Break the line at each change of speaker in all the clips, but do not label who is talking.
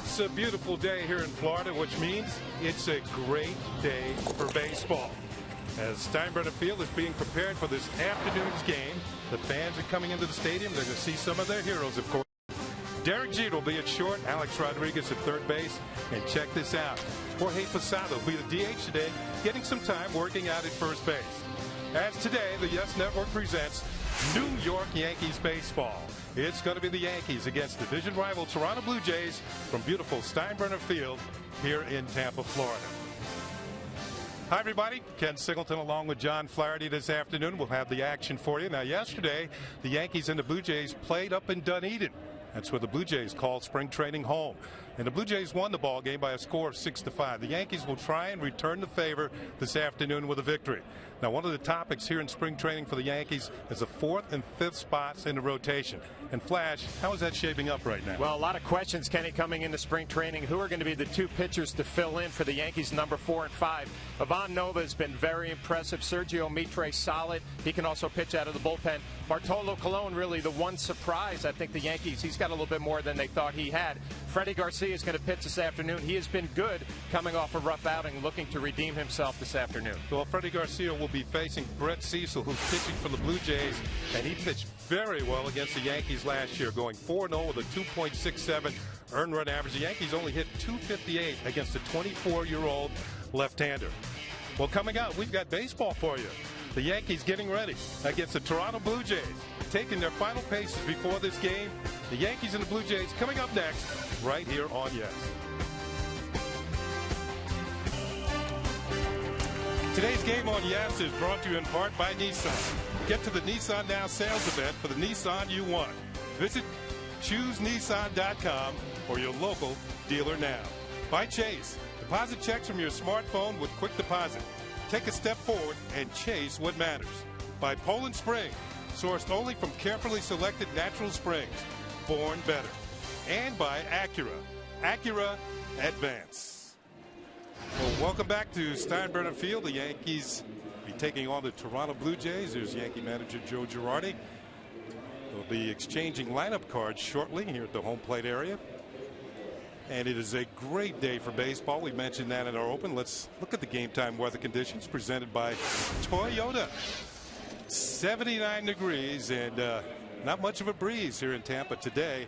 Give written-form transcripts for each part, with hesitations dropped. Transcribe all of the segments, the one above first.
It's a beautiful day here in Florida, which means it's a great day for baseball. As Steinbrenner Field is being prepared for this afternoon's game, the fans are coming into the stadium. They're going to see some of their heroes, of course. Derek Jeter will be at short, Alex Rodriguez at third base, and check this out. Jorge Posada will be the DH today, getting some time working out at first base. As today, the Yes Network presents New York Yankees baseball. It's going to be the Yankees against division rival Toronto Blue Jays from beautiful Steinbrenner Field here in Tampa, Florida. Hi, everybody. Ken Singleton along with John Flaherty this afternoon. We'll have the action for you. Now, yesterday, the Yankees and the Blue Jays played up in Dunedin. That's where the Blue Jays called spring training home. And the Blue Jays won the ball game by a score of 6-5. The Yankees will try and return the favor this afternoon with a victory. Now, one of the topics here in spring training for the Yankees is the 4th and 5th spots in the rotation. And Flash, how is that shaping up right now?
Well, a lot of questions, Kenny, coming into spring training. Who are going to be the two pitchers to fill in for the Yankees, number 4 and 5? Ivan Nova has been very impressive. Sergio Mitre, solid. He can also pitch out of the bullpen. Bartolo Colon, really the one surprise. I think the Yankees, he's got a little bit more than they thought he had. Freddie Garcia is going to pitch this afternoon. He has been good coming off a rough outing, looking to redeem himself this afternoon.
Well, Freddie Garcia will be facing Brett Cecil, who's pitching for the Blue Jays, and he pitched very well against the Yankees last year, going 4-0 with a 2.67 earned run average. The Yankees only hit .258 against a 24-year-old left-hander. Well, coming up, we've got baseball for you. The Yankees getting ready against the Toronto Blue Jays, taking their final paces before this game. The Yankees and the Blue Jays coming up next, right here on Yes. Today's game on Yes is brought to you in part by Nissan. Get to the Nissan Now sales event for the Nissan you want. Visit ChooseNissan.com or your local dealer now. By Chase. Deposit checks from your smartphone with quick deposit. Take a step forward and chase what matters. By Poland Spring, sourced only from carefully selected natural springs, born better. And by Acura, Acura Advance. Well, welcome back to Steinbrenner Field. The Yankees will be taking on the Toronto Blue Jays. There's Yankee manager Joe Girardi. They'll be exchanging lineup cards shortly here at the home plate area. And it is a great day for baseball. We mentioned that in our open. Let's look at the game time weather conditions presented by Toyota. 79 degrees and not much of a breeze here in Tampa today.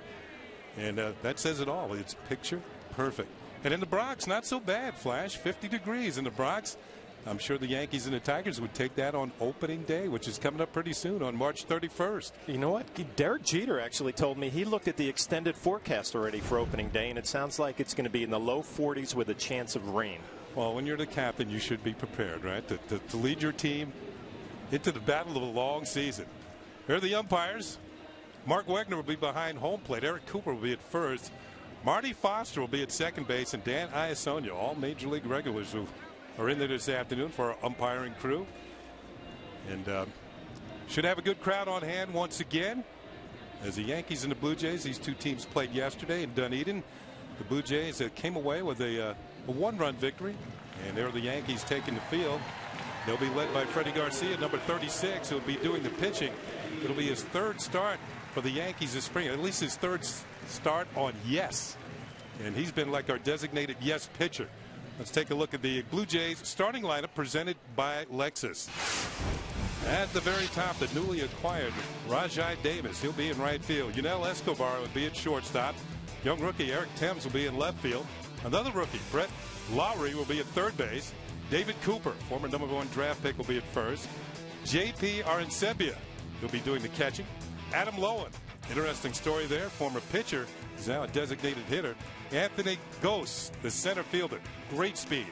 And that says it all. It's picture perfect. And in the Bronx, not so bad, Flash. 50 degrees in the Bronx. I'm sure the Yankees and the Tigers would take that on opening day, which is coming up pretty soon on March 31st.
You know what? Derek Jeter actually told me he looked at the extended forecast already for opening day, and it sounds like it's going to be in the low 40s with a chance of rain.
Well, when you're the captain, you should be prepared, right, to lead your team into the battle of a long season. Here are the umpires. Mark Wegner will be behind home plate. Eric Cooper will be at first. Marty Foster will be at second base, and Dan Iasonia, all Major League regulars who are in there this afternoon for our umpiring crew. And should have a good crowd on hand once again. As the Yankees and the Blue Jays, these two teams played yesterday in Dunedin. The Blue Jays came away with a one-run victory. And there are the Yankees taking the field. They'll be led by Freddie Garcia, number 36, who will be doing the pitching. It'll be his third start for the Yankees this spring, at least his third start on Yes. And he's been like our designated Yes pitcher. Let's take a look at the Blue Jays starting lineup presented by Lexus. At the very top, the newly acquired Rajai Davis. He'll be in right field. Yunel Escobar will be at shortstop. Young rookie Eric Thames will be in left field. Another rookie, Brett Lowry, will be at third base. David Cooper, former #1 draft pick, will be at first. J.P. Arencibia, he'll be doing the catching. Adam Lowen, interesting story there, former pitcher, is now a designated hitter. Anthony Gose, the center fielder, great speed.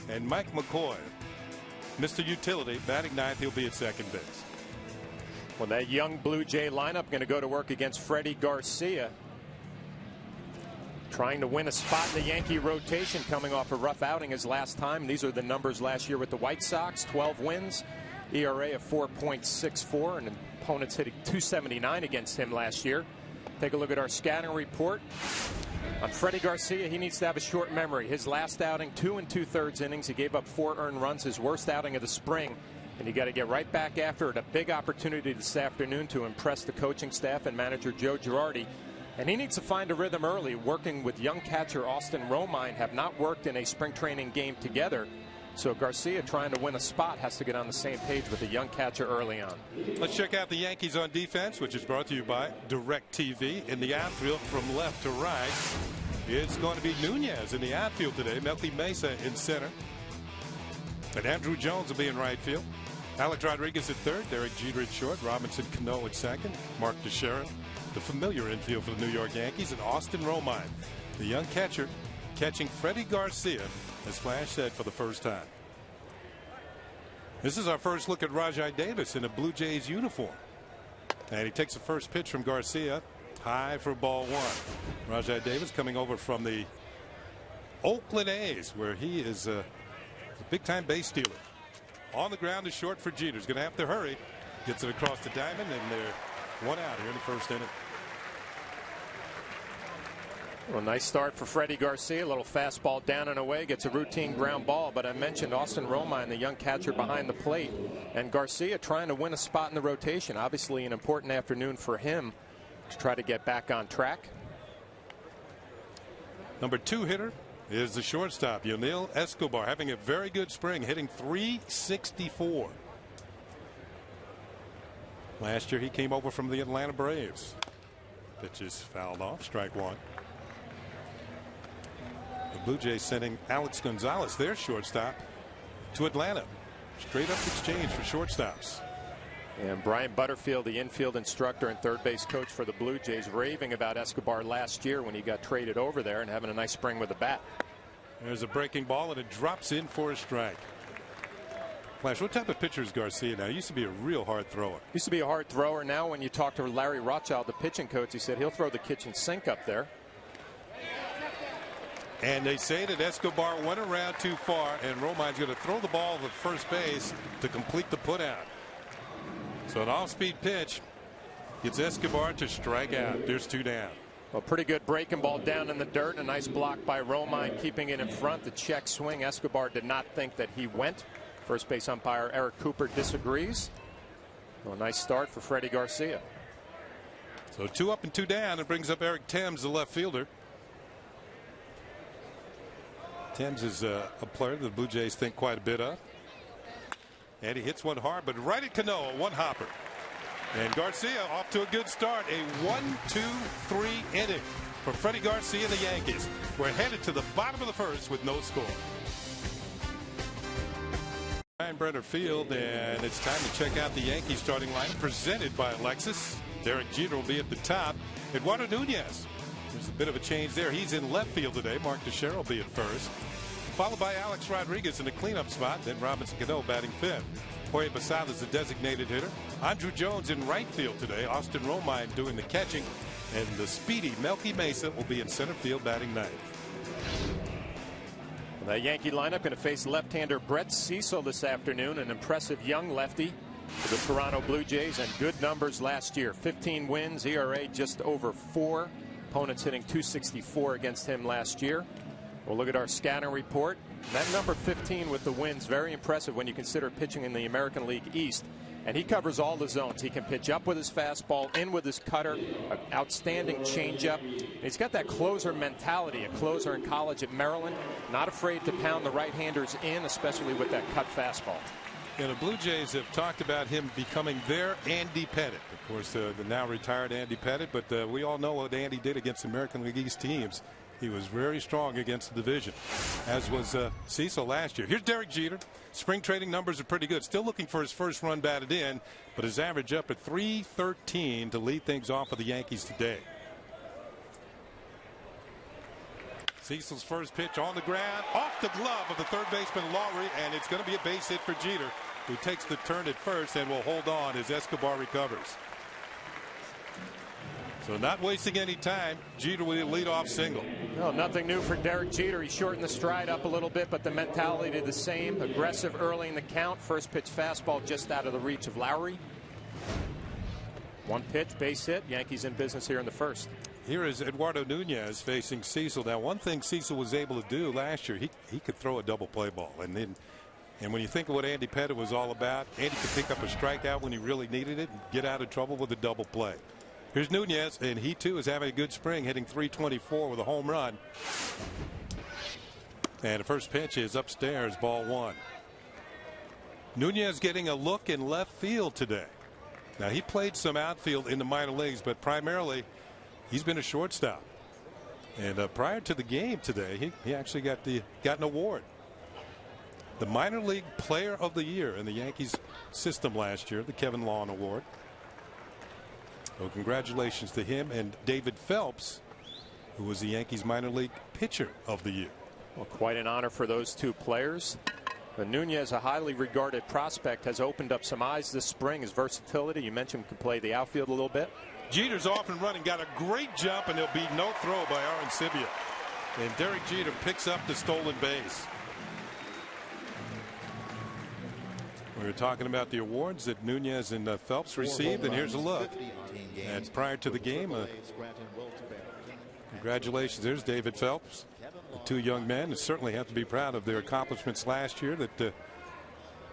And Mike McCoy, Mr. Utility, batting ninth. He'll be at second base.
Well, that young Blue Jay lineup going to go to work against Freddie Garcia, trying to win a spot in the Yankee rotation, coming off a rough outing his last time. These are the numbers last year with the White Sox: 12 wins, ERA of 4.64, and opponents hitting .279 against him last year. Take a look at our scouting report. On Freddie Garcia, he needs to have a short memory. His last outing, 2 2/3 innings. He gave up 4 earned runs, his worst outing of the spring. And you got to get right back after it. A big opportunity this afternoon to impress the coaching staff and manager Joe Girardi. And he needs to find a rhythm early. Working with young catcher Austin Romine have not worked in a spring training game together. So Garcia, trying to win a spot, has to get on the same page with the young catcher early on.
Let's check out the Yankees on defense, which is brought to you by DirecTV. In the outfield from left to right, it's going to be Nunez in the outfield today. Melky Mesa in center. And Andrew Jones will be in right field. Alex Rodriguez at third. Derek Jeter at short. Robinson Cano at second. Mark Teixeira, the familiar infield for the New York Yankees. And Austin Romine, the young catcher, catching Freddie Garcia, as Flash said, for the first time. This is our first look at Rajai Davis in a Blue Jays uniform. And he takes the first pitch from Garcia. High for ball one. Rajai Davis coming over from the Oakland A's, where he is a big-time base stealer. On the ground is short for Jeter. He's going to have to hurry. Gets it across the diamond, and they're one out here in the first inning.
Well, nice start for Freddie Garcia. A little fastball down and away. Gets a routine ground ball. But I mentioned Austin Romine, the young catcher behind the plate. And Garcia trying to win a spot in the rotation. Obviously an important afternoon for him to try to get back on track.
Number 2 hitter is the shortstop, Yonil Escobar, having a very good spring, hitting .364. Last year he came over from the Atlanta Braves. Pitch is fouled off, strike one. The Blue Jays sending Alex Gonzalez, their shortstop, to Atlanta. Straight up exchange for shortstops.
And Brian Butterfield, the infield instructor and third base coach for the Blue Jays, raving about Escobar last year when he got traded over there and having a nice spring with the bat.
There's a breaking ball, and it drops in for a strike. Flash, what type of pitcher is Garcia now? He used to be a real hard thrower.
Used to be a hard thrower. Now when you talk to Larry Rothschild, the pitching coach, he said he'll throw the kitchen sink up there.
And they say that Escobar went around too far, and Romine's going to throw the ball to first base to complete the putout. So an off-speed pitch gets Escobar to strike out. There's 2 down.
Well, pretty good breaking ball down in the dirt. A nice block by Romine, keeping it in front. The check swing. Escobar did not think that he went. First base umpire Eric Cooper disagrees. Well, a nice start for Freddie Garcia.
So 2 up and 2 down. It brings up Eric Thames, the left fielder. Thames is a player that the Blue Jays think quite a bit of. And he hits one hard, but right at Cano, one hopper. And Garcia off to a good start. A 1-2-3 inning for Freddie Garcia and the Yankees. We're headed to the bottom of the first with no score. Steinbrenner Field, and it's time to check out the Yankees starting lineup presented by Lexus. Derek Jeter will be at the top. Eduardo Nunez. There's a bit of a change there. He's in left field today. Mark Teixeira will be at first, followed by Alex Rodriguez in the cleanup spot. Then Robinson Cano batting fifth. Jorge Posada is the designated hitter. Andrew Jones in right field today. Austin Romine doing the catching. And the speedy Melky Mesa will be in center field batting ninth.
The Yankee lineup going to face left-hander Brett Cecil this afternoon, an impressive young lefty for the Toronto Blue Jays, and good numbers last year. 15 wins, ERA just over 4. Opponents hitting .264 against him last year. We'll look at our scouting report. That number 15 with the wins, very impressive when you consider pitching in the American League East. And he covers all the zones. He can pitch up with his fastball, in with his cutter, an outstanding changeup. He's got that closer mentality, a closer in college at Maryland, not afraid to pound the right-handers in, especially with that cut fastball.
You know, the Blue Jays have talked about him becoming their Andy Pettitte. Of course, the now retired Andy Pettitte, but we all know what Andy did against American League East teams. He was very strong against the division, as was Cecil last year. Here's Derek Jeter. Spring training numbers are pretty good. Still looking for his first run batted in, but his average up at .313 to lead things off for the Yankees today. Cecil's first pitch on the ground, off the glove of the third baseman Lowry, and it's going to be a base hit for Jeter, who takes the turn at first and will hold on as Escobar recovers. So not wasting any time, Jeter with a leadoff single.
No, nothing new for Derek Jeter. He shortened the stride up a little bit, but the mentality the same. Aggressive early in the count. First pitch fastball just out of the reach of Lowry. One pitch, base hit. Yankees in business here in the first.
Here is Eduardo Nunez facing Cecil. Now, one thing Cecil was able to do last year, he could throw a double play ball. And when you think of what Andy Pettitte was all about, Andy could pick up a strikeout when he really needed it and get out of trouble with a double play. Here's Nunez, and he too is having a good spring, hitting .324 with a home run. And the first pitch is upstairs, ball 1. Nunez getting a look in left field today. Now, he played some outfield in the minor leagues, but primarily he's been a shortstop. And prior to the game today, he actually got an award. The minor league player of the year in the Yankees system last year, the Kevin Lawn Award. So congratulations to him and David Phelps, who was the Yankees minor league pitcher of the year.
Well, quite an honor for those two players. But Nunez, a highly regarded prospect, has opened up some eyes this spring. His versatility, you mentioned, can play the outfield a little bit.
Jeter's off and running, got a great jump, and there'll be no throw by Arancibia. And Derek Jeter picks up the stolen base. We were talking about the awards that Nunez and Phelps received, and here's a look. And prior to the game, congratulations. There's David Phelps. The two young men certainly have to be proud of their accomplishments last year that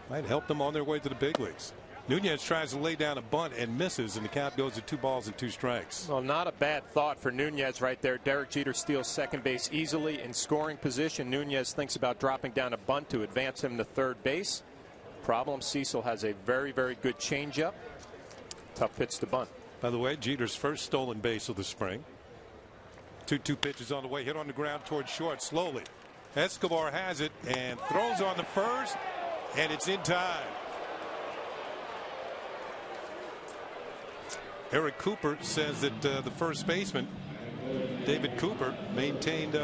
might help them on their way to the big leagues. Nunez tries to lay down a bunt and misses, and the count goes to 2 balls and 2 strikes.
Well, not a bad thought for Nunez right there. Derek Jeter steals second base easily in scoring position. Nunez thinks about dropping down a bunt to advance him to third base. Problem, Cecil has a very, very good changeup. Tough pitch to bunt.
By the way, Jeter's first stolen base of the spring. 2-2 pitches on the way, hit on the ground towards short slowly. Escobar has it and throws on the first, and it's in time. Eric Cooper says that the first baseman, David Cooper, maintained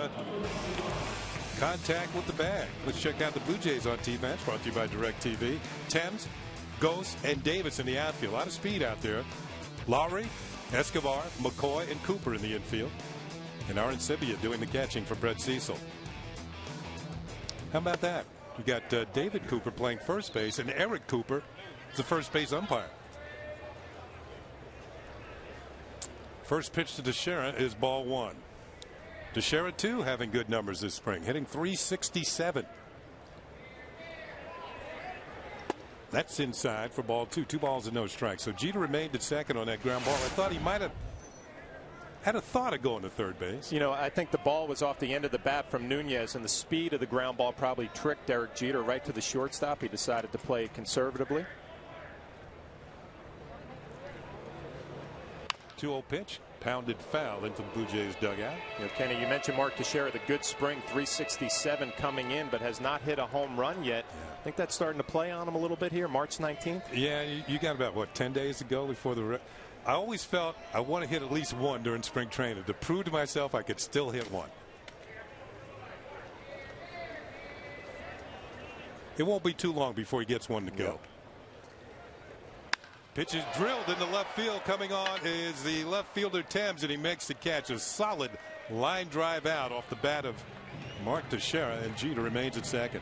contact with the bag. Let's check out the Blue Jays on T-Match, brought to you by DirecTV. Thames, Ghost, and Davis in the outfield. A lot of speed out there. Lowry, Escobar, McCoy, and Cooper in the infield. And Arancibia doing the catching for Brett Cecil. How about that? You got David Cooper playing first base, and Eric Cooper is the first base umpire. First pitch to Teixeira is ball 1. Teixeira, too, having good numbers this spring, hitting .367. That's inside for ball 2. 2 balls and no strikes. So Jeter remained at second on that ground ball. I thought he might have had a thought of going to third base.
You know, I think the ball was off the end of the bat from Nunez, and the speed of the ground ball probably tricked Derek Jeter right to the shortstop. He decided to play conservatively.
2-0 pitch, pounded foul into the Blue Jays dugout.
You know, Kenny, you mentioned Mark Teixeira, the good spring, .367 coming in, but has not hit a home run yet. I think that's starting to play on him a little bit here, March 19th.
Yeah, you got about, what, 10 days to go before the... I always felt I want to hit at least one during spring training to prove to myself I could still hit one. It won't be too long before he gets one to go. Yep. Pitch is drilled into left field. Coming on is the left fielder Thames, and he makes the catch. A solid line drive out off the bat of Mark Teixeira, and Jeter remains at second.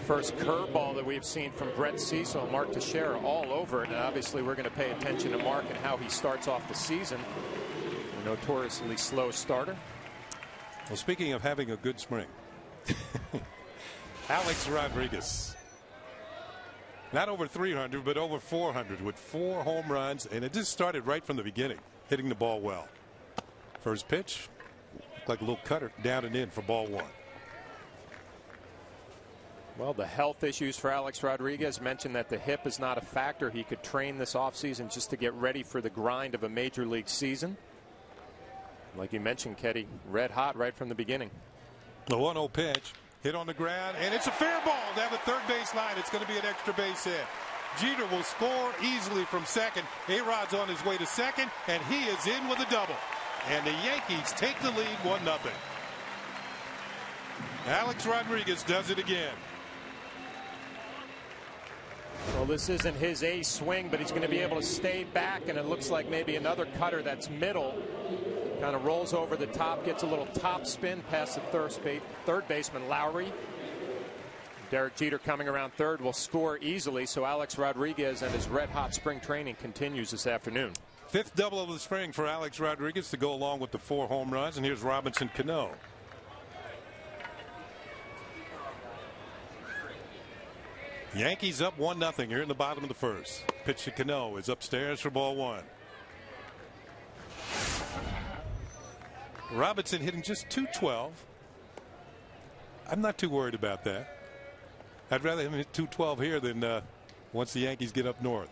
First curveball that we've seen from Brett Cecil, Mark Teixeira all over it, and obviously we're going to pay attention to Mark and how he starts off the season. A notoriously slow starter.
Well, speaking of having a good spring, Alex Rodriguez. Not over 300, but over 400 with 4 home runs, and it just started right from the beginning, hitting the ball well. First pitch, looked like a little cutter, down and in for ball 1.
Well, the health issues for Alex Rodriguez, mentioned that the hip is not a factor. He could train this offseason just to get ready for the grind of a major league season. Like you mentioned, Ketty, red hot right from the beginning.
The 1-0 pitch. Hit on the ground, and it's a fair ball down the third base line. It's going to be an extra base hit. Jeter will score easily from second. A-Rod's on his way to second, and he is in with a double. And the Yankees take the lead 1-0. Alex Rodriguez does it again.
Well, this isn't his ace swing, but he's going to be able to stay back, and it looks like maybe another cutter that's middle. Kind of rolls over the top, gets a little top spin past the third baseman Lowry. Derek Jeter coming around third will score easily, so Alex Rodriguez and his red-hot spring training continues this afternoon.
5th double of the spring for Alex Rodriguez to go along with the 4 home runs, and here's Robinson Cano. Yankees up 1-0 here in the bottom of the first. Pitch to Cano is upstairs for ball 1. Robinson hitting just .212. I'm not too worried about that. I'd rather him hit .212 here than once the Yankees get up north.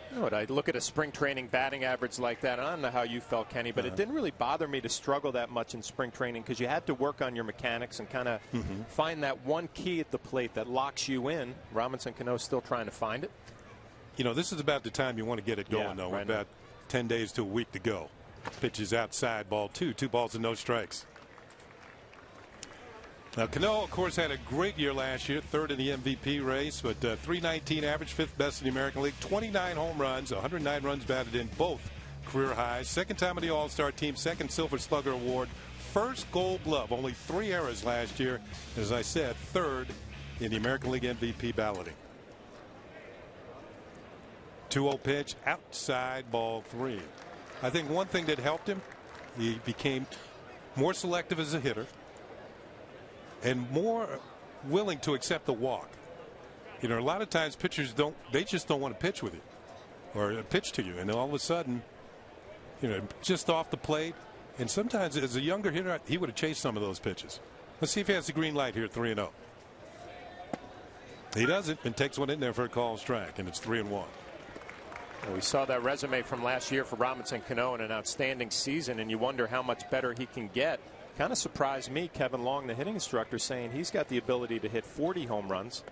You know what, I look at a spring training batting average like that, and I don't know how you felt, Kenny, but it didn't really bother me to struggle that much in spring training because you had to work on your mechanics and kind of find that one key at the plate that locks you in. Robinson Cano's still trying to find it.
You know, this is about the time you want to get it going, though.
Right
about 10 days to a week to go. Pitches outside, ball 2. 2 balls and no strikes. Now, Cano, of course, had a great year last year, third in the MVP race, but .319 average, fifth best in the American League, 29 home runs, 109 runs batted in, both career highs. Second time on the All-Star team, second Silver Slugger Award, first Gold Glove, only 3 errors last year. As I said, third in the American League MVP balloting. 2-0 pitch, outside, ball 3. I think one thing that helped him, he became more selective as a hitter and more willing to accept the walk. You know, a lot of times pitchers just don't want to pitch with you or pitch to you, and all of a sudden, you know, just off the plate. And sometimes as a younger hitter, he would have chased some of those pitches. Let's see if he has the green light here, 3-0. He doesn't, and takes one in there for a call strike, and it's 3-1.
Well, we saw that resume from last year for Robinson Cano in an outstanding season, and you wonder how much better he can get. Kind of surprised me, Kevin Long, the hitting instructor, saying he's got the ability to hit 40 home runs.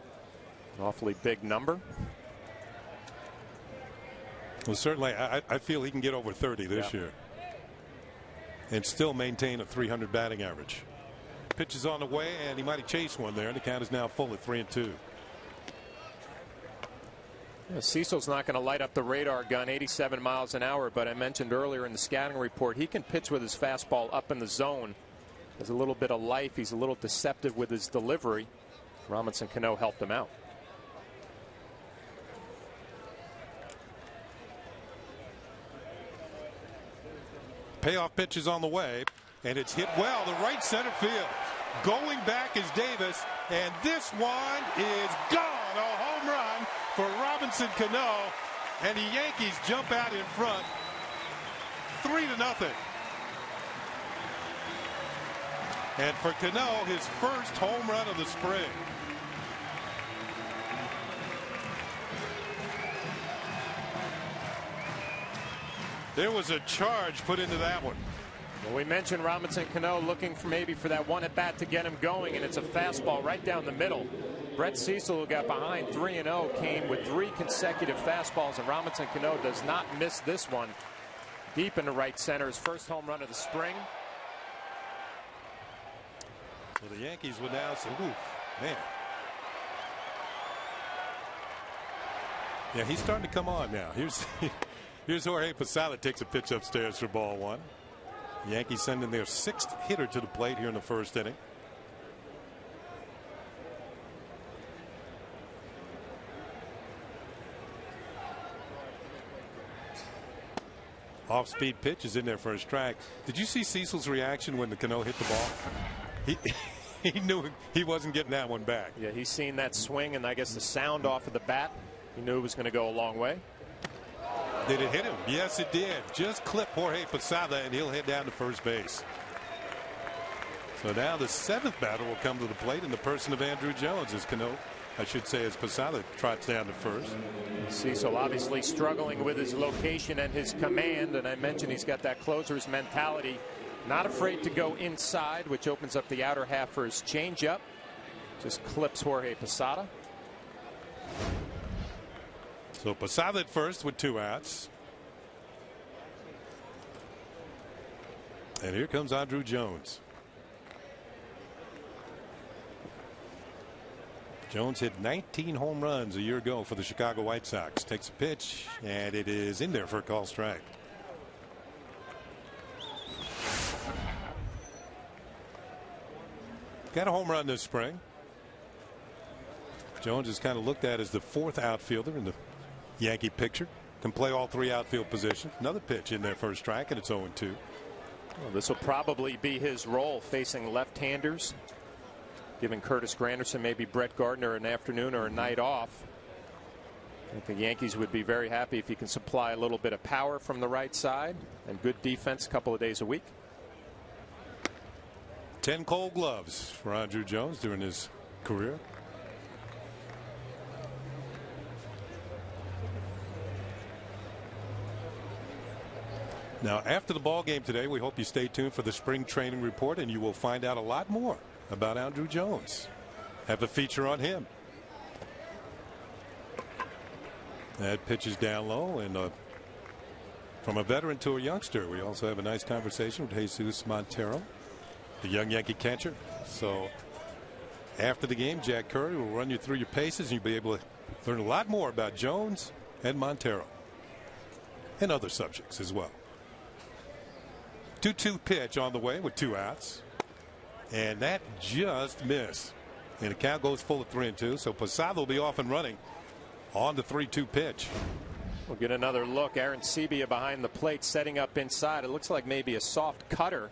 An awfully big number.
Well, certainly, I feel he can get over 30 this year and still maintain a .300 batting average. Pitch is on the way, and he might have chased one there, and the count is now full at 3-2.
Cecil's not going to light up the radar gun 87 miles an hour, but I mentioned earlier in the scouting report he can pitch with his fastball up in the zone. Has a little bit of life. He's a little deceptive with his delivery. Robinson Cano helped him out.
Payoff pitch is on the way, and it's hit well to right center field. Going back is Davis, and this one is gone. A home run for Robinson Cano, and the Yankees jump out in front 3-0. And for Cano, his first home run of the spring. There was a charge put into that one.
Well, we mentioned Robinson Cano looking for maybe for that one at bat to get him going, and it's a fastball right down the middle. Brett Cecil, who got behind 3-0, came with 3 consecutive fastballs, and Robinson Cano does not miss this one. Deep into right center, his first home run of the spring.
Well, the Yankees would now say, ooh, man. Yeah, he's starting to come on now. Here's Jorge Posada, takes a pitch upstairs for ball 1. The Yankees sending their 6th hitter to the plate here in the first inning. Off-speed pitch is in there for a strike. Did you see Cecil's reaction when the Cano hit the ball? He knew he wasn't getting that one back.
Yeah, he's seen that swing, and I guess the sound off of the bat. He knew it was going to go a long way.
Did it hit him? Yes, it did. Just clip Jorge Posada, and he'll head down to first base. So now the 7th batter will come to the plate in the person of Andrew Jones, as Cano, I should say, as Posada trots down to first.
Cecil obviously struggling with his location and his command, and I mentioned he's got that closer's mentality. Not afraid to go inside, which opens up the outer half for his changeup. Just clips Jorge Posada.
So Posada at first with 2 outs. And here comes Andrew Jones. Jones hit 19 home runs a year ago for the Chicago White Sox. Takes a pitch, and it is in there for a call strike. Got a home run this spring. Jones is kind of looked at as the 4th outfielder in the Yankee picture. Can play all 3 outfield positions. Another pitch in there for a strike, and it's 0-2.
Well, this will probably be his role, facing left-handers, giving Curtis Granderson, maybe Brett Gardner, an afternoon or a night off. I think the Yankees would be very happy if he can supply a little bit of power from the right side and good defense a couple of days a week.
10 Gold Gloves for Andruw Jones during his career. Now, after the ball game today, we hope you stay tuned for the spring training report, and you will find out a lot more about Andruw Jones. Have a feature on him. That pitch is down low, and from a veteran to a youngster, we also have a nice conversation with Jesus Montero, the young Yankee catcher. So after the game, Jack Curry will run you through your paces, and you'll be able to learn a lot more about Jones and Montero and other subjects as well. 2-2 pitch on the way with 2 outs, and that just missed, and the count goes full at 3-2. So Posada will be off and running on the 3-2 pitch.
We'll get another look. Aaron Sebia behind the plate, setting up inside. It looks like maybe a soft cutter.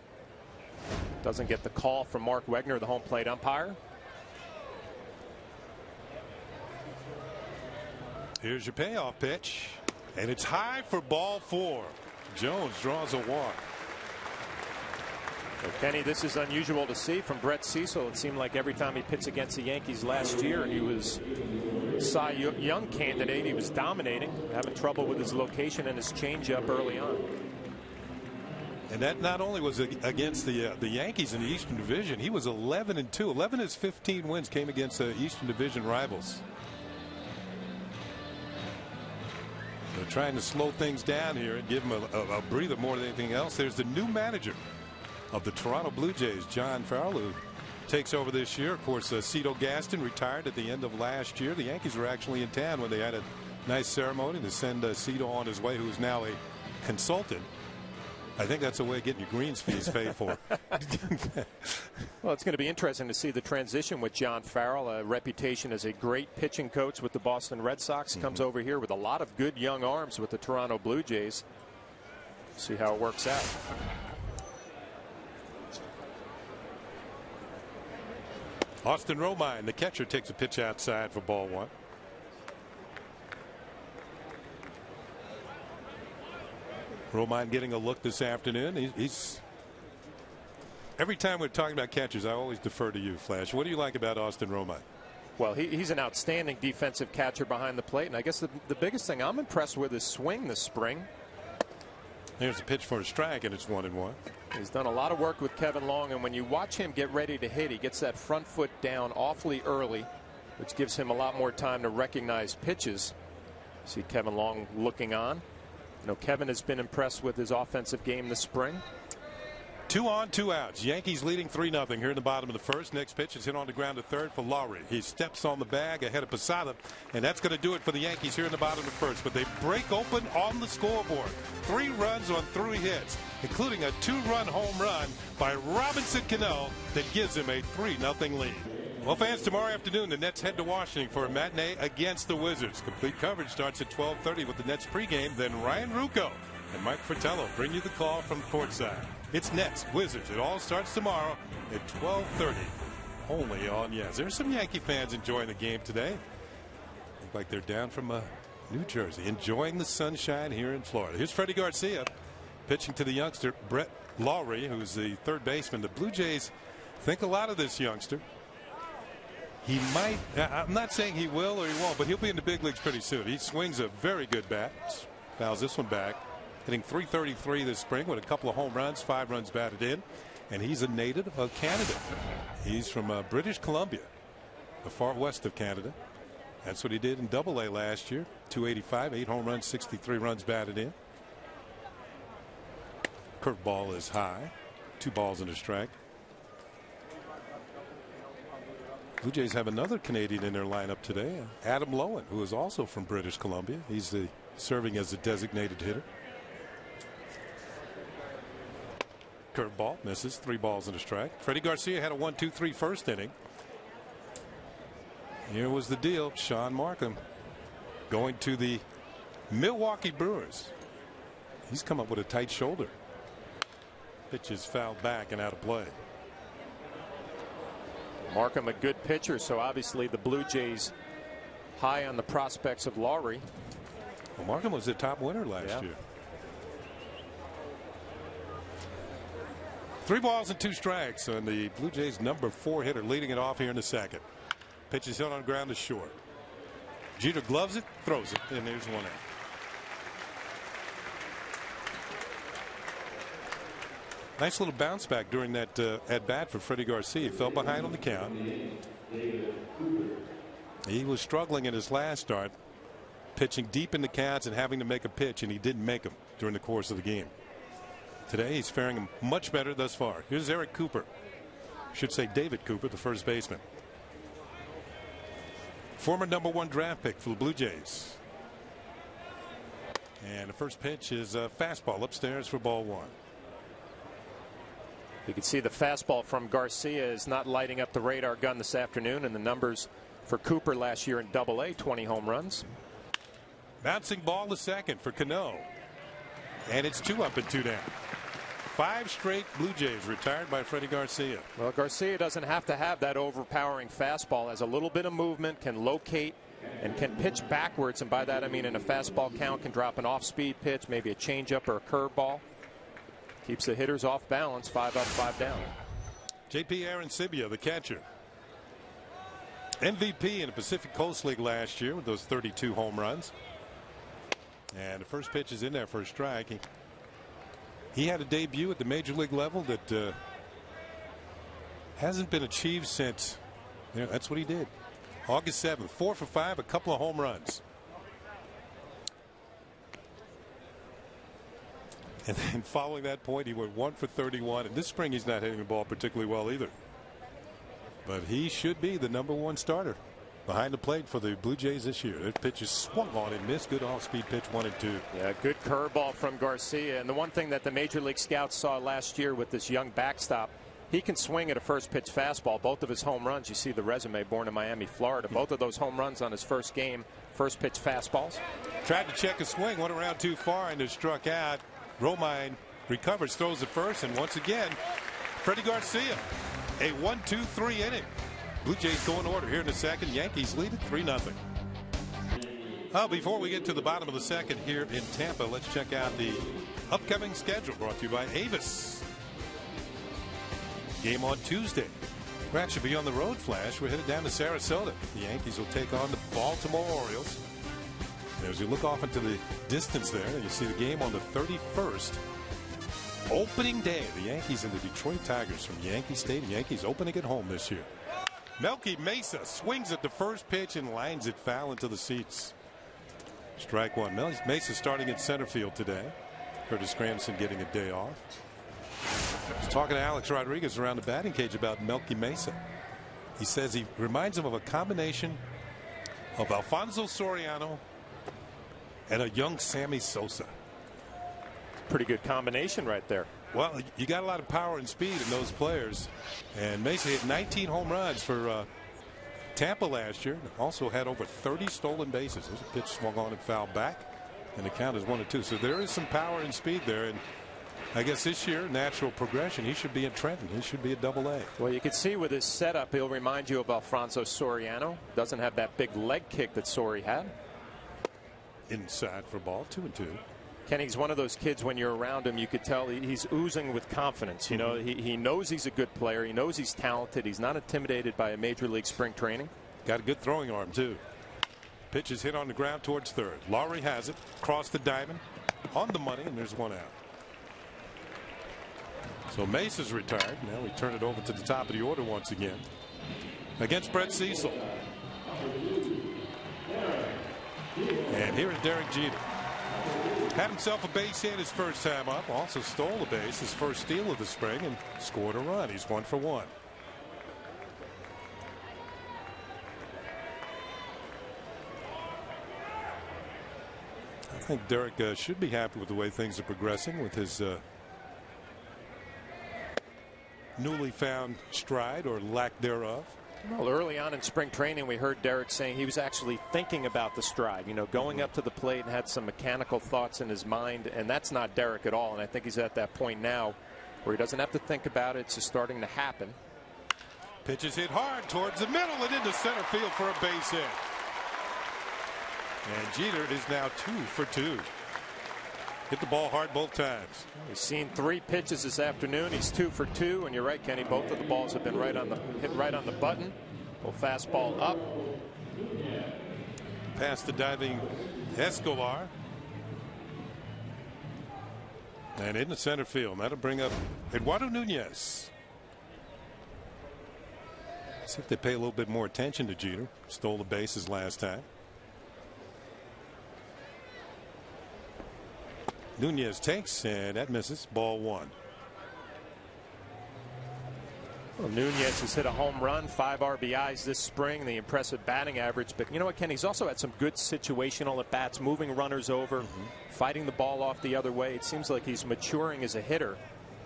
Doesn't get the call from Mark Wegner, the home plate umpire.
Here's your payoff pitch, and it's high for ball 4. Jones draws a walk.
Well, Kenny, this is unusual to see from Brett Cecil. It seemed like every time he pitched against the Yankees last year, he was Cy Young candidate. He was dominating, having trouble with his location and his changeup early on.
And that not only was against the Yankees in the Eastern Division, he was 11-2. 11 of his 15 wins came against the Eastern Division rivals. They're trying to slow things down here and give him a breather more than anything else. There's the new manager of the Toronto Blue Jays, John Farrell, who takes over this year. Of course, Cito Gaston retired at the end of last year. The Yankees were actually in town when they had a nice ceremony to send Cito on his way, who is now a consultant. I think that's a way of getting your greens fees paid for.
Well, it's going to be interesting to see the transition with John Farrell, a reputation as a great pitching coach with the Boston Red Sox. Comes over here with a lot of good young arms with the Toronto Blue Jays. See how it works out.
Austin Romine, the catcher, takes a pitch outside for ball 1. Romine getting a look this afternoon. He's every time we're talking about catchers, I always defer to you, Flash. What do you like about Austin Romine?
Well, he's an outstanding defensive catcher behind the plate, and I guess the biggest thing I'm impressed with is swing this spring.
Here's a pitch for a strike, and it's 1-1.
He's done a lot of work with Kevin Long, and when you watch him get ready to hit, he gets that front foot down awfully early, which gives him a lot more time to recognize pitches. See Kevin Long looking on. You know, Kevin has been impressed with his offensive game this spring.
2 on, 2 outs. Yankees leading 3-0 here in the bottom of the first. Next pitch is hit on the ground to third for Lowry. He steps on the bag ahead of Posada, and that's going to do it for the Yankees here in the bottom of the first. But they break open on the scoreboard. 3 runs on 3 hits, including a 2-run home run by Robinson Cano that gives him a 3-0 lead. Well, fans, tomorrow afternoon, the Nets head to Washington for a matinee against the Wizards. Complete coverage starts at 12:30 with the Nets pregame. Then Ryan Rucco and Mike Fratello bring you the call from courtside. It's Nets, Wizards. It all starts tomorrow at 12:30, only on Yes. There's some Yankee fans enjoying the game today. Look like they're down from New Jersey, enjoying the sunshine here in Florida. Here's Freddie Garcia pitching to the youngster Brett Lowry, who's the third baseman. The Blue Jays think a lot of this youngster. He might, I'm not saying he will or he won't, but he'll be in the big leagues pretty soon. He swings a very good bat. Fouls this one back. Hitting .333 this spring with a couple of home runs, 5 runs batted in. And he's a native of Canada. He's from British Columbia, the far west of Canada. That's what he did in Double-A last year. .285, 8 home runs, 63 runs batted in. Curveball is high. 2 balls and a strike. Blue Jays have another Canadian in their lineup today, Adam Lowen, who is also from British Columbia. He's serving as a designated hitter. Curveball misses, 3 balls and a strike. Freddie Garcia had a 1-2-3 first inning. Here was the deal. Sean Markham going to the Milwaukee Brewers. He's come up with a tight shoulder. Pitch is fouled back and out of play.
Markham, a good pitcher, so obviously the Blue Jays high on the prospects of Lowry.
Well, Markham was the top winner last year. 3 balls and 2 strikes on the Blue Jays' #4 hitter, leading it off here in the second. Pitch is hit on ground to short. Jeter gloves it, throws it, and there's 1 out. Nice little bounce back during that at bat for Freddie Garcia. He fell behind on the count. He was struggling in his last start, pitching deep in the counts and having to make a pitch, and he didn't make them during the course of the game. Today he's faring much better thus far. Here's Eric Cooper. Should say David Cooper, the first baseman. Former #1 draft pick for the Blue Jays. And the first pitch is a fastball upstairs for ball 1.
You can see the fastball from Garcia is not lighting up the radar gun this afternoon, and the numbers for Cooper last year in Double-A, 20 home runs.
Bouncing ball to second for Cano. And it's 2 up and 2 down. 5 straight Blue Jays retired by Freddie Garcia.
Well, Garcia doesn't have to have that overpowering fastball. Has a little bit of movement, can locate, and can pitch backwards. And by that I mean in a fastball count can drop an off-speed pitch, maybe a changeup or a curveball. Keeps the hitters off balance. 5 up, 5 down.
J.P. Arancibia, the catcher. MVP in the Pacific Coast League last year with those 32 home runs. And the first pitch is in there for a strike. He had a debut at the major league level that hasn't been achieved since. That's what he did. August 7th, 4 for 5, a couple of home runs. And then following that point, he went 1 for 31. And this spring, he's not hitting the ball particularly well either. But he should be the #1 starter behind the plate for the Blue Jays this year. Their pitch is swung on and missed. Good off-speed pitch, 1 and 2.
Yeah, good curveball from Garcia. And the one thing that the major league scouts saw last year with this young backstop, he can swing at a first pitch fastball. Both of his home runs, you see the resume, born in Miami, Florida. Both of those home runs on his first game, first pitch fastballs.
Tried to check a swing, went around too far and is struck out. Romine recovers, throws the first, and once again, Freddie Garcia. A 1-2-3 inning. Blue Jays go in order here in the second. Yankees lead it 3-0. Before we get to the bottom of the second here in Tampa, let's check out the upcoming schedule brought to you by Avis. Game on Tuesday. We'll actually be on the road, Flash. We're headed down to Sarasota. The Yankees will take on the Baltimore Orioles. And as you look off into the distance there, you see the game on the 31st. Opening day, the Yankees and the Detroit Tigers from Yankee Stadium. Yankees opening at home this year. Melky Mesa swings at the first pitch and lines it foul into the seats. Strike 1. Mesa starting in center field today. Curtis Granderson getting a day off. I was talking to Alex Rodriguez around the batting cage about Melky Mesa. He says he reminds him of a combination of Alfonso Soriano and a young Sammy Sosa.
Pretty good combination right there.
Well, you got a lot of power and speed in those players. And Mesa hit 19 home runs for Tampa last year. Also had over 30 stolen bases. There's a pitch swung on and fouled back. And the count is 1-2. So there is some power and speed there. And I guess this year, natural progression, he should be in Trenton. He should be at Double-A.
Well, you can see with his setup, he'll remind you of Alfonso Soriano. Doesn't have that big leg kick that Sori had.
Inside for ball, 2-2.
Kenny's one of those kids, when you're around him, you could tell he's oozing with confidence. You know, he knows he's a good player. He knows he's talented. He's not intimidated by a major league spring training.
Got a good throwing arm, too. Pitch is hit on the ground towards third. Lowry has it. Across the diamond. On the money, and there's 1 out. So Mesa's retired. Now we turn it over to the top of the order once again. Against Brett Cecil. And here is Derek Jeter. Had himself a base hit his first time up. Also stole a base, his first steal of the spring, and scored a run. He's 1 for 1. I think Derek should be happy with the way things are progressing with his newly found stride or lack thereof.
Well, early on in spring training, we heard Derek saying he was actually thinking about the stride, you know, going up to the plate and had some mechanical thoughts in his mind. And that's not Derek at all. And I think he's at that point now where he doesn't have to think about it. It's just starting to happen.
Pitch is hit hard towards the middle and into center field for a base hit. And Jeter is now 2 for 2. Hit the ball hard both times.
He's seen 3 pitches this afternoon. He's 2 for 2, and you're right, Kenny. Both of the balls have been hit right on the button. Little fastball up.
Past the diving Escobar. And in the center field. That'll bring up Eduardo Nunez. See if they pay a little bit more attention to Jeter. Stole the bases last time. Nunez takes, and that misses. Ball 1.
Well, Nunez has hit a home run, 5 RBIs this spring, the impressive batting average. But you know what, Ken? He's also had some good situational at bats, moving runners over, fighting the ball off the other way. It seems like he's maturing as a hitter.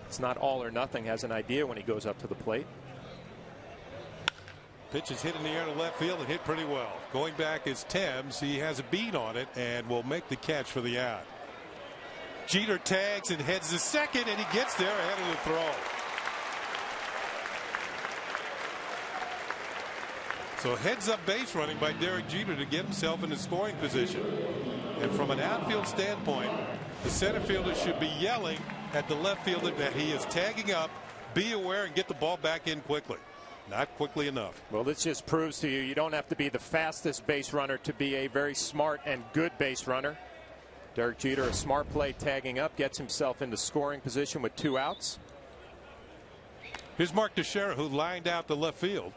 It's not all or nothing. Has an idea when he goes up to the plate.
Pitch is hit in the air to left field and hit pretty well. Going back is Thames. He has a beat on it and will make the catch for the out. Jeter tags and heads to second, and he gets there ahead of the throw. So heads up base running by Derek Jeter to get himself in a scoring position. And from an outfield standpoint, the center fielder should be yelling at the left fielder that he is tagging up, be aware, and get the ball back in quickly. Not quickly enough.
Well, this just proves to you you don't have to be the fastest base runner to be a very smart and good base runner. Derek Jeter, a smart play, tagging up, gets himself into scoring position with 2 outs.
Here's Mark Teixeira, who lined out the left field.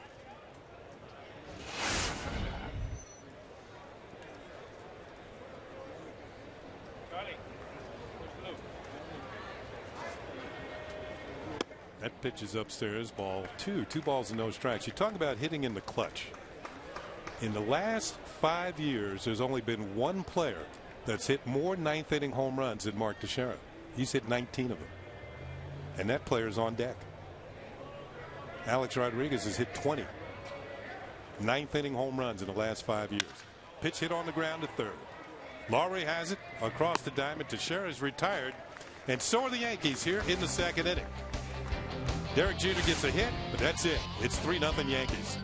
That pitch is upstairs. Ball 2. 2 balls and no strikes. You talk about hitting in the clutch. In the last 5 years, there's only been 1 player that's hit more 9th inning home runs than Mark Teixeira. He's hit 19 of them. And that player's on deck. Alex Rodriguez has hit 20 9th inning home runs in the last 5 years. Pitch hit on the ground to third. Laurie has it across the diamond. Teixeira's retired. And so are the Yankees here in the 2nd inning. Derek Jeter gets a hit, but that's it. It's 3-0 Yankees.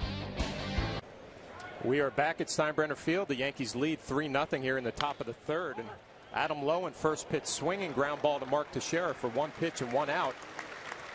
We are back at Steinbrenner Field. The Yankees lead 3-0 here in the top of the 3rd. And Adam Lowe in first pitch swinging, ground ball to Mark Teixeira for 1 pitch and 1 out.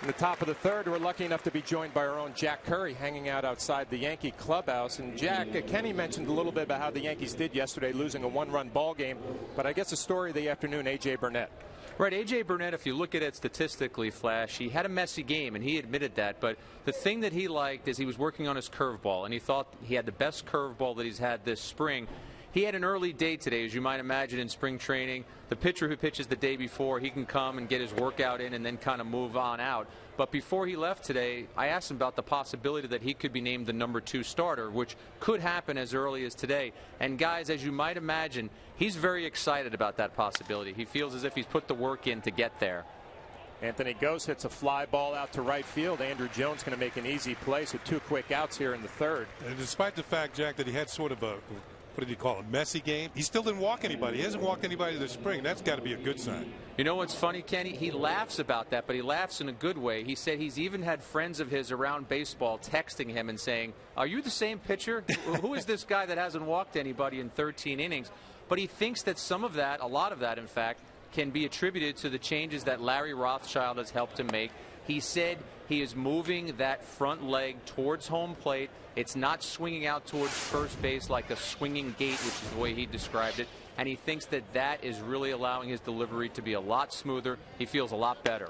In the top of the 3rd, we're lucky enough to be joined by our own Jack Curry, hanging out outside the Yankee clubhouse. And Jack, Kenny mentioned a little bit about how the Yankees did yesterday, losing a 1-run ball game. But I guess the story of the afternoon, A.J. Burnett.
Right, A.J. Burnett, if you look at it statistically, Flash, he had a messy game, and he admitted that. But the thing that he liked is he was working on his curveball, and he thought he had the best curveball that he's had this spring. He had an early day today, as you might imagine, in spring training. The pitcher who pitches the day before, he can come and get his workout in and then kind of move on out. But before he left today, I asked him about the possibility that he could be named the number 2 starter, which could happen as early as today. And guys, as you might imagine, he's very excited about that possibility. He feels as if he's put the work in to get there.
Anthony Gose hits a fly ball out to right field. Andrew Jones going to make an easy play, so 2 quick outs here in the 3rd.
And despite the fact, Jack, that he had sort of a, what did he call it, messy game, he still didn't walk anybody. He hasn't walked anybody this spring. That's got to be a good sign.
You know what's funny, Kenny? He laughs about that, but he laughs in a good way. He said he's even had friends of his around baseball texting him and saying, "Are you the same pitcher? Who is this guy that hasn't walked anybody in 13 innings?" But he thinks that some of that, a lot of that, in fact, can be attributed to the changes that Larry Rothschild has helped him make. He said he is moving that front leg towards home plate. It's not swinging out towards first base like a swinging gate, which is the way he described it. And he thinks that that is really allowing his delivery to be a lot smoother. He feels a lot better.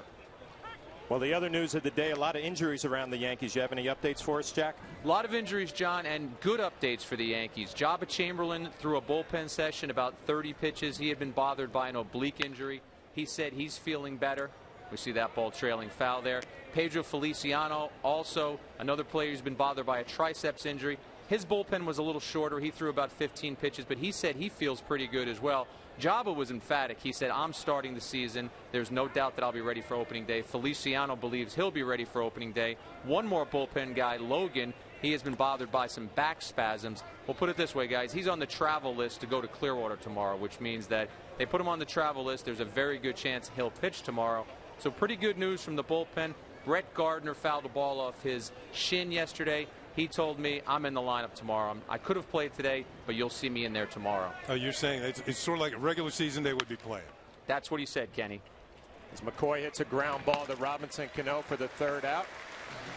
Well, the other news of the day, a lot of injuries around the Yankees. You have any updates for us, Jack?
A lot of injuries, John, and good updates for the Yankees. Jabba Chamberlain threw a bullpen session, about 30 pitches. He had been bothered by an oblique injury. He said he's feeling better. We see that ball trailing foul there. Pedro Feliciano, also another player who's been bothered by a triceps injury. His bullpen was a little shorter. He threw about 15 pitches, but he said he feels pretty good as well. Jabba was emphatic. He said, "I'm starting the season. There's no doubt that I'll be ready for opening day." Feliciano believes he'll be ready for opening day. One more bullpen guy, Logan, he has been bothered by some back spasms. We'll put it this way, guys. He's on the travel list to go to Clearwater tomorrow, which means that they put him on the travel list. There's a very good chance he'll pitch tomorrow. So pretty good news from the bullpen. Brett Gardner fouled the ball off his shin yesterday. He told me, I'm in the lineup tomorrow. I could have played today, but you'll see me in there tomorrow.
Oh, you're saying it's sort of like a regular season they would be playing.
That's what he said, Kenny.
As McCoy hits a ground ball to Robinson Cano for the third out.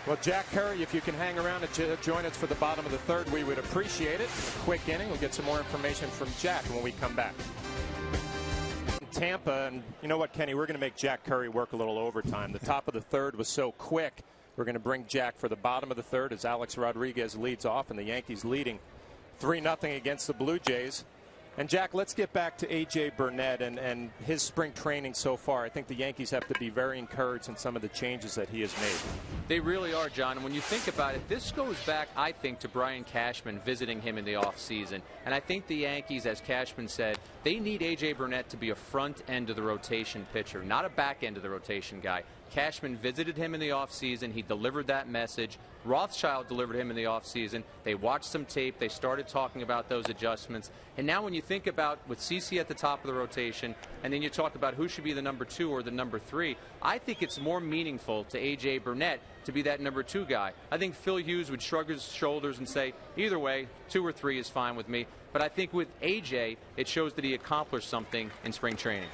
Well, Jack Curry, if you can hang around and join us for the bottom of the third, we would appreciate it. Quick inning. We'll get some more information from Jack when we come back. Tampa, and you know what, Kenny, we're going to make Jack Curry work a little overtime. The top of the third was so quick. We're going to bring Jack for the bottom of the third as Alex Rodriguez leads off, and the Yankees leading 3-0 against the Blue Jays. And Jack, let's get back to A.J. Burnett and his spring training so far. I think the Yankees have to be very encouraged in some of the changes that he has made.
They really are, John. And when you think about it, this goes back, I think, to Brian Cashman visiting him in the offseason. And I think the Yankees, as Cashman said, they need A.J. Burnett to be a front end of the rotation pitcher, not a back end of the rotation guy. Cashman visited him in the offseason. He delivered that message. Rothschild delivered him in the offseason. They watched some tape. They started talking about those adjustments. And now when you think about with CeCe at the top of the rotation, and then you talk about who should be the number 2 or the number 3, I think it's more meaningful to A.J. Burnett to be that number 2 guy. I think Phil Hughes would shrug his shoulders and say, either way, 2 or 3 is fine with me. But I think with A.J., it shows that he accomplished something in spring training.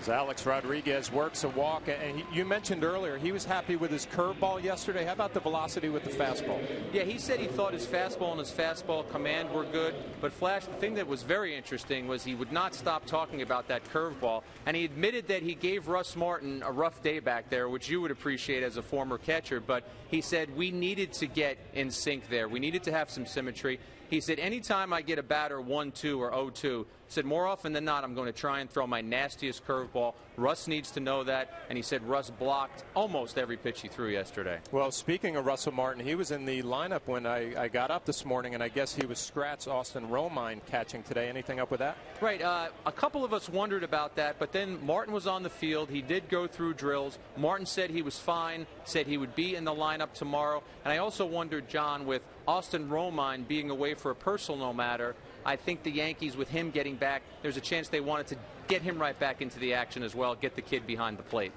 As Alex Rodriguez works a walk, and you mentioned earlier he was happy with his curveball yesterday. How about the velocity with the fastball?
Yeah, he said he thought his fastball and his fastball command were good. But Flash, the thing that was very interesting was he would not stop talking about that curveball. And he admitted that he gave Russ Martin a rough day back there, which you would appreciate as a former catcher. But he said we needed to get in sync there. We needed to have some symmetry. He said, anytime I get a batter 1-2 or 0-2, he said, more often than not, I'm going to try and throw my nastiest curveball. Russ needs to know that. And he said Russ blocked almost every pitch he threw yesterday.
Well, speaking of Russell Martin, he was in the lineup when I got up this morning, and I guess he was scratched Austin Romine catching today. Anything up with that?
Right. A couple of us wondered about that, but then Martin was on the field. He did go through drills. Martin said he was fine, said he would be in the lineup tomorrow. And I also wondered, John, with Austin Romine being away for a personal matter, I think the Yankees, with him getting back, there's a chance they wanted to get him right back into the action as well, get the kid behind the plate.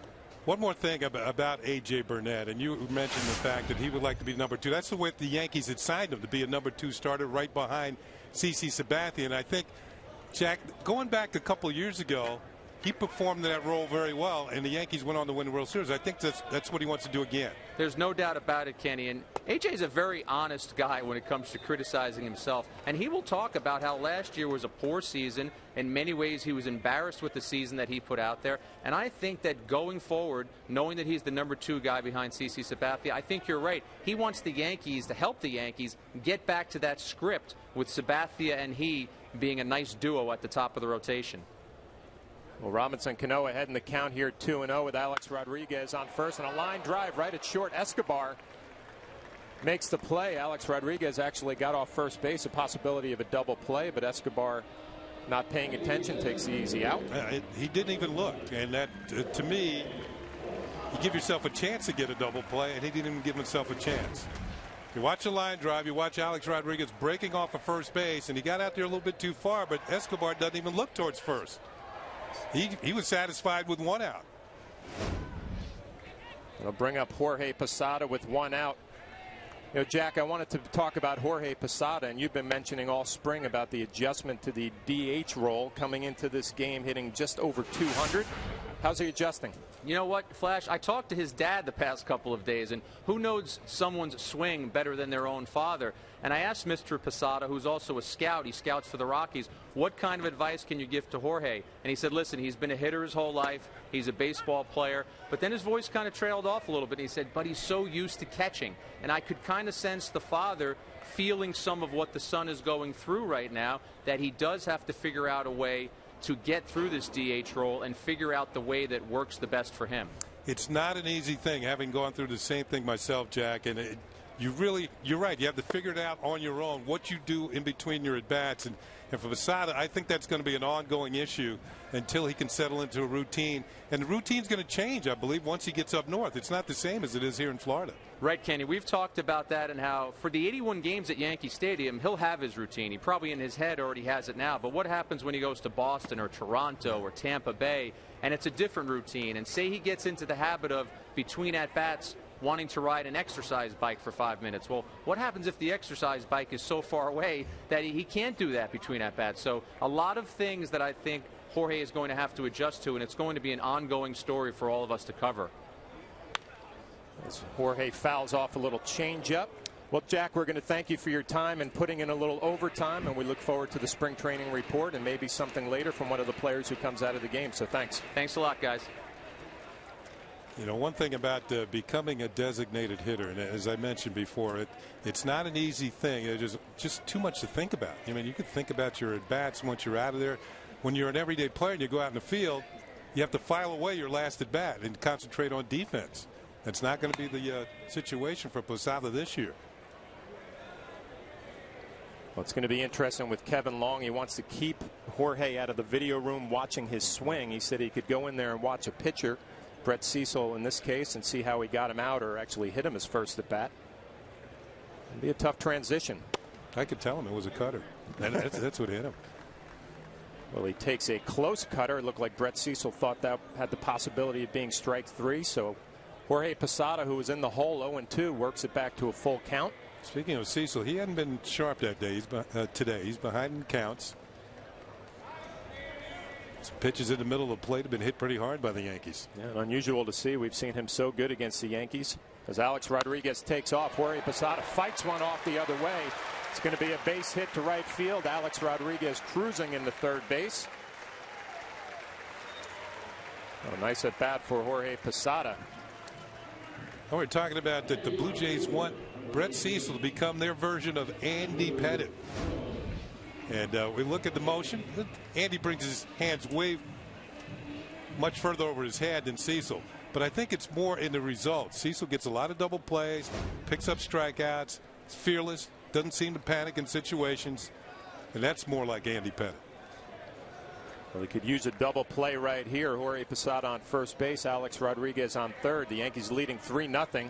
One more thing about A.J. Burnett, and you mentioned the fact that he would like to be number 2. That's the way the Yankees had signed him, to be a number 2 starter right behind CeCe Sabathia. And I think, Jack, going back a couple of years ago, he performed in that role very well, and the Yankees went on to win the World Series. I think that's what he wants to do again.
There's no doubt about it, Kenny. And A.J.'s a very honest guy when it comes to criticizing himself. And he will talk about how last year was a poor season. In many ways, he was embarrassed with the season that he put out there. And I think that going forward, knowing that he's the number 2 guy behind CeCe Sabathia, I think you're right. He wants the Yankees to help the Yankees get back to that script with Sabathia and he being a nice duo at the top of the rotation.
Well, Robinson Cano ahead in the count here, 2-0 with Alex Rodriguez on first, and a line drive right at short. Escobar makes the play. Alex Rodriguez actually got off first base, a possibility of a double play, but Escobar, not paying attention, takes the easy out.
He didn't even look, and that, to me, you give yourself a chance to get a double play, and he didn't even give himself a chance. You watch the line drive, you watch Alex Rodriguez breaking off of first base, and he got out there a little bit too far, but Escobar doesn't even look towards first. He was satisfied with 1 out.
It'll bring up Jorge Posada with 1 out. You know, Jack, I wanted to talk about Jorge Posada, and you've been mentioning all spring about the adjustment to the DH role coming into this game, hitting just over 200. How's he adjusting?
You know what, Flash? I talked to his dad the past couple of days, and who knows someone's swing better than their own father? And I asked Mr. Posada, who's also a scout, he scouts for the Rockies, what kind of advice can you give to Jorge? And he said, listen, he's been a hitter his whole life. He's a baseball player. But then his voice kind of trailed off a little bit. And he said, but he's so used to catching. And I could kind of sense the father feeling some of what the son is going through right now, that he does have to figure out a way to get through this DH role and figure out the way that works the best for him.
It's not an easy thing, having gone through the same thing myself, Jack, and you're right. You have to figure it out on your own, what you do in between your at-bats. And for Posada, I think that's going to be an ongoing issue until he can settle into a routine. And the routine's going to change, I believe, once he gets up north. It's not the same as it is here in Florida.
Right, Kenny. We've talked about that and how for the 81 games at Yankee Stadium, he'll have his routine. He probably in his head already has it now. But what happens when he goes to Boston or Toronto or Tampa Bay, and it's a different routine? And say he gets into the habit of, between at-bats, wanting to ride an exercise bike for 5 minutes. Well, what happens if the exercise bike is so far away that he can't do that between at-bats? So a lot of things that I think Jorge is going to have to adjust to, and it's going to be an ongoing story for all of us to cover.
As Jorge fouls off a little changeup. Well, Jack, we're going to thank you for your time and putting in a little overtime, and we look forward to the spring training report and maybe something later from one of the players who comes out of the game. So thanks.
Thanks a lot, guys.
You know, one thing about becoming a designated hitter, and as I mentioned before, it's not an easy thing. It's just too much to think about. I mean, you could think about your at-bats once you're out of there. When you're an everyday player and you go out in the field, you have to file away your last at-bat and concentrate on defense. That's not going to be the situation for Posada this year.
Well, it's going to be interesting with Kevin Long. He wants to keep Jorge out of the video room watching his swing. He said he could go in there and watch a pitcher, Brett Cecil in this case, and see how he got him out or actually hit him his first at bat. It'll be a tough transition.
I could tell him it was a cutter. That's what hit him.
Well, he takes a close cutter. It looked like Brett Cecil thought that had the possibility of being strike 3. So Jorge Posada, who was in the hole 0-2, works it back to a full count.
Speaking of Cecil, he hadn't been sharp that day. Today he's behind in counts. Some pitches in the middle of the plate have been hit pretty hard by the Yankees.
Yeah, unusual to see. We've seen him so good against the Yankees. As Alex Rodriguez takes off, Jorge Posada fights one off the other way. It's going to be a base hit to right field. Alex Rodriguez cruising into third base. A nice at bat for Jorge Posada.
Oh, we're talking about that the Blue Jays want Brett Cecil to become their version of Andy Pettitte. And we look at the motion. Andy brings his hands way much further over his head than Cecil. But I think it's more in the results. Cecil gets a lot of double plays, picks up strikeouts, is fearless, doesn't seem to panic in situations. And that's more like Andy Pettitte.
Well, he could use a double play right here. Jorge Posada on first base, Alex Rodriguez on third. The Yankees leading 3-0.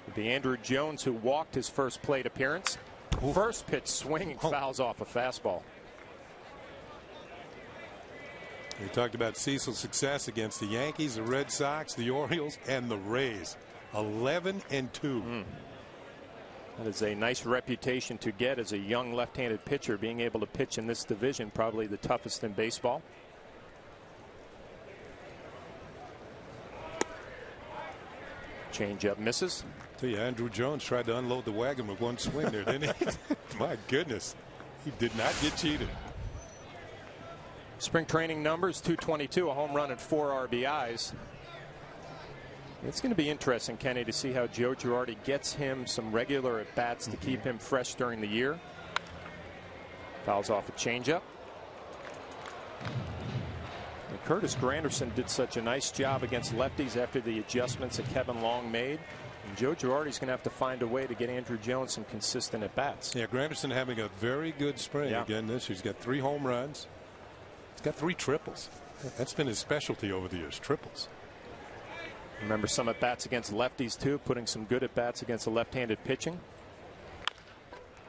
It'll be Andrew Jones, who walked his first plate appearance.
Ooh.
First pitch swinging, fouls off a fastball.
We talked about Cecil's success against the Yankees, the Red Sox, the Orioles, and the Rays. 11-2.
That is a nice reputation to get as a young left-handed pitcher, being able to pitch in this division, probably the toughest in baseball. Changeup misses.
Tell you, Andrew Jones tried to unload the wagon with one swing there, didn't he? My goodness, he did not get cheated.
Spring training numbers: 222, a home run and 4 RBIs. It's going to be interesting, Kenny, to see how Joe Girardi gets him some regular at bats to keep him fresh during the year. Fouls off a changeup. And Curtis Granderson did such a nice job against lefties after the adjustments that Kevin Long made. And Joe Girardi's going to have to find a way to get Andrew Jones some consistent at bats.
Yeah, Granderson having a very good spring again this year. He's got 3 home runs. He's got 3 triples. That's been his specialty over the years, triples.
Remember some at bats against lefties too, putting some good at bats against the left-handed pitching.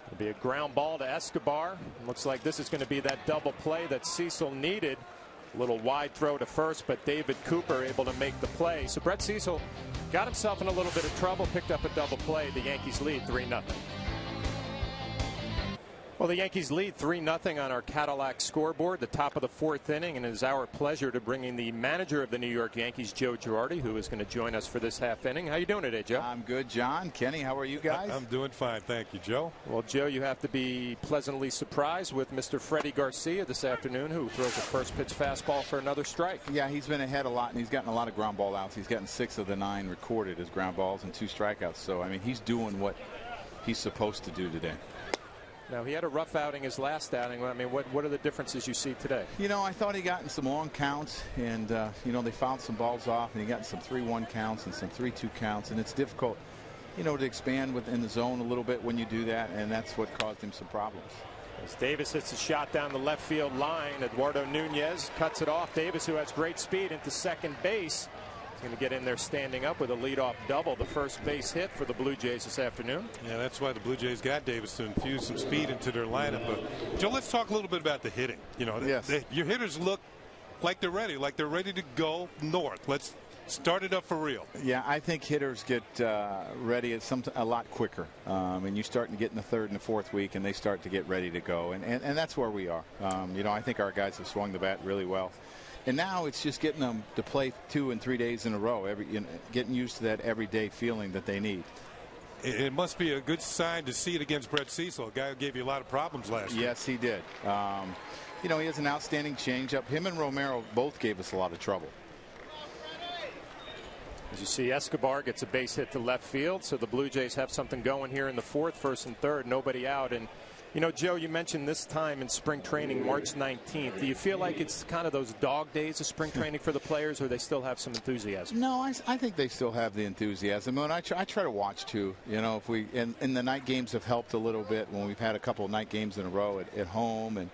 It'll be a ground ball to Escobar. Looks like this is going to be that double play that Cecil needed. A little wide throw to first, but David Cooper able to make the play. So Brett Cecil got himself in a little bit of trouble, picked up a double play. The Yankees lead 3-0. Well, the Yankees lead 3-0 on our Cadillac scoreboard, the top of the 4th inning, and it is our pleasure to bring in the manager of the New York Yankees, Joe Girardi, who is going to join us for this half inning. How you doing today, Joe?
I'm good, John. Kenny, how are you guys?
I'm doing fine, thank you, Joe.
Well, Joe, you have to be pleasantly surprised with Mr. Freddie Garcia this afternoon, who throws a first pitch fastball for another strike.
Yeah, he's been ahead a lot, and he's gotten a lot of ground ball outs. He's gotten 6 of the 9 recorded as ground balls and 2 strikeouts. So, I mean, he's doing what he's supposed to do today.
Now, he had a rough outing his last outing. I mean, what are the differences you see today?
You know, I thought he got in some long counts, and, you know, they fouled some balls off, and he got in some 3-1 counts and some 3-2 counts, and it's difficult, you know, to expand within the zone a little bit when you do that, and that's what caused him some problems.
As Davis hits a shot down the left field line, Eduardo Nunez cuts it off. Davis, who has great speed, into second base. He's going to get in there standing up with a leadoff double, the first base hit for the Blue Jays this afternoon.
Yeah, that's why the Blue Jays got Davis to infuse some speed into their lineup. But Joe, let's talk a little bit about the hitting. You know,
yes.
Your hitters look like they're ready to go north. Let's started up for real.
Yeah, I think hitters get ready a lot quicker. And you start to get in the third and the fourth week, and they start to get ready to go. And that's where we are. I think our guys have swung the bat really well. And now it's just getting them to play 2 and 3 days in a row, getting used to that everyday feeling that they need.
It must be a good sign to see it against Brett Cecil, a guy who gave you a lot of problems last year.
Yes, he did. He has an outstanding changeup. Him and Romero both gave us a lot of trouble.
As you see, Escobar gets a base hit to left field, so the Blue Jays have something going here in the fourth, first and third, nobody out. And Joe, you mentioned this time in spring training, March 19th. Do you feel like it's kind of those dog days of spring training for the players, or they still have some enthusiasm?
No, I think they still have the enthusiasm. When I try to watch too, if we and the night games have helped a little bit when we've had a couple of night games in a row at home.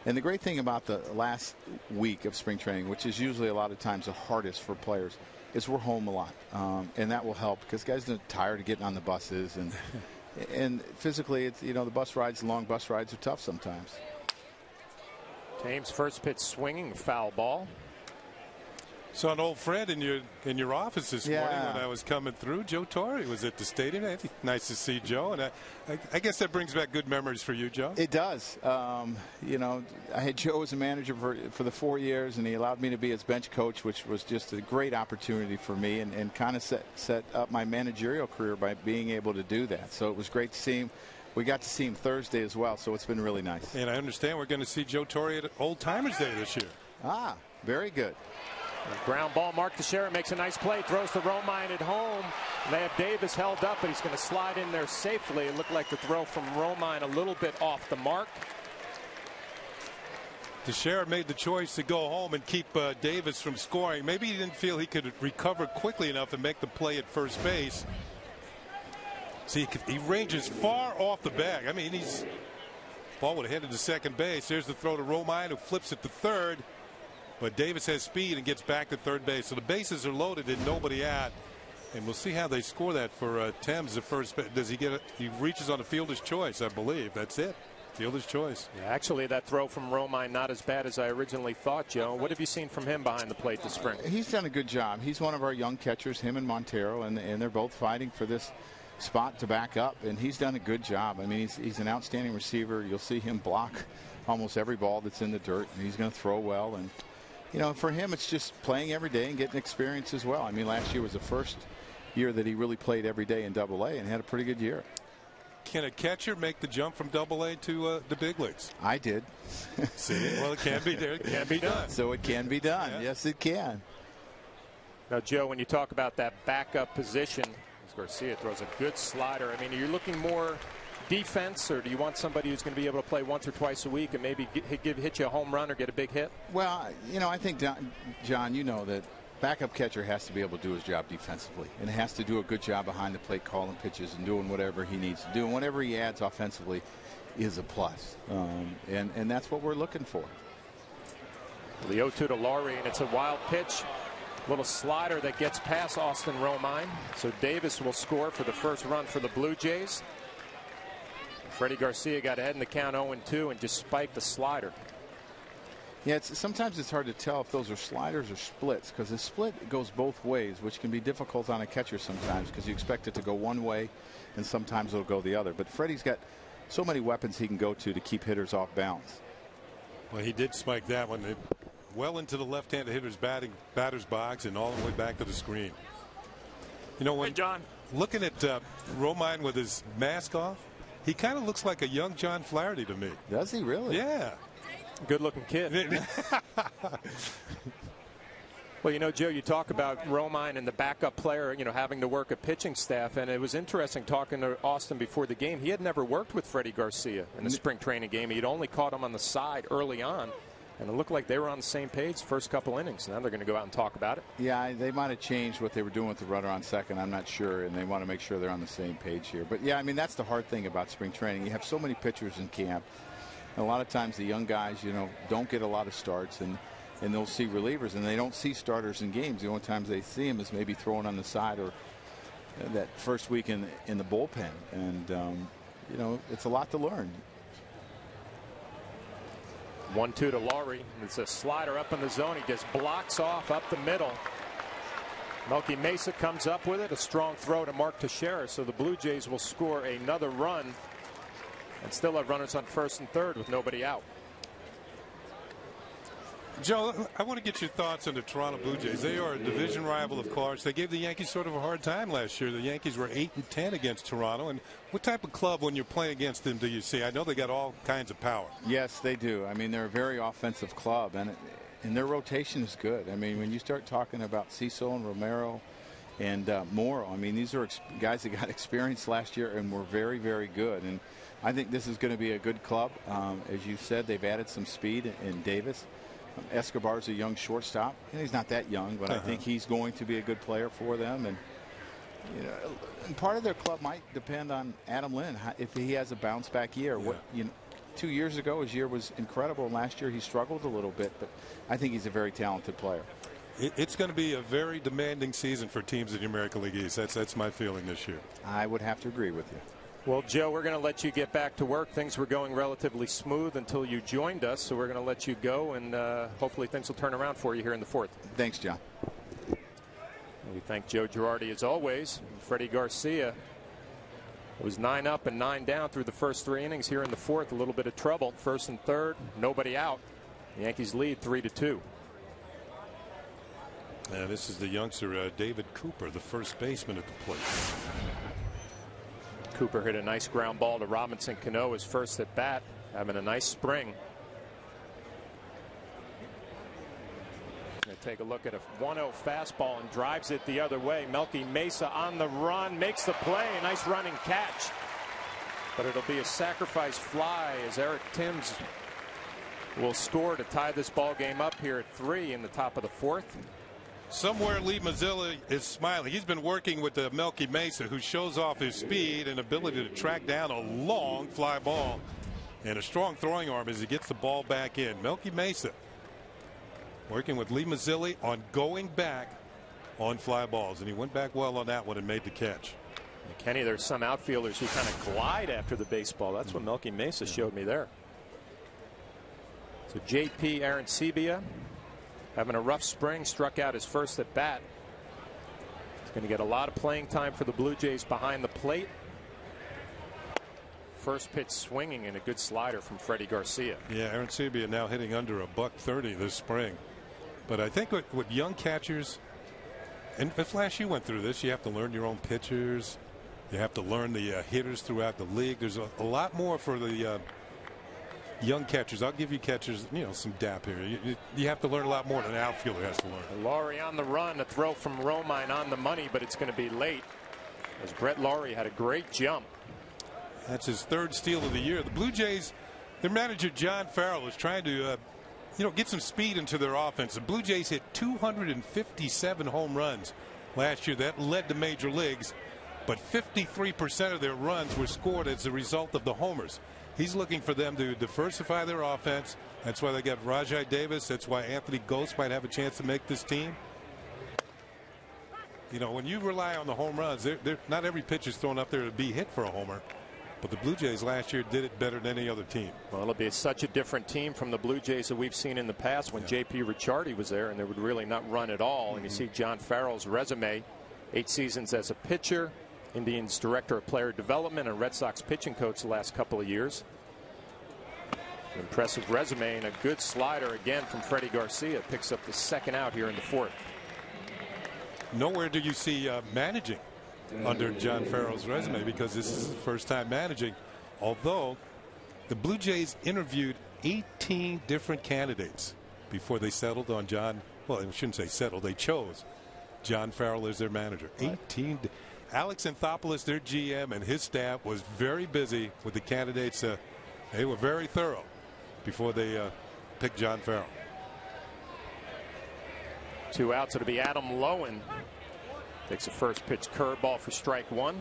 And the great thing about the last week of spring training, which is usually a lot of times the hardest for players, is we're home a lot, and that will help because guys are tired of getting on the buses and physically, it's the bus rides, long bus rides are tough sometimes.
James first pitch swinging, foul ball.
Saw an old friend in your office this morning when I was coming through. Joe Torre was at the stadium. Nice to see Joe, and I guess that brings back good memories for you, Joe.
It does. I had Joe as a manager for the 4 years, and he allowed me to be his bench coach, which was just a great opportunity for me, and kind of set up my managerial career by being able to do that. So it was great to see him. We got to see him Thursday as well, so it's been really nice.
And I understand we're going to see Joe Torre at Old Timers Day this year.
Ah, very good.
Ground ball. Mark Teixeira makes a nice play, throws to Romine at home. They have Davis held up, but he's going to slide in there safely. It looked like the throw from Romine a little bit off the mark.
Teixeira made the choice to go home and keep Davis from scoring. Maybe he didn't feel he could recover quickly enough and make the play at first base. See, he ranges far off the bag. I mean, ball would have headed to second base. There's the throw to Romine, who flips it to third. But Davis has speed and gets back to third base. So the bases are loaded and nobody out. And we'll see how they score that for Thames at first. Does he get it? He reaches on a fielder's choice, I believe. That's it. Fielder's choice.
Yeah, actually, that throw from Romine not as bad as I originally thought, Joe. What have you seen from him behind the plate this spring?
He's done a good job. He's one of our young catchers, him and Montero, and they're both fighting for this spot to back up, and he's done a good job. I mean, he's an outstanding receiver. You'll see him block almost every ball that's in the dirt, and he's going to throw well. And for him, it's just playing every day and getting experience as well. I mean, last year was the first year that he really played every day in Double-A and had a pretty good year.
Can a catcher make the jump from Double-A to the big leagues?
I did.
See, well, it can be there. It can be done.
So it can be done. Yes, it can.
Now, Joe, when you talk about that backup position, Garcia throws a good slider. I mean, are you looking more defense, or do you want somebody who's going to be able to play once or twice a week and maybe hit you a home run or get a big hit?
Well, I think, John, that backup catcher has to be able to do his job defensively and has to do a good job behind the plate calling pitches and doing whatever he needs to do. And whatever he adds offensively is a plus. And that's what we're looking for.
The 0-2 to Laurie, and it's a wild pitch. Little slider that gets past Austin Romine. So Davis will score for the first run for the Blue Jays. Freddie Garcia got ahead in the count 0-2 and just spiked the slider.
Yeah, sometimes it's hard to tell if those are sliders or splits, because the split goes both ways, which can be difficult on a catcher sometimes because you expect it to go one way and sometimes it'll go the other. But Freddie's got so many weapons he can go to keep hitters off balance.
Well, he did spike that one well into the left-handed hitter's batter's box and all the way back to the screen. When
John,
looking at Romine with his mask off, he kind of looks like a young John Flaherty to me.
Does he really?
Yeah.
Good-looking kid. Well, Joe, you talk about Romine and the backup player, having to work a pitching staff, and it was interesting talking to Austin before the game. He had never worked with Freddie Garcia in the spring training game. He'd only caught him on the side early on, and it looked like they were on the same page first couple innings. Now they're going to go out and talk about it.
Yeah, they might have changed what they were doing with the runner on second. I'm not sure, and they want to make sure they're on the same page here. But, yeah, I mean, that's the hard thing about spring training. You have so many pitchers in camp. And a lot of times the young guys, don't get a lot of starts, and they'll see relievers, and they don't see starters in games. The only times they see them is maybe throwing on the side or that first week in the bullpen. And, it's a lot to learn.
1-2 to Laurie. It's a slider up in the zone. He just blocks off up the middle. Melky Mesa comes up with it. A strong throw to Mark Teixeira. So the Blue Jays will score another run and still have runners on first and third with nobody out.
Joe, I want to get your thoughts on the Toronto Blue Jays. They are a division rival, of course. They gave the Yankees sort of a hard time last year. The Yankees were 8-10 against Toronto. And what type of club, when you're playing against them, do you see? I know they got all kinds of power.
Yes, they do. I mean, they're a very offensive club, and their rotation is good. I mean, when you start talking about Cecil and Romero and Morrow, I mean, these are guys that got experience last year and were very, very good. And I think this is going to be a good club. As you said, they've added some speed in Davis. Escobar's a young shortstop, and he's not that young, but I think he's going to be a good player for them. And you know, and part of their club might depend on Adam Lynn if he has a bounce back year.
Yeah.
What 2 years ago, his year was incredible. Last year, he struggled a little bit, but I think he's a very talented player.
It's going to be a very demanding season for teams in the American League East. That's my feeling this year.
I would have to agree with you.
Well, Joe, we're going to let you get back to work. Things were going relatively smooth until you joined us, so we're going to let you go, and hopefully things will turn around for you here in the fourth.
Thanks, John.
We thank Joe Girardi as always. Freddie Garcia was 9 up and 9 down through the first 3 innings. Here in the fourth, a little bit of trouble. First and third, nobody out. The Yankees lead 3-2.
And this is the youngster David Cooper, the first baseman at the plate.
Cooper hit a nice ground ball to Robinson Cano, his first at bat, having a nice spring. Going to take a look at a 1-0 fastball and drives it the other way. Melky Mesa on the run, makes the play, a nice running catch. But it'll be a sacrifice fly as Eric Timms will score to tie this ball game up here at 3 in the top of the fourth.
Somewhere Lee Mazzilli is smiling. He's been working with the Melky Mesa, who shows off his speed and ability to track down a long fly ball and a strong throwing arm as he gets the ball back in. Melky Mesa working with Lee Mazzilli on going back on fly balls, and he went back well on that one and made the catch.
Kenny, there's some outfielders who kind of glide after the baseball. That's what Melky Mesa showed me there. So JP Arancibia having a rough spring, struck out his first at bat. He's going to get a lot of playing time for the Blue Jays behind the plate. First pitch swinging and a good slider from Freddie Garcia.
Yeah, Arancibia now hitting under $130 this spring. But I think with young catchers, and Flash, you went through this, you have to learn your own pitchers. You have to learn the hitters throughout the league. There's a lot more for the young catchers. I'll give you catchers, some dap here. You have to learn a lot more than an outfielder has to learn.
Laurie on the run, a throw from Romine on the money, but it's going to be late as Brett Laurie had a great jump.
That's his third steal of the year. The Blue Jays, their manager John Farrell is trying to get some speed into their offense. The Blue Jays hit 257 home runs last year. That led to major leagues, but 53% of their runs were scored as a result of the homers. He's looking for them to diversify their offense. That's why they got Rajai Davis. That's why Anthony Ghost might have a chance to make this team. When you rely on the home runs, not every pitch is thrown up there to be hit for a homer. But the Blue Jays last year did it better than any other team.
Well, it'll be such a different team from the Blue Jays that we've seen in the past when J.P. Ricciardi was there and they would really not run at all. And you see John Farrell's resume, 8 seasons as a pitcher, Indians director of player development, and Red Sox pitching coach the last couple of years. Impressive resume and a good slider again from Freddie Garcia. Picks up the second out here in the fourth.
Nowhere do you see managing under John Farrell's resume, because this is his first time managing. Although the Blue Jays interviewed 18 different candidates before they settled on John. Well, I shouldn't say settled. They chose John Farrell as their manager. 18. Alex Anthopoulos, their GM, and his staff was very busy with the candidates. They were very thorough before they picked John Farrell.
2 outs. It'll be Adam Lowen. Takes a first pitch curveball for strike 1.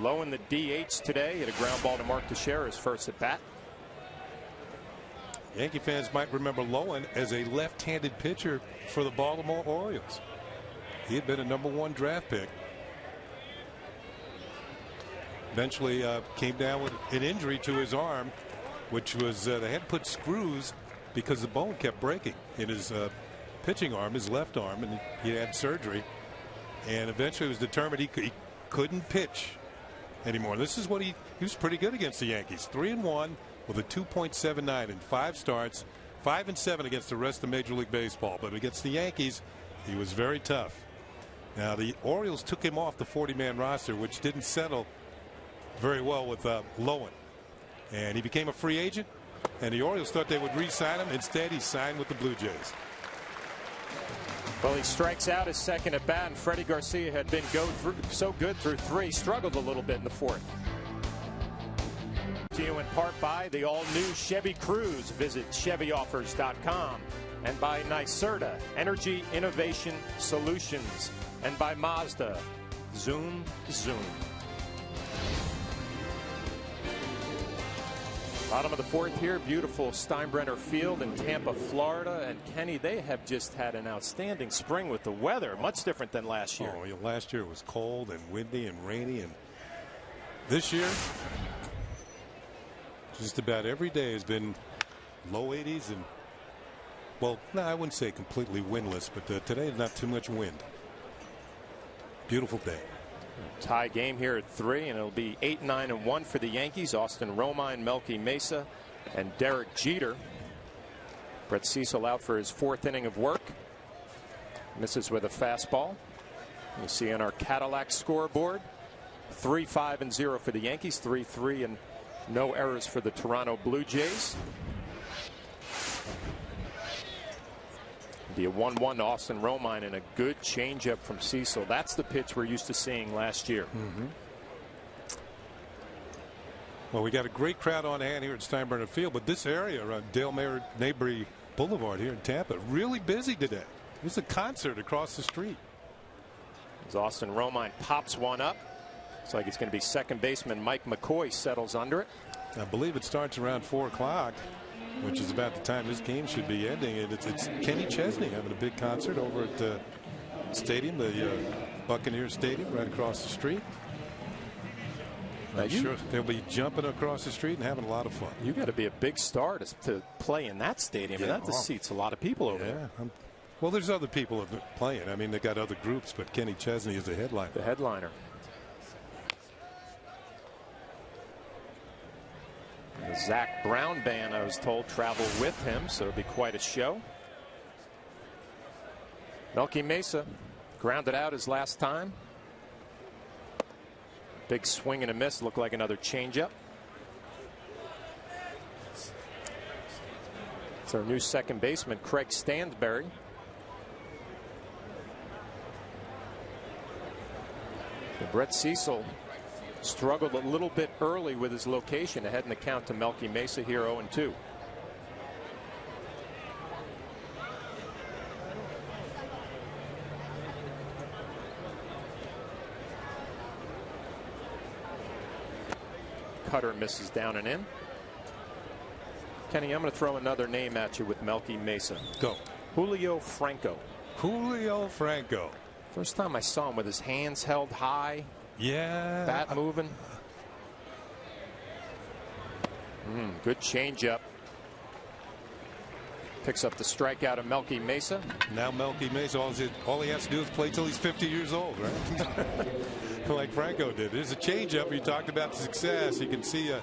Lowen, the DH today, hit a ground ball to Mark Teixeira, his first at bat.
Yankee fans might remember Lowen as a left-handed pitcher for the Baltimore Orioles. He had been a #1 draft pick. Eventually came down with an injury to his arm, which was they had to put screws because the bone kept breaking in his pitching arm, his left arm, and he had surgery. And eventually it was determined he couldn't pitch anymore. This is what he was pretty good against the Yankees. 3-1 with a 2.79 in 5 starts, 5-7 against the rest of Major League Baseball. But against the Yankees, he was very tough. Now the Orioles took him off the 40-man roster, which didn't settle very well with Lowen. And he became a free agent, and the Orioles thought they would re-sign him. Instead, he signed with the Blue Jays.
Well, he strikes out his second at bat, and Freddie Garcia had been so good through 3, struggled a little bit in the 4th. To you in part by the all-new Chevy Cruze. Visit ChevyOffers.com. And by NYSERDA, Energy Innovation Solutions. And by Mazda, Zoom, Zoom. Bottom of the 4th here, beautiful Steinbrenner Field in Tampa, Florida. And Kenny, they have just had an outstanding spring with the weather, much different than last year.
Oh, yeah, last year it was cold and windy and rainy, and this year just about every day has been low 80s and, well, no, I wouldn't say completely windless, but today not too much wind. Beautiful day.
Tie game here at 3, and it'll be 8-9-1 for the Yankees. Austin Romine, Melky Mesa, and Derek Jeter. Brett Cecil out for his 4th inning of work. Misses with a fastball. You see on our Cadillac scoreboard, 3-5-0 for the Yankees, 3-3 and no errors for the Toronto Blue Jays. Be a 1-1 to Austin Romine and a good changeup from Cecil. That's the pitch we're used to seeing last year.
Well, we got a great crowd on hand here at Steinbrenner Field, but this area around Dale Mabry Boulevard here in Tampa, really busy today. There's a concert across the street.
As Austin Romine pops one up. Looks like it's going to be second baseman Mike McCoy settles under it.
I believe it starts around 4 o'clock. Which is about the time this game should be ending. And it's Kenny Chesney having a big concert over at the stadium, the Buccaneers Stadium, right across the street. I'm sure they'll be jumping across the street and having a lot of fun.
You got to be a big star to play in that stadium, and that seats a lot of people over there.
Well, there's other people playing. I mean, they got other groups, but Kenny Chesney is the headliner.
The headliner. The Zach Brown band, I was told, traveled with him, so it'll be quite a show. Melky Mesa grounded out his last time. Big swing and a miss, looked like another changeup. It's our new second baseman, Craig Stansberry. And Brett Cecil struggled a little bit early with his location ahead in the count to Melky Mesa here 0-2. Cutter misses down and in. Kenny, I'm going to throw another name at you with Melky Mesa.
Go.
Julio Franco.
Julio Franco.
First time I saw him with his hands held high.
Yeah.
Bat moving. Good changeup. Picks up the strikeout of Melky Mesa.
Now Melky Mesa, all he has to do is play till he's 50 years old, right? Like Franco did. There's a changeup. You talked about the success. You can see the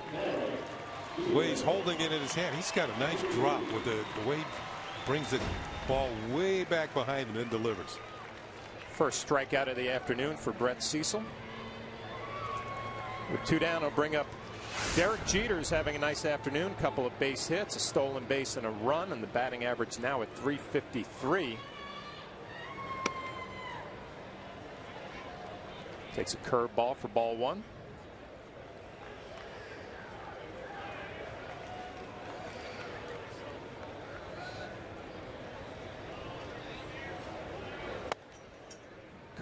way he's holding it in his hand. He's got a nice drop with the way he brings the ball way back behind him and delivers.
First strikeout of the afternoon for Brett Cecil. With 2 down, I'll bring up Derek Jeter's having a nice afternoon. Couple of base hits, a stolen base, and a run, and the batting average now at .353. Takes a curveball for ball 1.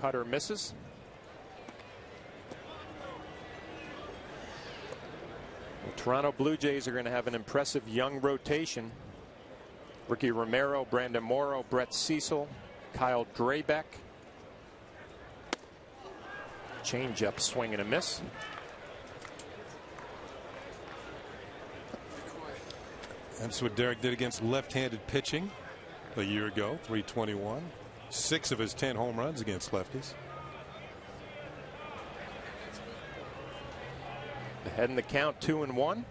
Cutter misses. The Toronto Blue Jays are going to have an impressive young rotation. Ricky Romero, Brandon Morrow, Brett Cecil, Kyle Drabek. Change-up, swing and a miss.
That's what Derek did against left-handed pitching. a year ago, 321. 6 of his 10 home runs against lefties.
Ahead in the count, 2-1.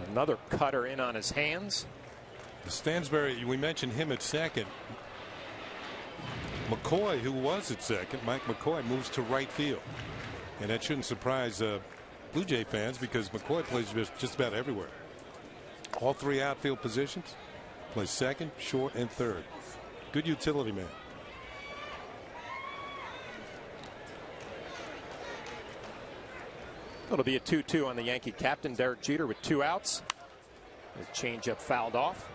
Another cutter in on his hands.
Stansbury, we mentioned him at second. McCoy, who was at second, Mike McCoy, moves to right field. And that shouldn't surprise Blue Jay fans because McCoy plays just about everywhere. All 3 outfield positions. Plays second, short, and third. Good utility man.
It'll be a 2-2 on the Yankee captain, Derek Jeter, with 2 outs. The changeup fouled off.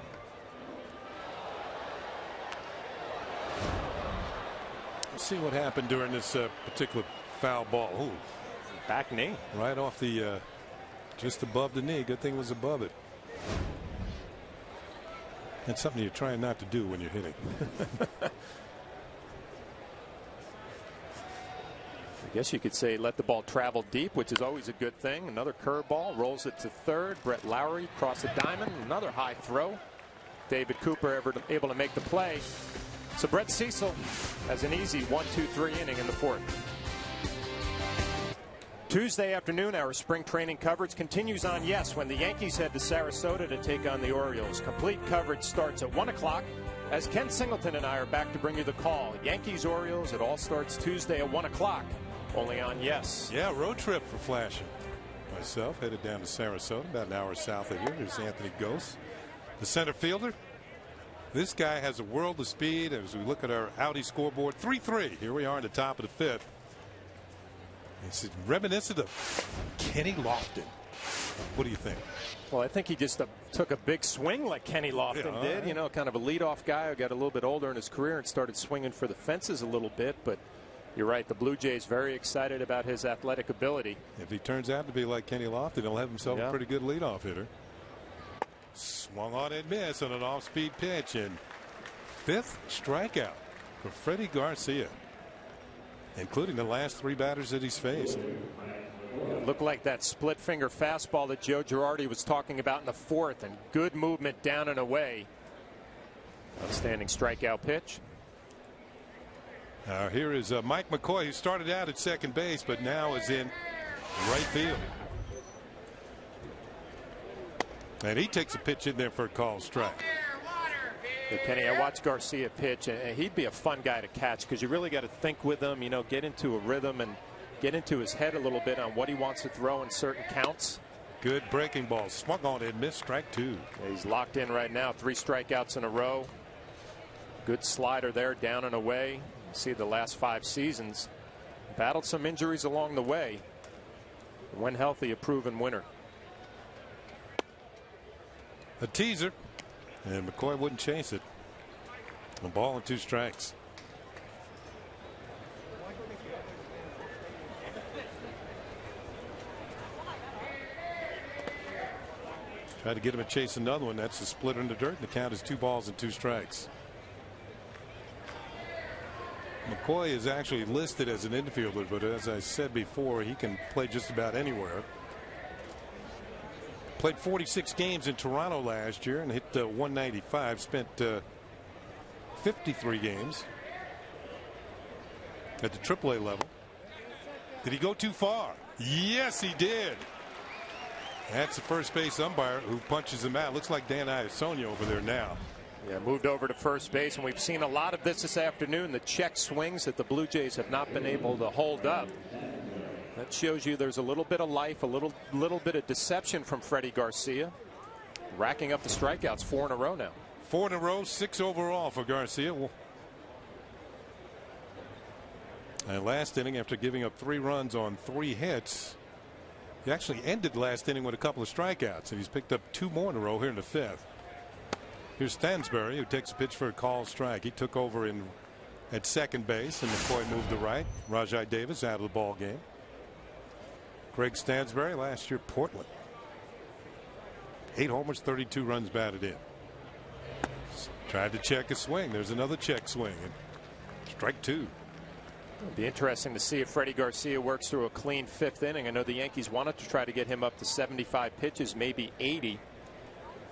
Let's see what happened during this particular foul ball. Ooh.
Back knee.
Right off the, just above the knee. Good thing it was above it. That's something you're trying not to do when you're hitting.
I guess you could say let the ball travel deep, which is always a good thing. Another curveball, rolls it to third. Brett Lowry across the diamond. Another high throw. David Cooper able to make the play. So Brett Cecil has an easy 1-2-3 inning in the 4th. Tuesday afternoon, our spring training coverage continues on Yes when the Yankees head to Sarasota to take on the Orioles. Complete coverage starts at 1 o'clock as Ken Singleton and I are back to bring you the call. Yankees-Orioles, it all starts Tuesday at 1 o'clock. Only on Yes.
Yeah, road trip for Flashing. Myself headed down to Sarasota, about an hour south of here. Here's Anthony Gose, the center fielder. This guy has a world of speed. As we look at our Audi scoreboard, 3-3. Here we are in the top of the 5th. It's reminiscent of Kenny Lofton. What do you think?
Well, I think he just took a big swing like Kenny Lofton did.
Right.
You know, kind of a leadoff guy who got a little bit older in his career and started swinging for the fences a little bit. But you're right, the Blue Jays very excited about his athletic ability.
If he turns out to be like Kenny Lofton, he'll have himself a pretty good leadoff hitter. Swung on and missed on an off-speed pitch, and 5th strikeout for Freddie Garcia, including the last 3 batters that he's faced.
It looked like that split finger fastball that Joe Girardi was talking about in the 4th, and good movement down and away. Outstanding strikeout pitch.
Here is Mike McCoy, who started out at second base but now is in right field. And he takes a pitch in there for a called strike.
Hey, Kenny, I watched Garcia pitch, and he'd be a fun guy to catch because you really got to think with him, you know, get into a rhythm and get into his head a little bit on what he wants to throw in certain counts.
Good breaking ball. Swung on and missed, strike 2.
He's locked in right now, 3 strikeouts in a row. Good slider there, down and away. You see the last 5 seasons. Battled some injuries along the way. When healthy, a proven winner.
A teaser, and McCoy wouldn't chase it. A ball and 2 strikes. Tried to get him to chase another one. That's a splitter in the dirt. The count is 2 balls and 2 strikes. McCoy is actually listed as an infielder, but as I said before, he can play just about anywhere. Played 46 games in Toronto last year and hit 195. Spent 53 games at the AAA level. Did he go too far? Yes, he did. That's the first base umpire who punches him out. Looks like Dan Iassogna over there now.
Yeah, moved over to first base, and we've seen a lot of this afternoon. The check swings that the Blue Jays have not been able to hold up. That shows you there's a little bit of life, a little bit of deception from Freddie Garcia. Racking up the strikeouts, 4 in a row now.
4 in a row, 6 overall for Garcia. And last inning, after giving up 3 runs on 3 hits, he actually ended last inning with a couple of strikeouts, and he's picked up 2 more in a row here in the 5th. Here's Stansbury, who takes a pitch for a called strike. He took over at second base, and McCoy moved to right. Rajai Davis out of the ball game. Greg Stansbury, last year Portland. 8 homers, 32 runs batted in. Tried to check a swing. There's another check swing. And strike 2.
It'll be interesting to see if Freddie Garcia works through a clean 5th inning. I know the Yankees wanted to try to get him up to 75 pitches, maybe 80.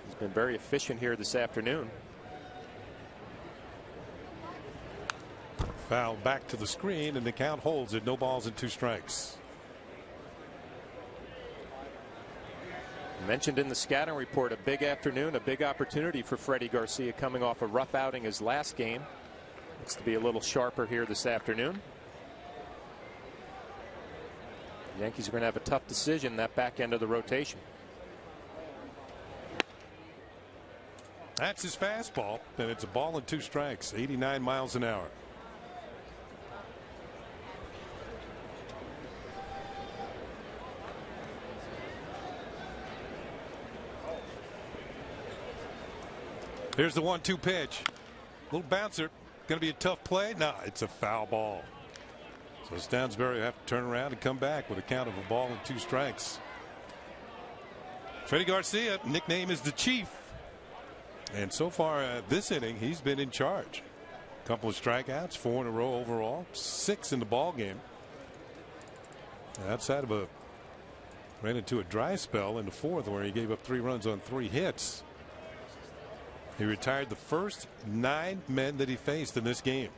He's been very efficient here this afternoon.
Foul back to the screen, and the count holds at 0 balls and 2 strikes.
Mentioned in the scouting report, a big afternoon, a big opportunity for Freddie Garcia coming off a rough outing his last game. Looks to be a little sharper here this afternoon. The Yankees are going to have a tough decision that back end of the rotation.
That's his fastball, and it's 1 ball and 2 strikes, 89 miles an hour. Here's the 1-2 pitch. Little bouncer. Going to be a tough play. No, it's a foul ball. So Stansbury will have to turn around and come back with a count of 1 ball and 2 strikes. Freddie Garcia, nickname is the Chief. And so far this inning, he's been in charge. A couple of strikeouts, 4 in a row overall, 6 in the ball game. Outside of ran into a dry spell in the 4th where he gave up 3 runs on 3 hits. He retired the first 9 men that he faced in this game.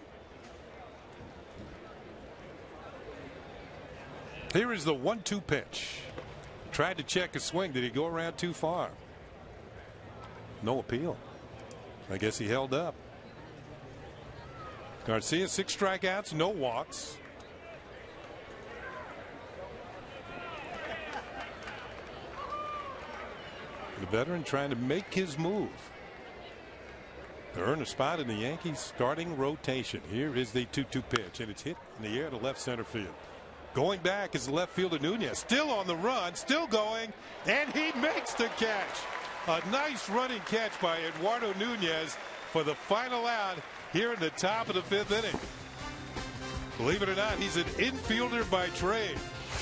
Here is the 1-2 pitch. Tried to check a swing. Did he go around too far? No appeal. I guess he held up. Garcia, 6 strikeouts, no walks. The veteran trying to make his move to earn a spot in the Yankees starting rotation. Here is the 2-2 pitch, and it's hit in the air to left center field. Going back is the left fielder Nunez, still on the run, still going, and he makes the catch. A nice running catch by Eduardo Nunez for the final out here in the top of the 5th inning. Believe it or not, he's an infielder by trade,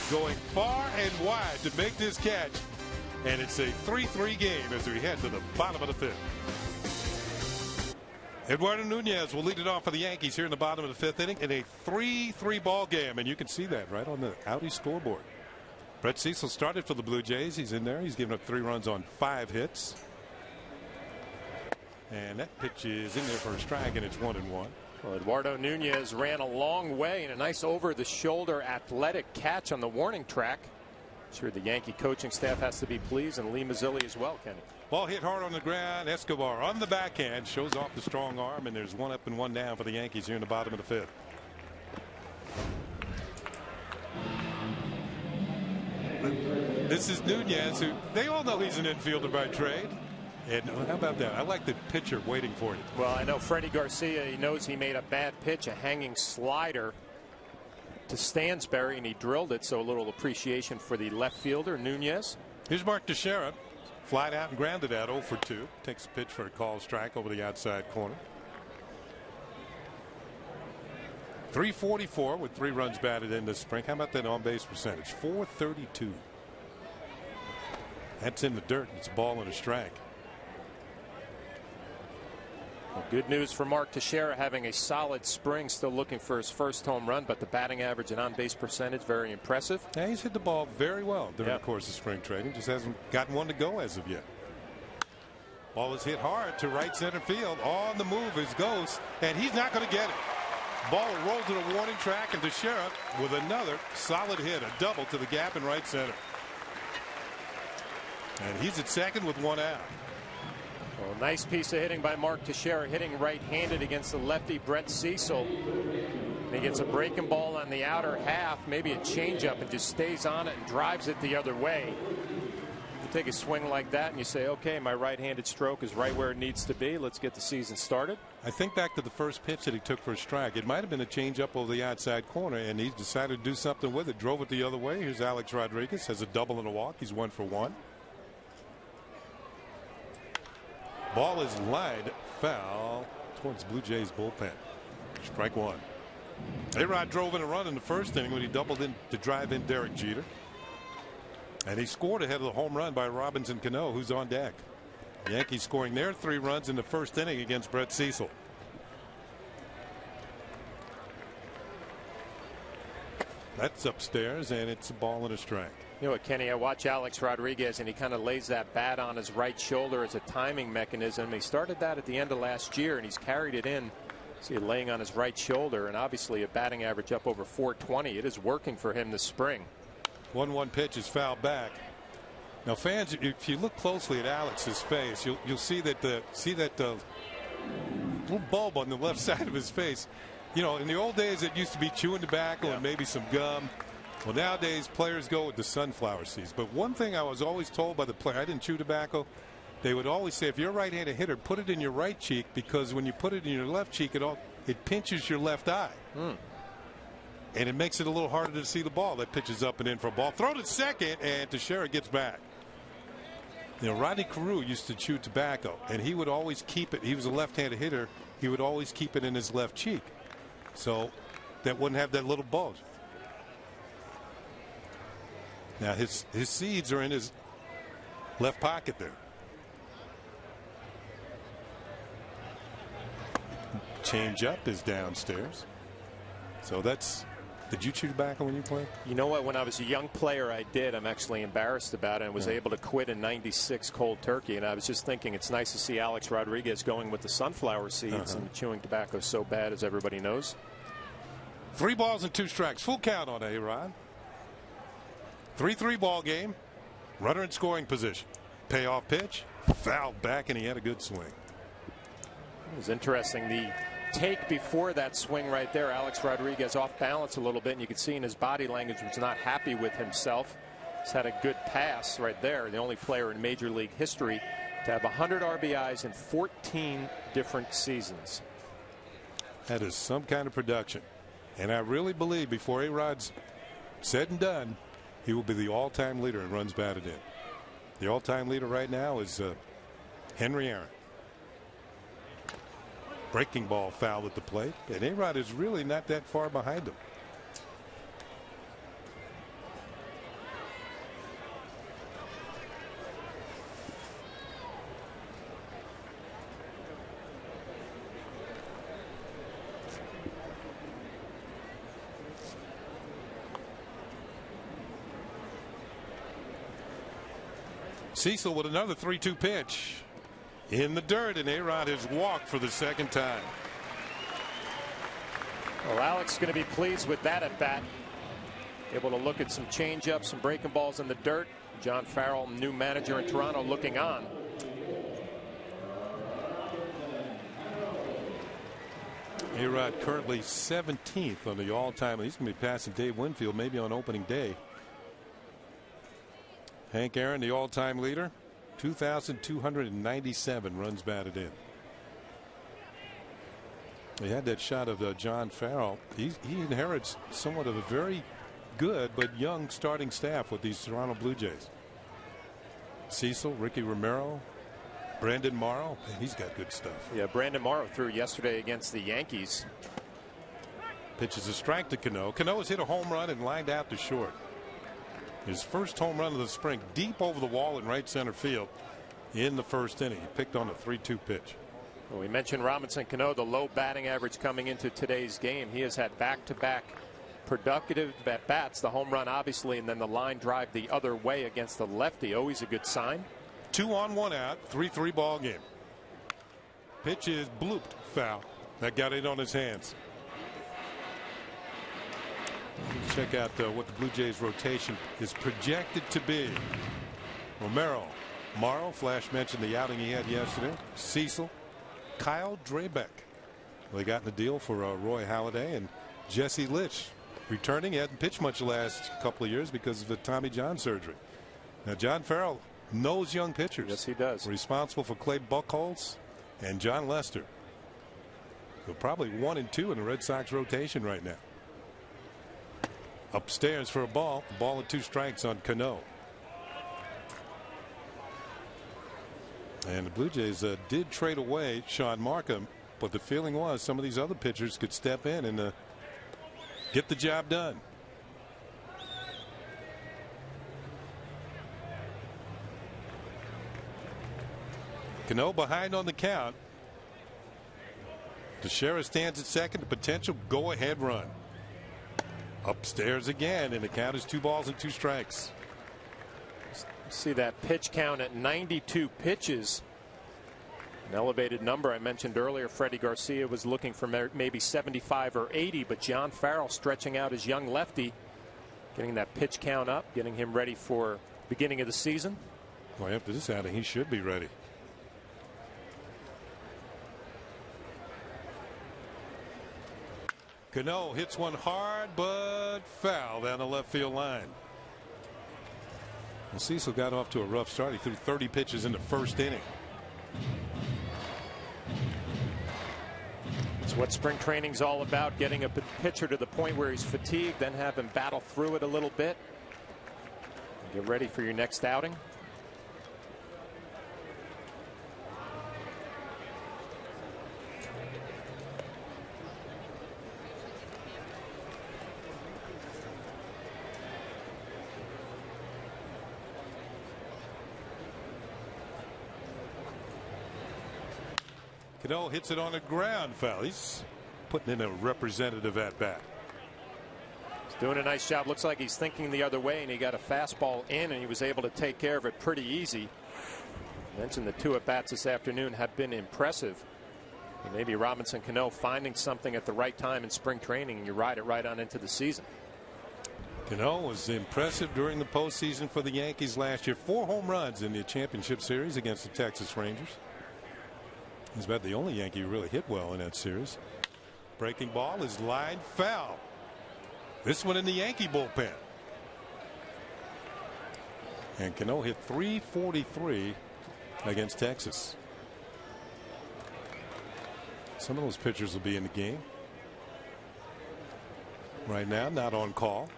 going far and wide to make this catch, and it's a 3-3 game as we head to the bottom of the 5th. Eduardo Nunez will lead it off for the Yankees here in the bottom of the 5th inning in a 3-3 ball game, and you can see that right on the Audi scoreboard. Brett Cecil started for the Blue Jays. He's in there. He's given up 3 runs on 5 hits. And that pitch is in there for a strike, and it's 1-1.
Well, Eduardo Nunez ran a long way in a nice over-the-shoulder athletic catch on the warning track. I'm sure the Yankee coaching staff has to be pleased, and Lee Mazzilli as well, Kenny.
Ball hit hard on the ground. Escobar on the backhand shows off the strong arm, and there's 1 up and 1 down for the Yankees here in the bottom of the 5th. This is Nunez, who they all know he's an infielder by trade. And how about that? I like the pitcher waiting for you.
Well, I know Freddie Garcia, he knows he made a bad pitch, a hanging slider to Stansbury, and he drilled it, so a little appreciation for the left fielder, Nunez.
Here's Mark Teixeira. Flied out and grounded out 0 for 2. Takes a pitch for a called strike over the outside corner. 344 with 3 runs batted in this spring. How about that on base percentage? 432. That's in the dirt. It's a ball and a strike.
Well, good news for Mark Teixeira, having a solid spring, still looking for his first home run, but the batting average and on base percentage very impressive.
Yeah, he's hit the ball very well during the course of spring training. Just hasn't gotten one to go as of yet. Ball is hit hard to right center field. On the move is Ghost, and he's not going to get it. Ball rolled to the warning track, and Teixeira with another solid hit, a double to the gap in right center. And he's at second with 1 out.
Well, nice piece of hitting by Mark Teixeira, hitting right-handed against the lefty Brett Cecil. And he gets a breaking ball on the outer half, maybe a changeup, and just stays on it and drives it the other way. You take a swing like that and you say, okay, my right-handed stroke is right where it needs to be. Let's get the season started.
I think back to the first pitch that he took for a strike. It might have been a changeup over the outside corner, and he decided to do something with it. Drove it the other way. Here's Alex Rodriguez, has a double and a walk. He's 1 for 1. Ball is lined foul towards Blue Jays bullpen. Strike 1. A-Rod drove in a run in the first inning when he doubled in to drive in Derek Jeter. And he scored ahead of the home run by Robinson Cano, who's on deck. The Yankees scoring their 3 runs in the first inning against Brett Cecil. That's upstairs, and it's a ball and a strike.
You know what, Kenny, I watch Alex Rodriguez, and he kind of lays that bat on his right shoulder as a timing mechanism. He started that at the end of last year, and he's carried it in. See it laying on his right shoulder, and obviously a batting average up over 420. It is working for him this spring.
1-1 pitch is fouled back. Now, fans, if you look closely at Alex's face, you'll see that little bulb on the left side of his face. You know, in the old days, it used to be chewing tobacco and maybe some gum. Well, nowadays, players go with the sunflower seeds. But one thing I was always told by the player, I didn't chew tobacco. They would always say, if you're a right-handed hitter, put it in your right cheek, because when you put it in your left cheek, it pinches your left eye. And it makes it a little harder to see the ball. That pitches up and in for a ball. Throw to second, and Teixeira gets back. You know, Rodney Carew used to chew tobacco, and he would always keep it. He was a left-handed hitter. He would always keep it in his left cheek, so that wouldn't have that little bulge. Now his seeds are in his left pocket there. Change up is downstairs. So that's. Did you chew tobacco when you played?
You know what? When I was a young player, I did. I'm actually embarrassed about it. I was able to quit in '96 cold turkey. And I was just thinking it's nice to see Alex Rodriguez going with the sunflower seeds and chewing tobacco so bad, as everybody knows.
3 balls and 2 strikes. Full count on A-Rod. 3-3 ball game. Runner in scoring position. Payoff pitch. Fouled back, and he had a good swing.
It was interesting. The take before that swing right there, Alex Rodriguez off balance a little bit, and you could see in his body language he was not happy with himself. He's had a good pass right there. The only player in Major League history to have 100 RBIs in 14 different seasons.
That is some kind of production. And I really believe before A-Rod's said and done, he will be the all-time leader in runs batted in. The all-time leader right now is Henry Aaron. Breaking ball foul at the plate, and A-Rod is really not that far behind him. Cecil with another 3-2 pitch. In the dirt, and A-Rod has walked for the second time.
Well, Alex is going to be pleased with that at bat. Able to look at some changeups, some breaking balls in the dirt. John Farrell, new manager in Toronto, looking on.
A-Rod currently 17th on the all-time. He's going to be passing Dave Winfield maybe on opening day. Hank Aaron, the all-time leader. 2,297 runs batted in. He had that shot of John Farrell. He inherits somewhat of a very good but young starting staff with these Toronto Blue Jays. Cecil, Ricky Romero, Brandon Morrow. Man, he's got good stuff.
Yeah, Brandon Morrow threw yesterday against the Yankees.
Pitches a strike to Cano. Cano has hit a home run and lined out to short. His first home run of the spring, deep over the wall in right center field in the first inning. He picked on a 3-2 pitch.
Well, we mentioned Robinson Cano, the low batting average coming into today's game. He has had back-to-back productive at-bats. The home run, obviously, and then the line drive the other way against the lefty. Always a good sign.
2 on, 1 out, 3-3 ball game. Pitch is blooped, foul. That got it on his hands. Let's check out what the Blue Jays rotation is projected to be. Romero, Morrow, Flash mentioned the outing he had yesterday. Cecil, Kyle Drabeck. They got in the deal for Roy Halladay, and Jesse Litch returning. He hadn't pitched much the last couple of years because of the Tommy John surgery. Now John Farrell knows young pitchers.
Yes, he does.
Responsible for Clay Buchholz and John Lester. So probably 1 and 2 in the Red Sox rotation right now. Upstairs for a ball. Ball and 2 strikes on Cano. And the Blue Jays did trade away Sean Markham, but the feeling was some of these other pitchers could step in and get the job done. Cano behind on the count. Teixeira stands at second. A potential go-ahead run. Upstairs again, and the count is 2 balls and 2 strikes.
See that pitch count at 92 pitches. An elevated number. I mentioned earlier Freddie Garcia was looking for maybe 75 or 80, but John Farrell stretching out his young lefty, getting that pitch count up, getting him ready for beginning of the season.
Well, after this outing, he should be ready. Cano hits one hard but foul down the left field line. Well, Cecil got off to a rough start. He threw 30 pitches in the first inning.
It's what spring training's all about, getting a pitcher to the point where he's fatigued, then have him battle through it a little bit. Get ready for your next outing.
Cano hits it on the ground foul. He's putting in a representative at bat.
He's doing a nice job. Looks like he's thinking the other way, and he got a fastball in, and he was able to take care of it pretty easy. I mentioned the 2 at bats this afternoon have been impressive. And maybe Robinson Cano finding something at the right time in spring training, and you ride it right on into the season.
Cano was impressive during the postseason for the Yankees last year. 4 home runs in the championship series against the Texas Rangers. He's about the only Yankee who really hit well in that series. Breaking ball is lined foul. This one in the Yankee bullpen. And Cano hit .343 against Texas. Some of those pitchers will be in the game. Right now, not on call.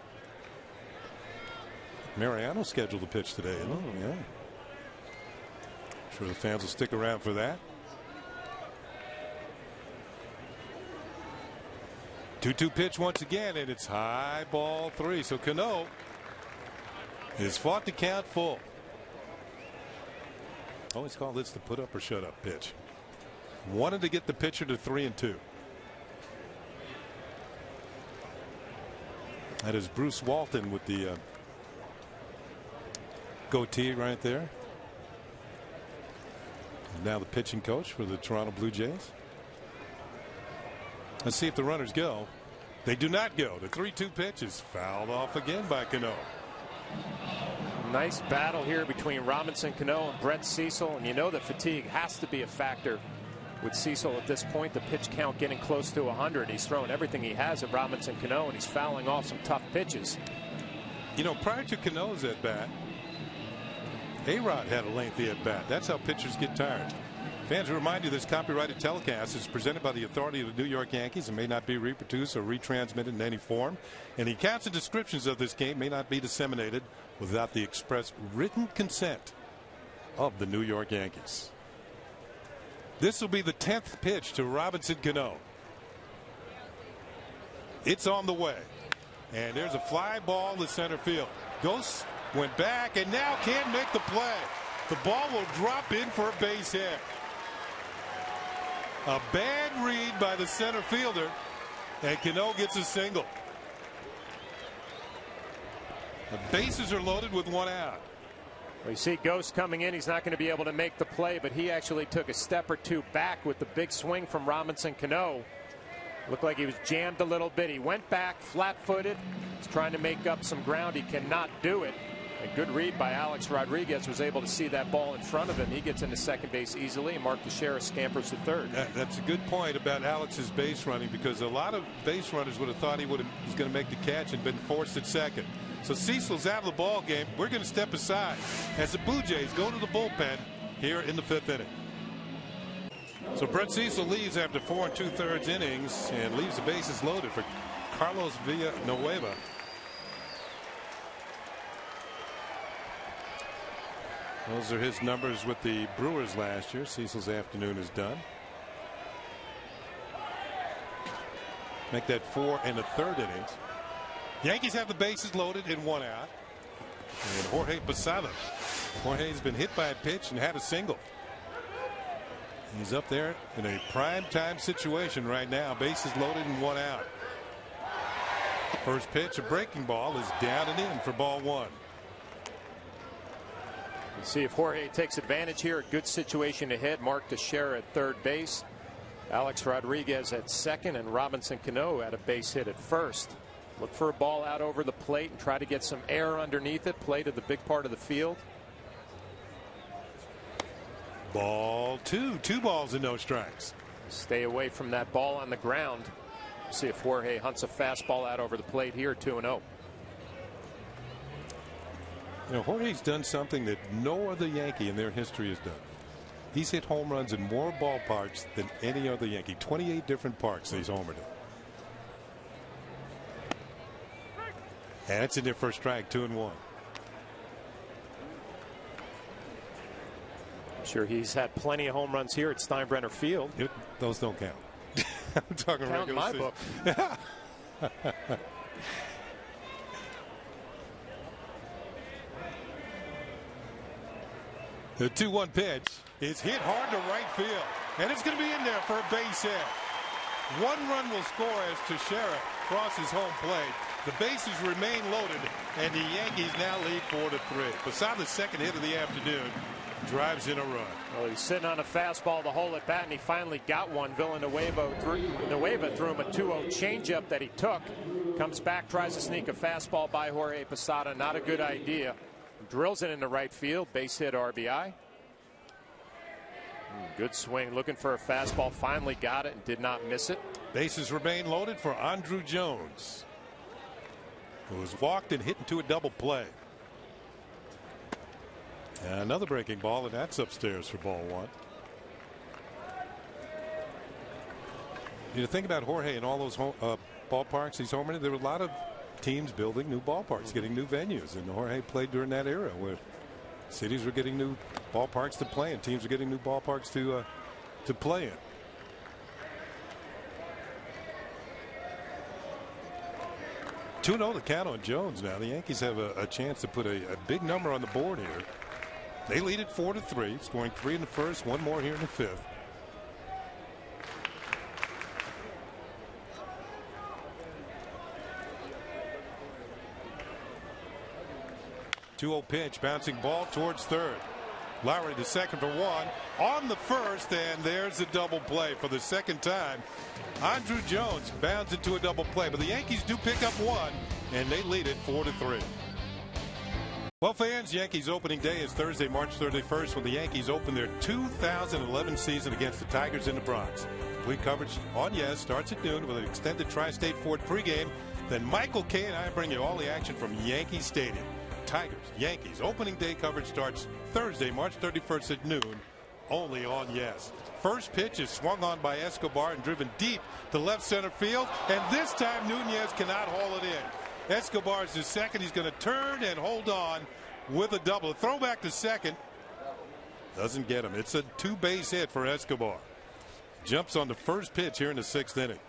Mariano's scheduled to pitch today. Yeah. I'm sure the fans will stick around for that. 2-2 pitch once again, and it's high ball 3. So Cano has fought the count full. Always call this the put up or shut up pitch. Wanted to get the pitcher to 3-2. That is Bruce Walton with the goatee right there. Now the pitching coach for the Toronto Blue Jays. Let's see if the runners go. They do not go. The 3-2 pitch is fouled off again by Cano.
Nice battle here between Robinson Cano and Brett Cecil, and you know that fatigue has to be a factor with Cecil at this point. The pitch count getting close to 100. He's throwing everything he has at Robinson Cano, and he's fouling off some tough pitches.
You know, prior to Cano's at bat, A-Rod had a lengthy at bat. That's how pitchers get tired. Fans, remind you this copyrighted telecast is presented by the authority of the New York Yankees and may not be reproduced or retransmitted in any form. And the accounts and descriptions of this game may not be disseminated without the express written consent of the New York Yankees. This will be the 10th pitch to Robinson Cano. It's on the way. And there's a fly ball to center field. Ghost went back and now can't make the play. The ball will drop in for a base hit. A bad read by the center fielder, and Cano gets a single. The bases are loaded with 1 out.
Well, you see Ghost coming in. He's not going to be able to make the play, but he actually took a step or 2 back with the big swing from Robinson Cano. Looked like he was jammed a little bit. He went back flat-footed. He's trying to make up some ground. He cannot do it. A good read by Alex Rodriguez, was able to see that ball in front of him. He gets into second base easily, and Mark Teixeira scampers to third.
That's a good point about Alex's base running, because a lot of base runners would have thought he was going to make the catch and been forced at second. So Cecil's out of the ball game. We're going to step aside as the Blue Jays go to the bullpen here in the 5th inning. So Brett Cecil leaves after 4 2/3 innings and leaves the bases loaded for Carlos Villanueva. Those are his numbers with the Brewers last year. Cecil's afternoon is done. Make that 4 1/3 innings. Yankees have the bases loaded in 1 out. And Jorge Posada. Jorge's been hit by a pitch and had a single. He's up there in a prime time situation right now. Bases loaded in 1 out. First pitch, a breaking ball, is down and in for ball 1.
See if Jorge takes advantage here. A good situation to hit. Mark Teixeira at third base. Alex Rodriguez at second, and Robinson Cano at a base hit at first. Look for a ball out over the plate and try to get some air underneath it. Play to the big part of the field.
Ball two. 2 balls and no strikes.
Stay away from that ball on the ground. See if Jorge hunts a fastball out over the plate here. 2-0.
You know, Jorge's done something that no other Yankee in their history has done. He's hit home runs in more ballparks than any other Yankee. 28 different parks he's homered in. And it's in there for a strike. 2-1.
I'm sure he's had plenty of home runs here at Steinbrenner Field.
Those don't count. I'm talking
count in my book.
The 2-1 pitch is hit hard to right field, and it's going to be in there for a base hit. 1 run will score as Teixeira crosses home plate. The bases remain loaded, and the Yankees now lead 4-3. Posada's second hit of the afternoon drives in a run.
Well, he's sitting on a fastball the whole at bat, and he finally got one. Villanueva threw him a 2-0 changeup that he took. Comes back, tries to sneak a fastball by Jorge Posada. Not a good idea. Drills it into right field. Base hit, RBI. Good swing, looking for a fastball. Finally got it and did not miss it.
Bases remain loaded for Andruw Jones, who was walked and hit into a double play. And another breaking ball, and that's upstairs for ball 1. You know, think about Jorge and all those ballparks he's homered in. There were a lot of teams building new ballparks, getting new venues, and Jorge played during that era where cities were getting new ballparks to play in, teams were getting new ballparks to play in. The count on Jones now. The Yankees have a chance to put a big number on the board here. They lead it 4-3, scoring 3 in the first, 1 more here in the 5th. Pitch, bouncing ball towards third. Lowry to second for 1 on the first, and there's a double play for the second time. Andruw Jones bounds into a double play, but the Yankees do pick up 1, and they lead it 4-3. Well, fans, Yankees opening day is Thursday, March 31st, when the Yankees open their 2011 season against the Tigers in the Bronx. Complete coverage on Yes starts at noon with an extended Tri-State Ford pregame. Then Michael Kay and I bring you all the action from Yankee Stadium. Tigers, Yankees opening day coverage starts Thursday, March 31st at noon, only on Yes. First pitch is swung on by Escobar and driven deep to left center field, and this time Nunez cannot haul it in. Escobar is his second. He's going to turn and hold on with a double. A throwback to second doesn't get him. It's a 2-base hit for Escobar. Jumps on the first pitch here in the 6th inning.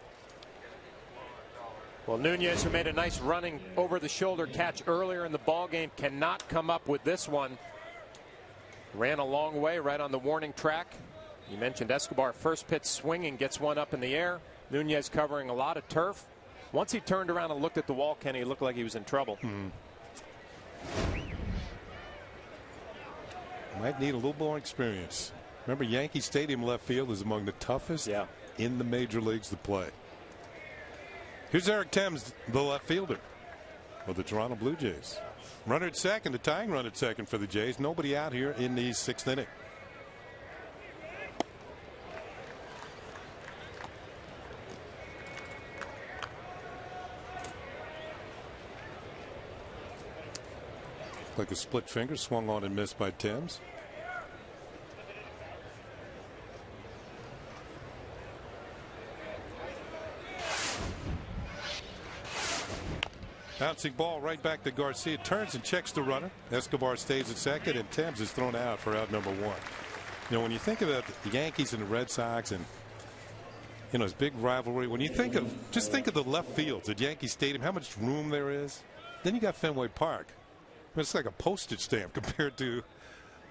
Well, Nunez, who made a nice running over the shoulder catch earlier in the ball game, cannot come up with this one. Ran a long way right on the warning track. You mentioned Escobar, first pitch swinging, gets one up in the air. Nunez covering a lot of turf. Once he turned around and looked at the wall, Kenny, it looked like he was in trouble.
Might need a little more experience. Remember, Yankee Stadium left field is among the toughest in the major leagues to play. Here's Eric Thames, the left fielder of the Toronto Blue Jays. Runner at second, the tying run at second for the Jays. Nobody out here in the 6th inning. Like a split finger swung on and missed by Thames. Bouncing ball right back to Garcia. Turns and checks the runner. Escobar stays at second, and Thames is thrown out for out number 1. You know, when you think about the Yankees and the Red Sox and, you know, his big rivalry, when you think of, just think of the left fields at Yankee Stadium, how much room there is. Then you got Fenway Park. I mean, it's like a postage stamp compared to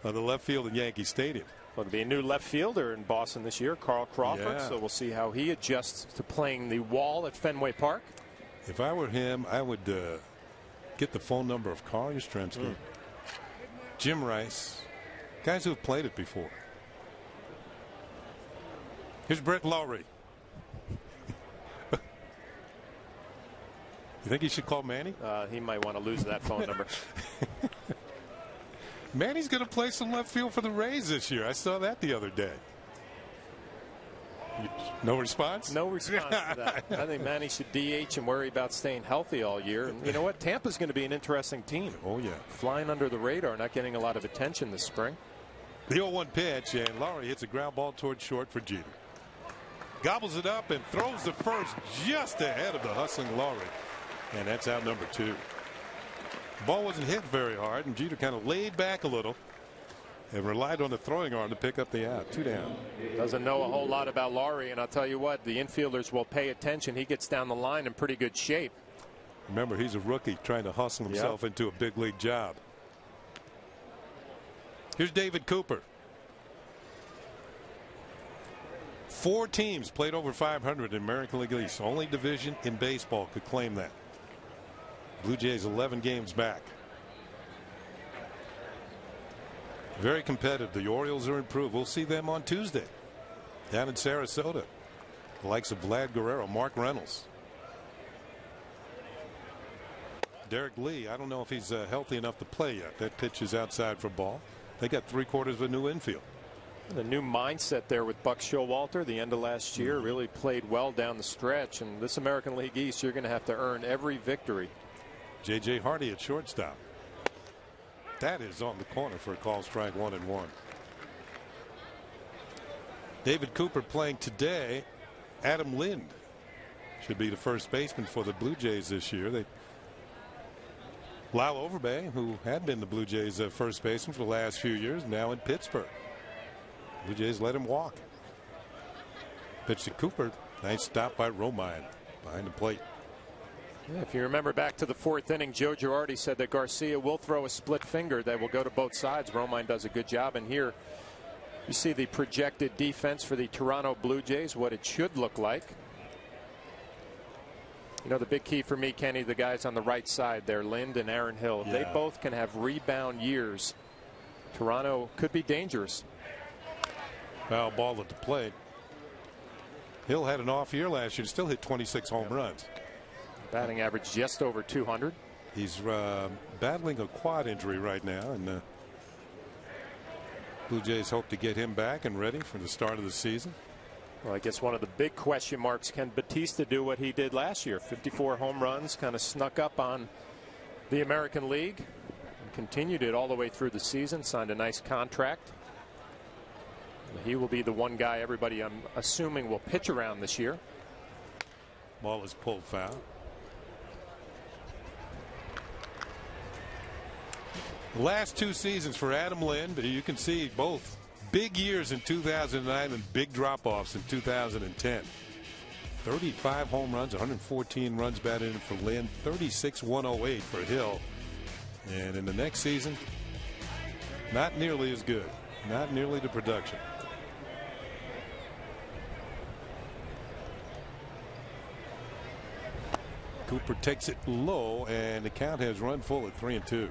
the left field in Yankee Stadium.
Well, there'll be a new left fielder in Boston this year, Carl Crawford. So we'll see how he adjusts to playing the wall at Fenway Park.
If I were him, I would get the phone number of Carl Yastrzemski, Jim Rice, Guys who have played it before. Here's Brett Lowry. You think he should call Manny?
He might want to lose that phone number.
Manny's going to play some left field for the Rays this year. I saw that the other day. No response?
No response to that. I think Manny should DH and worry about staying healthy all year. And you know what? Tampa's going to be an interesting team.
Oh, yeah.
Flying under the radar, not getting a lot of attention this spring.
The 0-1 pitch, and Lowry hits a ground ball towards short for Jeter. Gobbles it up and throws the first just ahead of the hustling Lowry. And that's out number 2. The ball wasn't hit very hard, and Jeter kind of laid back a little and relied on the throwing arm to pick up the out. 2 down.
Doesn't know a whole lot about Lowry, and I'll tell you what, the infielders will pay attention. He gets down the line in pretty good shape.
Remember, he's a rookie trying to hustle himself into a big league job. Here's David Cooper. 4 teams played over 500 in American League East. Only division in baseball could claim that. Blue Jays 11 games back. Very competitive. The Orioles are improved. We'll see them on Tuesday down in Sarasota. The likes of Vlad Guerrero, Mark Reynolds. Derek Lee, I don't know if he's healthy enough to play yet. That pitch is outside for ball. They got 3/4 of a new infield.
The new mindset there with Buck Showalter, the end of last year, really played well down the stretch. And this American League East, you're going to have to earn every victory.
J.J. Hardy at shortstop. That is on the corner for a call strike 1-1. David Cooper playing today. Adam Lind should be the first baseman for the Blue Jays this year. Lyle Overbay, who had been the Blue Jays first baseman for the last few years, now in Pittsburgh. Blue Jays let him walk. Pitch to Cooper. Nice stop by Romine behind the plate.
Yeah, if you remember back to the 4th inning, Joe Girardi said that Garcia will throw a split finger that will go to both sides. Romine does a good job. And here you see the projected defense for the Toronto Blue Jays, what it should look like. You know, the big key for me, Kenny, the guys on the right side there, Lind and Aaron Hill, they both can have rebound years. Toronto could be dangerous.
Foul ball at the plate. Hill had an off year last year, still hit 26 home runs.
Batting average just over 200.
He's battling a quad injury right now, and Blue Jays hope to get him back and ready for the start of the season.
Well, I guess one of the big question marks, can Batista do what he did last year? 54 home runs, kind of snuck up on the American League and continued it all the way through the season, signed a nice contract. He will be the one guy everybody, I'm assuming, will pitch around this year.
Ball is pulled foul. Last 2 seasons for Adam Lind, you can see both big years in 2009 and big drop-offs in 2010. 35 home runs, 114 runs batted in for Lind, 36-108 for Hill. And in the next season, not nearly as good, not nearly the production. Cooper takes it low, and the count has run full at 3-2.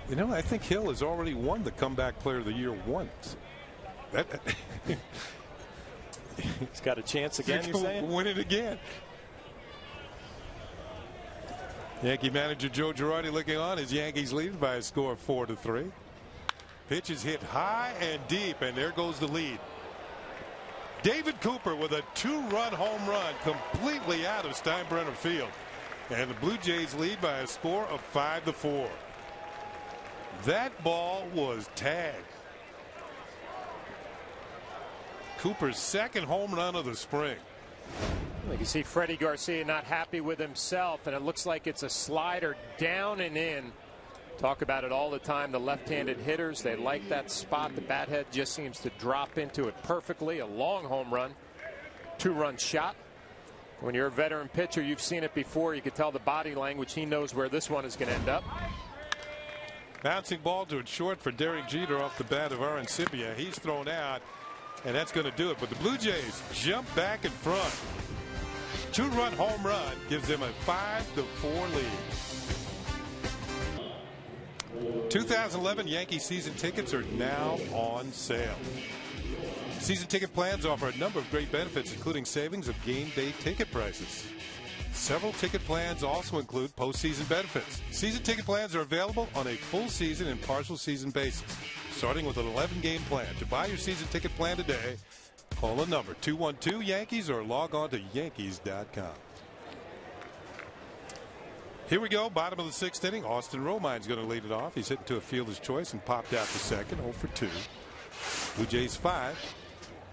You know, I think Hill has already won the comeback player of the year once.
He's got a chance again, you're saying?
Win it again. Yankee manager Joe Girardi looking on as Yankees lead by a score of 4-3. Pitch is hit high and deep, and there goes the lead. David Cooper with a 2-run home run completely out of Steinbrenner Field. And the Blue Jays lead by a score of 5-4. That ball was tagged. Cooper's second home run of the spring.
You can see Freddie Garcia not happy with himself, and it looks like it's a slider down and in. Talk about it all the time. The left-handed hitters, they like that spot. The bat head just seems to drop into it perfectly. A long home run, 2-run shot. When you're a veteran pitcher, you've seen it before. You can tell the body language. He knows where this one is going to end up.
Bouncing ball to it short for Derek Jeter off the bat of Arancibia. He's thrown out, and that's going to do it. But the Blue Jays jump back in front. 2-run home run gives them a 5-4 lead. 2011 Yankee season tickets are now on sale. Season ticket plans offer a number of great benefits, including savings of game day ticket prices. Several ticket plans also include postseason benefits. Season ticket plans are available on a full season and partial season basis, starting with an 11-game plan. To buy your season ticket plan today, call the number 212-YANKEES or log on to Yankees.com. Here we go, bottom of the 6th inning. Austin Romine's going to lead it off. He's hitting to a fielder's choice and popped out to second, 0 for 2. Blue Jays 5,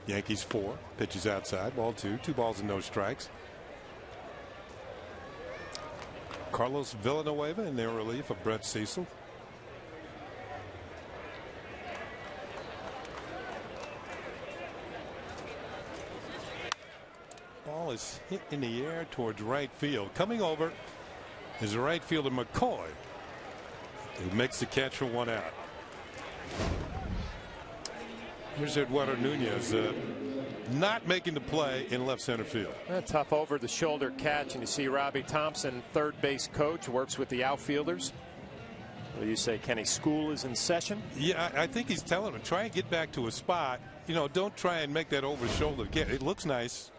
Yankees 4. Pitches outside, ball 2. 2 balls and no strikes. Carlos Villanueva in their relief of Brett Cecil. Ball is hit in the air towards right field. Coming over is the right fielder McCoy, who makes the catch for 1 out. Here's Eduardo Nunez not making the play in left center field.
A tough over the shoulder catch, and you see Robbie Thompson, third base coach, works with the outfielders. What do you say, Kenny? School is in session?
Yeah, I think he's telling him, try and get back to a spot. You know, don't try and make that over the shoulder again. It looks nice.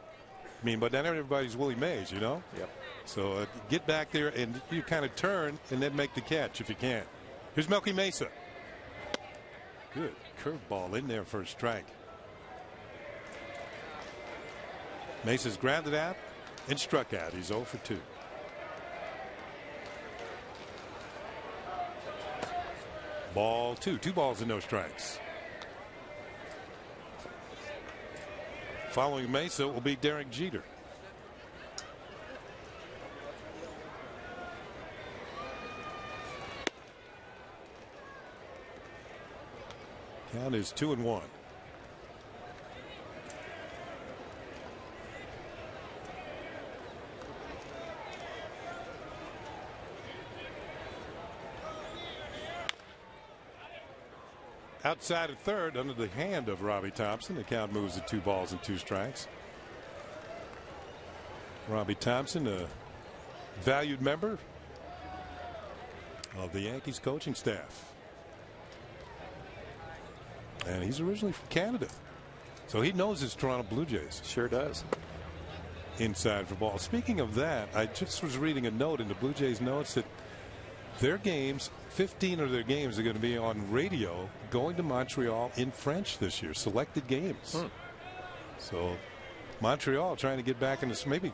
I mean, but not everybody's Willie Mays, you know?
Yep.
So get back there and you kind of turn and then make the catch if you can. Here's Melky Mesa. Good curveball in there for a strike. Mesa's grounded out and struck out. He's 0 for 2. Ball 2. 2 balls and no strikes. Following Mesa will be Derek Jeter. Count is 2-1. Outside of third, under the hand of Robbie Thompson, the count moves to 2 balls and 2 strikes. Robbie Thompson, a valued member of the Yankees coaching staff. And he's originally from Canada, so he knows his Toronto Blue Jays.
Sure does.
Inside for ball. Speaking of that, I just was reading a note in the Blue Jays notes that their games, 15 of their games, are going to be on radio going to Montreal in French this year. Selected games. So Montreal trying to get back into maybe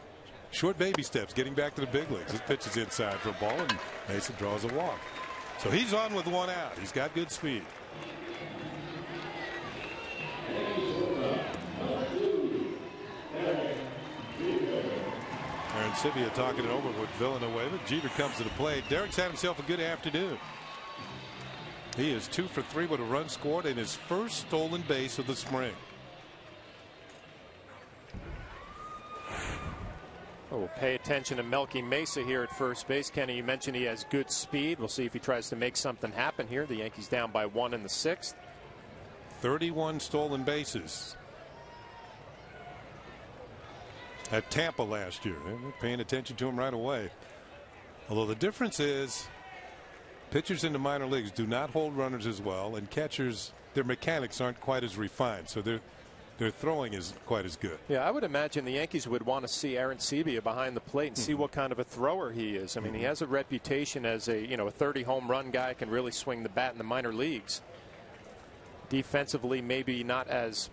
short baby steps, getting back to the big leagues. His pitch is inside for a ball, and Mason draws a walk. So he's on with 1 out. He's got good speed. Arancibia talking it over with Villanueva. Jeter comes to the plate. Derek's had himself a good afternoon. He is 2 for 3 with a run scored and his first stolen base of the spring.
Oh, we'll pay attention to Melky Mesa here at first base. Kenny, you mentioned he has good speed. We'll see if he tries to make something happen here. The Yankees down by 1 in the 6th.
31 stolen bases at Tampa last year. They're paying attention to him right away. Although the difference is pitchers in the minor leagues do not hold runners as well, and catchers, their mechanics aren't quite as refined, so their throwing isn't quite as good.
Yeah, I would imagine the Yankees would want to see Arancibia behind the plate and see what kind of a thrower he is. I mean, he has a reputation as a 30 home run guy, can really swing the bat in the minor leagues. Defensively, maybe not as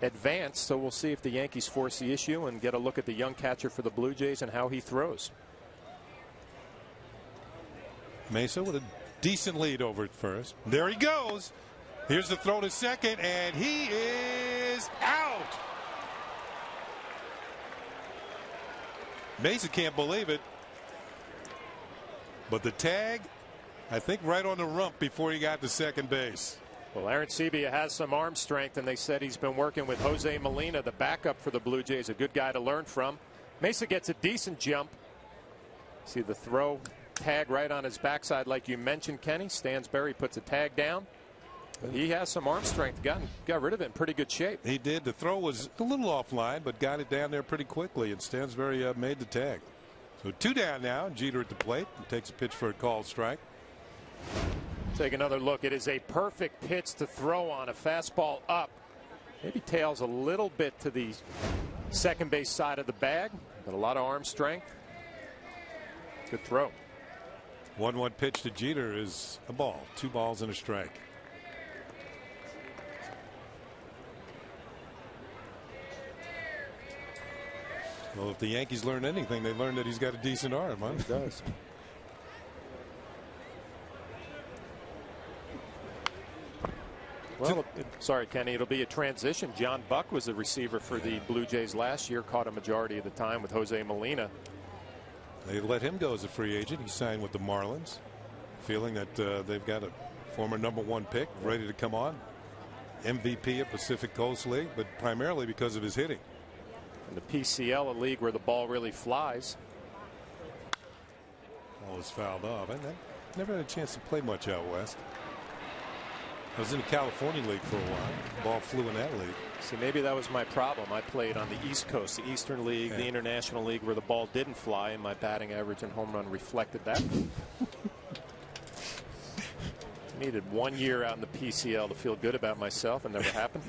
advanced, so we'll see if the Yankees force the issue and get a look at the young catcher for the Blue Jays and how he throws.
Mesa with a decent lead over at first. There he goes. Here's the throw to second, and he is out. Mesa can't believe it. But the tag, I think, right on the rump before he got to second base.
Well, Arancibia has some arm strength, and they said he's been working with Jose Molina, the backup for the Blue Jays, a good guy to learn from. Mesa gets a decent jump. See the throw, tag right on his backside, like you mentioned, Kenny. Stansbury puts a tag down. But he has some arm strength. Got rid of it in pretty good shape.
He did. The throw was a little offline, but got it down there pretty quickly, and Stansbury made the tag. So 2 down now. Jeter at the plate and takes a pitch for a called strike.
Take another look. It is a perfect pitch to throw on. A fastball up. Maybe tails a little bit to the second base side of the bag, but a lot of arm strength. Good throw.
1-1 pitch to Jeter is a ball. 2 balls and a strike. Well, if the Yankees learn anything, they learned that he's got a decent arm, huh?
He does. Well, sorry, Kenny, it'll be a transition. John Buck was the receiver for the Blue Jays last year, caught a majority of the time with Jose Molina.
They let him go as a free agent. He signed with the Marlins, feeling that they've got a former #1 pick ready to come on. MVP of Pacific Coast League, but primarily because of his hitting.
In the PCL, a league where the ball really flies.
Ball was fouled off. I never had a chance to play much out west. I was in the California League for a while. The ball flew in that league.
See, maybe that was my problem. I played on the East Coast, the Eastern League, the International League, where the ball didn't fly, and my batting average and home run reflected that. Needed 1 year out in the PCL to feel good about myself, and never happened.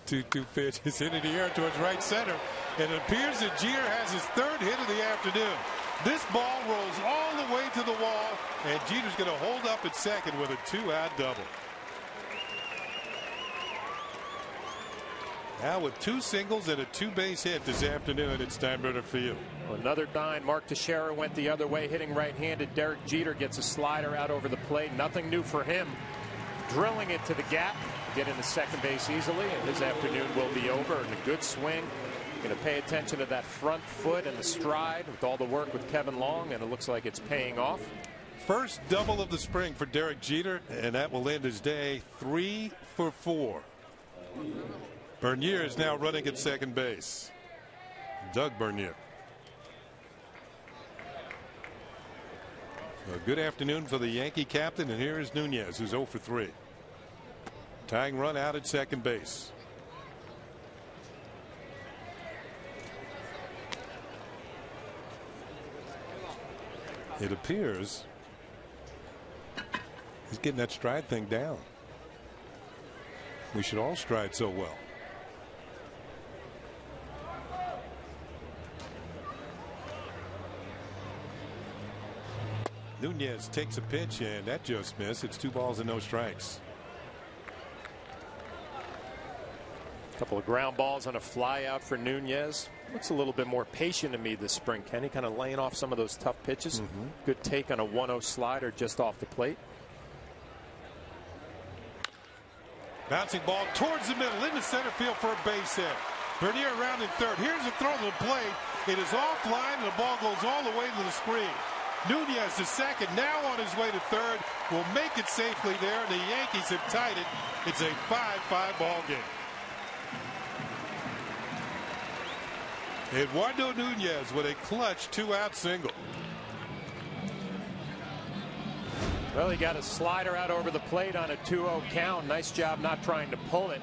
2-2 pitch is into the air towards right center, and it appears that Jeter has his 3rd hit of the afternoon. This ball rolls all the way to the wall, and Jeter's going to hold up at second with a 2-out double. Now with 2 singles and a 2-base hit this afternoon at Steinbrenner Field.
Another dime. Mark Teixeira went the other way, hitting right-handed. Derek Jeter gets a slider out over the plate. Nothing new for him. Drilling it to the gap. Get into second base easily, and his afternoon will be over. And a good swing. Going to pay attention to that front foot and the stride with all the work with Kevin Long, and it looks like it's paying off.
First double of the spring for Derek Jeter, and that will end his day 3 for 4. Bernier is now running at second base. Doug Bernier. A good afternoon for the Yankee captain, and here is Nunez, who's 0 for 3. Tying run out at second base. It appears he's getting that stride thing down. We should all stride so well. Nunez takes a pitch, and that just missed. It's 2 balls and no strikes.
A couple of ground balls on a fly out for Nunez. Looks a little bit more patient to me this spring, Kenny. Kind of laying off some of those tough pitches. Good take on a 1-0 slider just off the plate.
Bouncing ball towards the middle into center field for a base hit. Bernier around in third. Here's a throw to the plate. It is offline, and the ball goes all the way to the screen. Nunez to second, now on his way to third, will make it safely there, and the Yankees have tied it. It's a 5-5 ball game. Eduardo Nunez with a clutch 2-out single.
Well, he got a slider out over the plate on a 2-0 count. Nice job not trying to pull it.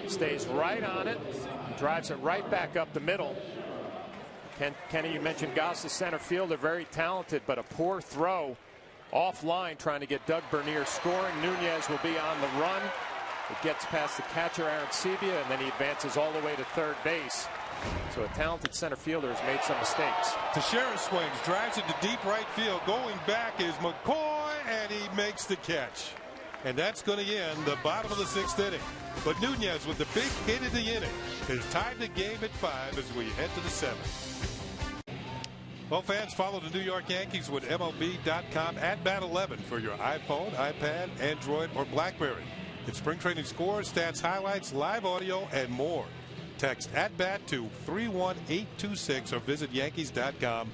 Stays right on it, drives it right back up the middle. Kenny, you mentioned Goss, the center fielder, very talented, but a poor throw offline trying to get Doug Bernier scoring. Nunez will be on the run. It gets past the catcher, Arancibia, and then he advances all the way to third base. So a talented center fielder has made some mistakes.
Teixeira swings, drives it to deep right field. Going back is McCoy, and he makes the catch. And that's going to end the bottom of the 6th inning. But Nunez, with the big hit of the inning, has tied the game at 5 as we head to the 7th. Well, fans, follow the New York Yankees with MLB.com at Bat11 for your iPhone, iPad, Android, or BlackBerry. It's spring training scores, stats, highlights, live audio, and more. Text at bat to 31826 or visit Yankees.com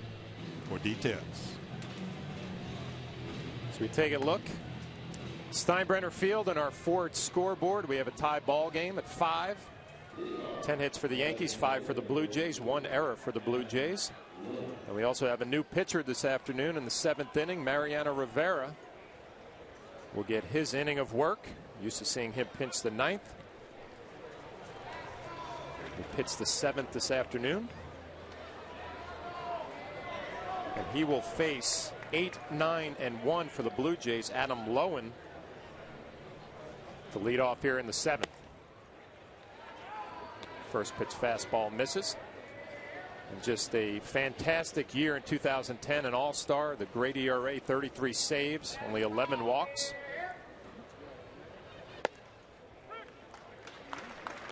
for details.
So we take a look. Steinbrenner Field and our Ford scoreboard. We have a tie ball game at 5. 10 hits for the Yankees, 5 for the Blue Jays, 1 error for the Blue Jays. And we also have a new pitcher this afternoon in the 7th inning. Mariano Rivera will get his inning of work. Used to seeing him pinch the 9th. He pitched the 7th this afternoon. And he will face 8, 9, and 1 for the Blue Jays, Adam Lowen. to lead off here in the 7th. First pitch fastball misses. And just a fantastic year in 2010, an all-star. The great ERA, 33 saves, only 11 walks.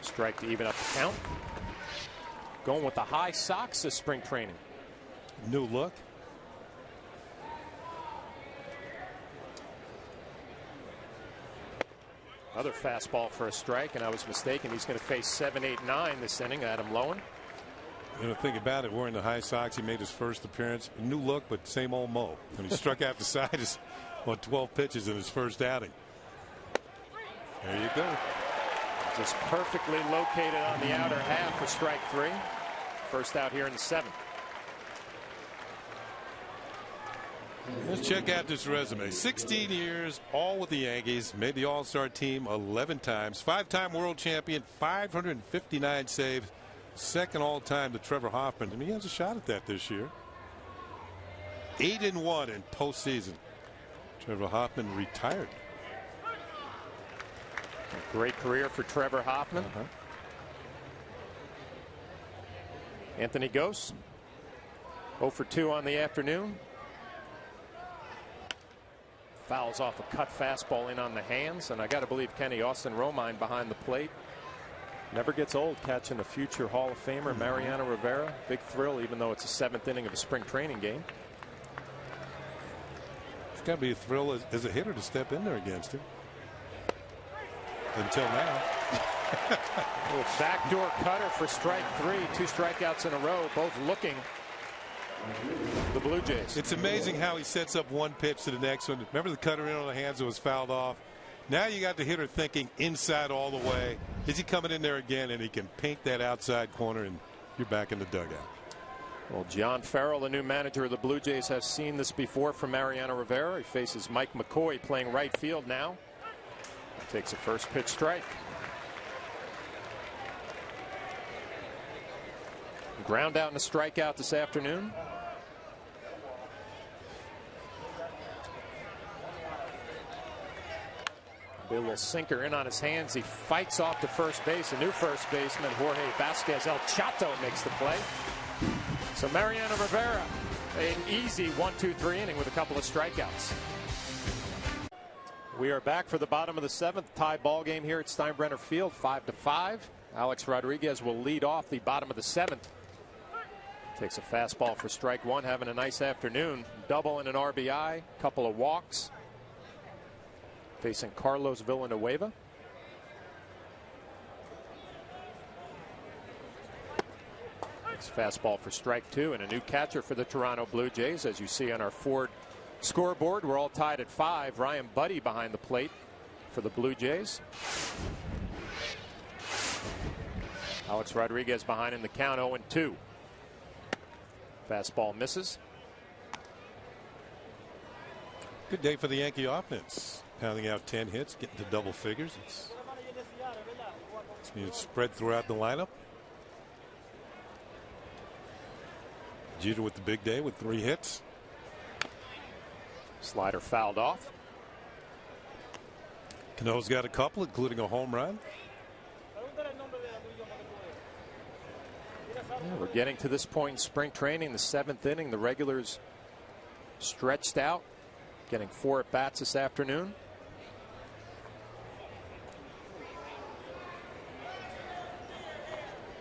Strike to even up the count. Going with the high socks this spring training.
New look.
Another fastball for a strike, and I was mistaken. He's going to face 7, 8, 9 this inning. Adam Lowen.
You know, think about it. Wearing the high socks, he made his first appearance. New look, but same old Mo. And he struck out the side on 12 pitches in his first outing. There you go.
Just perfectly located on the outer half for strike 3. First out here in the 7th.
Let's check out this resume. 16 years, all with the Yankees. Made the All-Star team 11 times. 5-time world champion, 559 saves. Second all-time to Trevor Hoffman. I mean, he has a shot at that this year. 8-1 in postseason. Trevor Hoffman retired.
A great career for Trevor Hoffman. Anthony Gose, 0 for 2 on the afternoon. Fouls off a cut fastball in on the hands, and I got to believe Kenny Austin Romine behind the plate. Never gets old catching a future Hall of Famer, Mariano Rivera. Big thrill, even though it's the 7th inning of a spring training game.
It's got to be a thrill as a hitter to step in there against him. Until now.
Little backdoor cutter for strike 3. 2 strikeouts in a row, both looking the Blue Jays.
It's amazing how he sets up one pitch to the next one. Remember the cutter in on the hands that was fouled off? Now you got the hitter thinking inside all the way. Is he coming in there again? And he can paint that outside corner, and you're back in the dugout.
Well, John Farrell, the new manager of the Blue Jays, has seen this before from Mariano Rivera. He faces Mike McCoy playing right field now. Takes a first pitch strike. Ground out and a strikeout this afternoon. A little sinker in on his hands. He fights off to first base. A new first baseman, Jorge Vasquez El Chato, makes the play. So Mariano Rivera, an easy 1-2-3 inning with a couple of strikeouts. We are back for the bottom of the 7th. Tie ball game here at Steinbrenner Field, 5-5. Alex Rodriguez will lead off the bottom of the 7th. Takes a fastball for strike 1, having a nice afternoon. Double and an RBI, couple of walks. Facing Carlos Villanueva. Takes fastball for strike 2, and a new catcher for the Toronto Blue Jays. As you see on our Ford scoreboard, we're all tied at 5. Ryan Buddy behind the plate for the Blue Jays. Alex Rodriguez behind in the count, 0-2. Fastball misses.
Good day for the Yankee offense. Pounding out 10 hits, getting to double figures. It's being spread throughout the lineup. Jeter with the big day with 3 hits.
Slider fouled off.
Cano's got a couple, including a home run.
Yeah, we're getting to this point in spring training, the 7th inning. The regulars stretched out, getting 4 at bats this afternoon.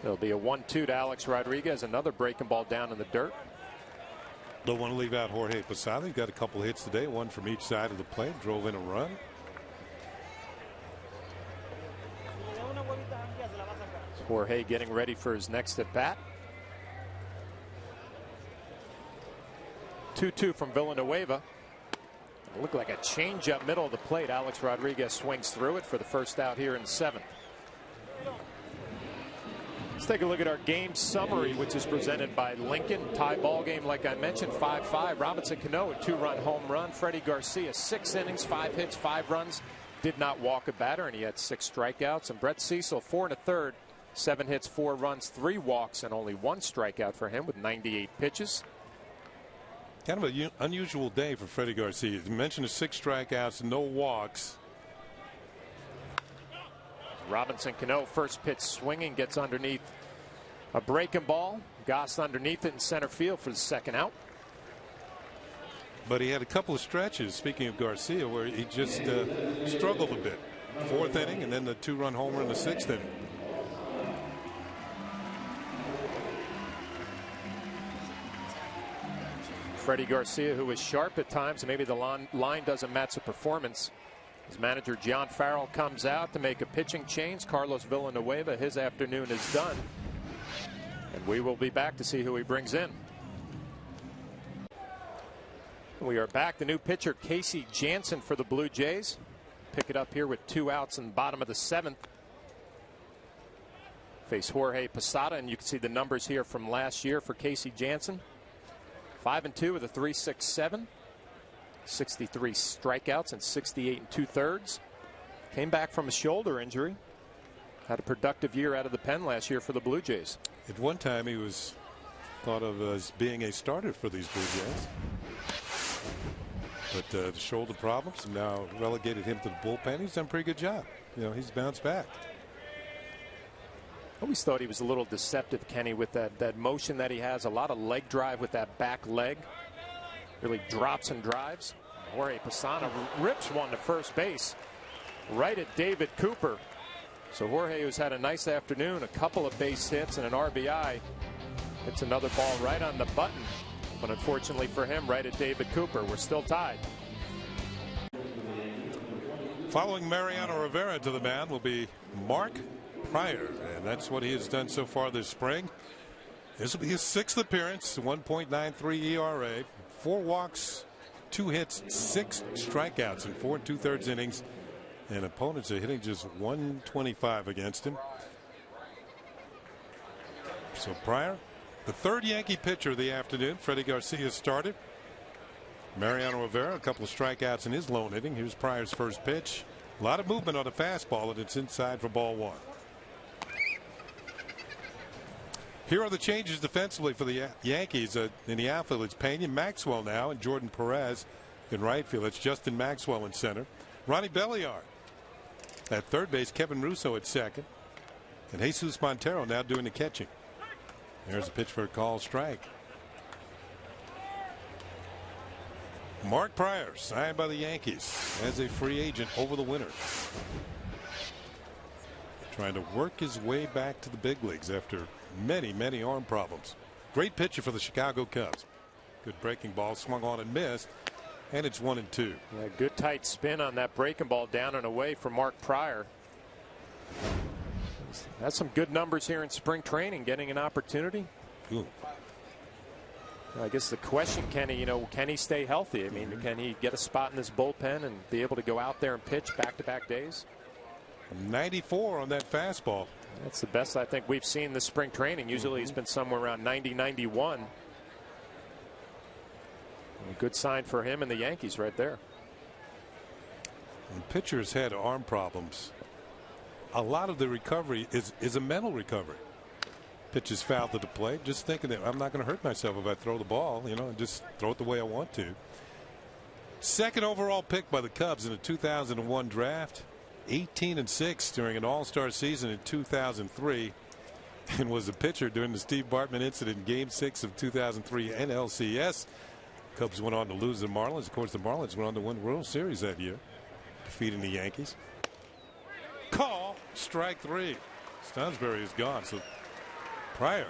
There'll be a 1-2 to Alex Rodriguez, another breaking ball down in the dirt.
Don't want to leave out Jorge Posada. He got a couple hits today, one from each side of the plate, drove in a run.
Jorge getting ready for his next at bat. 2-2 from Villanueva. It looked like a changeup middle of the plate. Alex Rodriguez swings through it for the first out here in the 7th. Let's take a look at our game summary, which is presented by Lincoln. Tie ball game, like I mentioned, 5-5. Robinson Cano, a 2-run home run. Freddie Garcia, 6 innings, 5 hits, 5 runs. Did not walk a batter, and he had 6 strikeouts. And Brett Cecil, 4 1/3, 7 hits, 4 runs, 3 walks, and only 1 strikeout for him with 98 pitches.
Kind of an unusual day for Freddie Garcia. You mentioned the 6 strikeouts, no walks.
Robinson Cano, first pitch swinging, gets underneath a breaking ball. Goss underneath it in center field for the second out.
But he had a couple of stretches, speaking of Garcia, where he just struggled a bit. Fourth inning and then the 2-run homer in the 6th inning.
Freddie Garcia, who was sharp at times, and maybe the line doesn't match the performance. His manager John Farrell comes out to make a pitching change. Carlos Villanueva, his afternoon is done. And we will be back to see who he brings in. We are back. The new pitcher, Casey Jansen, for the Blue Jays. Pick it up here with 2 outs in the bottom of the 7th. Face Jorge Posada, and you can see the numbers here from last year for Casey Jansen. 5-2 with a 3.67, 63 strikeouts and 68 2/3. Came back from a shoulder injury. Had a productive year out of the pen last year for the Blue Jays.
At one time, he was thought of as being a starter for these Blue Jays. But the shoulder problems have now relegated him to the bullpen. He's done a pretty good job. You know, he's bounced back.
I always thought he was a little deceptive, Kenny, with that motion that he has. A lot of leg drive with that back leg. Really drops and drives. Jorge Posada rips one to first base right at David Cooper. So Jorge, who's had a nice afternoon, a couple of base hits and an RBI, hits another ball right on the button. But unfortunately for him, right at David Cooper. We're still tied.
Following Mariano Rivera to the mound will be Mark Pryor, and that's what he has done so far this spring. This will be his 6th appearance, 1.93 ERA, 4 walks, 2 hits, 6 strikeouts in 4 2/3 innings, and opponents are hitting just 125 against him. So Pryor, the 3rd Yankee pitcher of the afternoon. Freddie Garcia started. Mariano Rivera, a couple of strikeouts in his lone inning. Here's Pryor's first pitch. A lot of movement on the fastball, and it's inside for ball 1. Here are the changes defensively for the Yankees. In the outfield, it's Pena, Maxwell now, and Jordan Perez in right field. It's Justin Maxwell in center. Ronnie Belliard at third base. Kevin Russo at second. And Jesus Montero now doing the catching. There's a pitch for a call strike. Mark Pryor signed by the Yankees as a free agent over the winter. Trying to work his way back to the big leagues after many arm problems. Great pitcher for the Chicago Cubs. Good breaking ball, swung on and missed, and it's 1-2.
Yeah, good tight spin on that breaking ball down and away for Mark Pryor. Has some good numbers here in spring training, getting an opportunity.
Ooh.
I guess the question, Kenny, can he stay healthy? I mean, can he get a spot in this bullpen and be able to go out there and pitch back-to-back days?
94 on that fastball.
That's the best I think we've seen this spring training. Usually he's been somewhere around 90, 91. A good sign for him and the Yankees right there.
When pitchers had arm problems, a lot of the recovery is a mental recovery. Pitches fouled to the plate, just thinking that I'm not going to hurt myself if I throw the ball, and just throw it the way I want to. 2nd overall pick by the Cubs in the 2001 draft. 18-6 during an all-star season in 2003, and was a pitcher during the Steve Bartman incident in Game 6 of 2003 NLCS. Cubs went on to lose the Marlins. Of course, the Marlins went on to win World Series that year, defeating the Yankees. Call, strike 3. Stansbury is gone. So Pryor,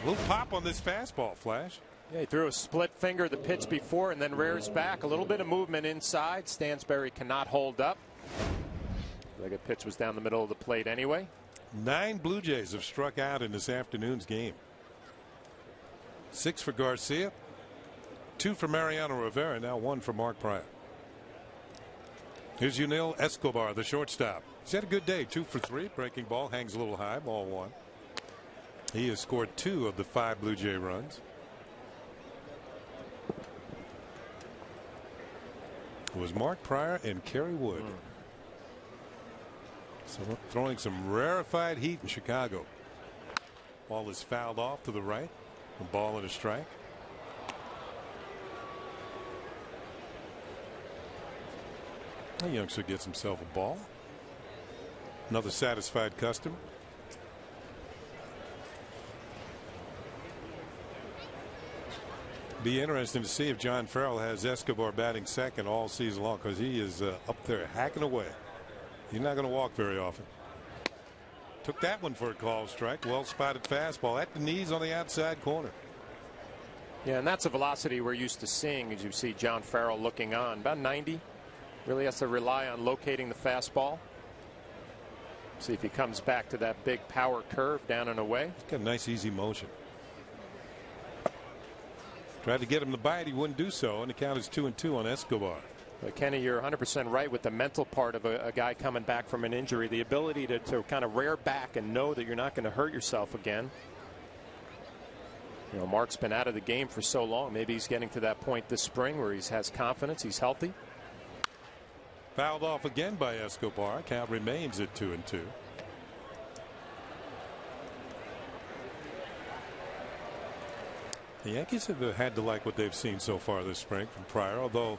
a little pop on this fastball, Flash.
Yeah, he threw a split finger the pitch before and then rears back. A little bit of movement inside. Stansbury cannot hold up. The pitch was down the middle of the plate anyway.
9 Blue Jays have struck out in this afternoon's game. 6 for Garcia, 2 for Mariano Rivera, now 1 for Mark Pryor. Here's Yunil Escobar, the shortstop. He's had a good day. 2 for 3. Breaking ball hangs a little high. Ball 1. He has scored 2 of the 5 Blue Jay runs. It was Mark Pryor and Kerry Wood. So throwing some rarefied heat in Chicago. Ball is fouled off to the right. A ball and a strike. The youngster gets himself a ball. Another satisfied customer. Be interesting to see if John Farrell has Escobar batting second all season long, because he is up there hacking away. He's not going to walk very often. Took that one for a call strike. Well spotted fastball at the knees on the outside corner.
Yeah, and that's a velocity we're used to seeing as you see John Farrell looking on. About 90. Really has to rely on locating the fastball. See if he comes back to that big power curve down and away.
He's got a nice easy motion. Tried to get him to bite. He wouldn't do so, and the count is 2-2 on Escobar.
But Kenny, you're 100% right with the mental part of a guy coming back from an injury. The ability to kind of rear back and know that you're not going to hurt yourself again. You know, Mark's been out of the game for so long. Maybe he's getting to that point this spring where he has confidence. He's healthy.
Fouled off again by Escobar. Count remains at 2-2. The Yankees have had to like what they've seen so far this spring from Pryor, although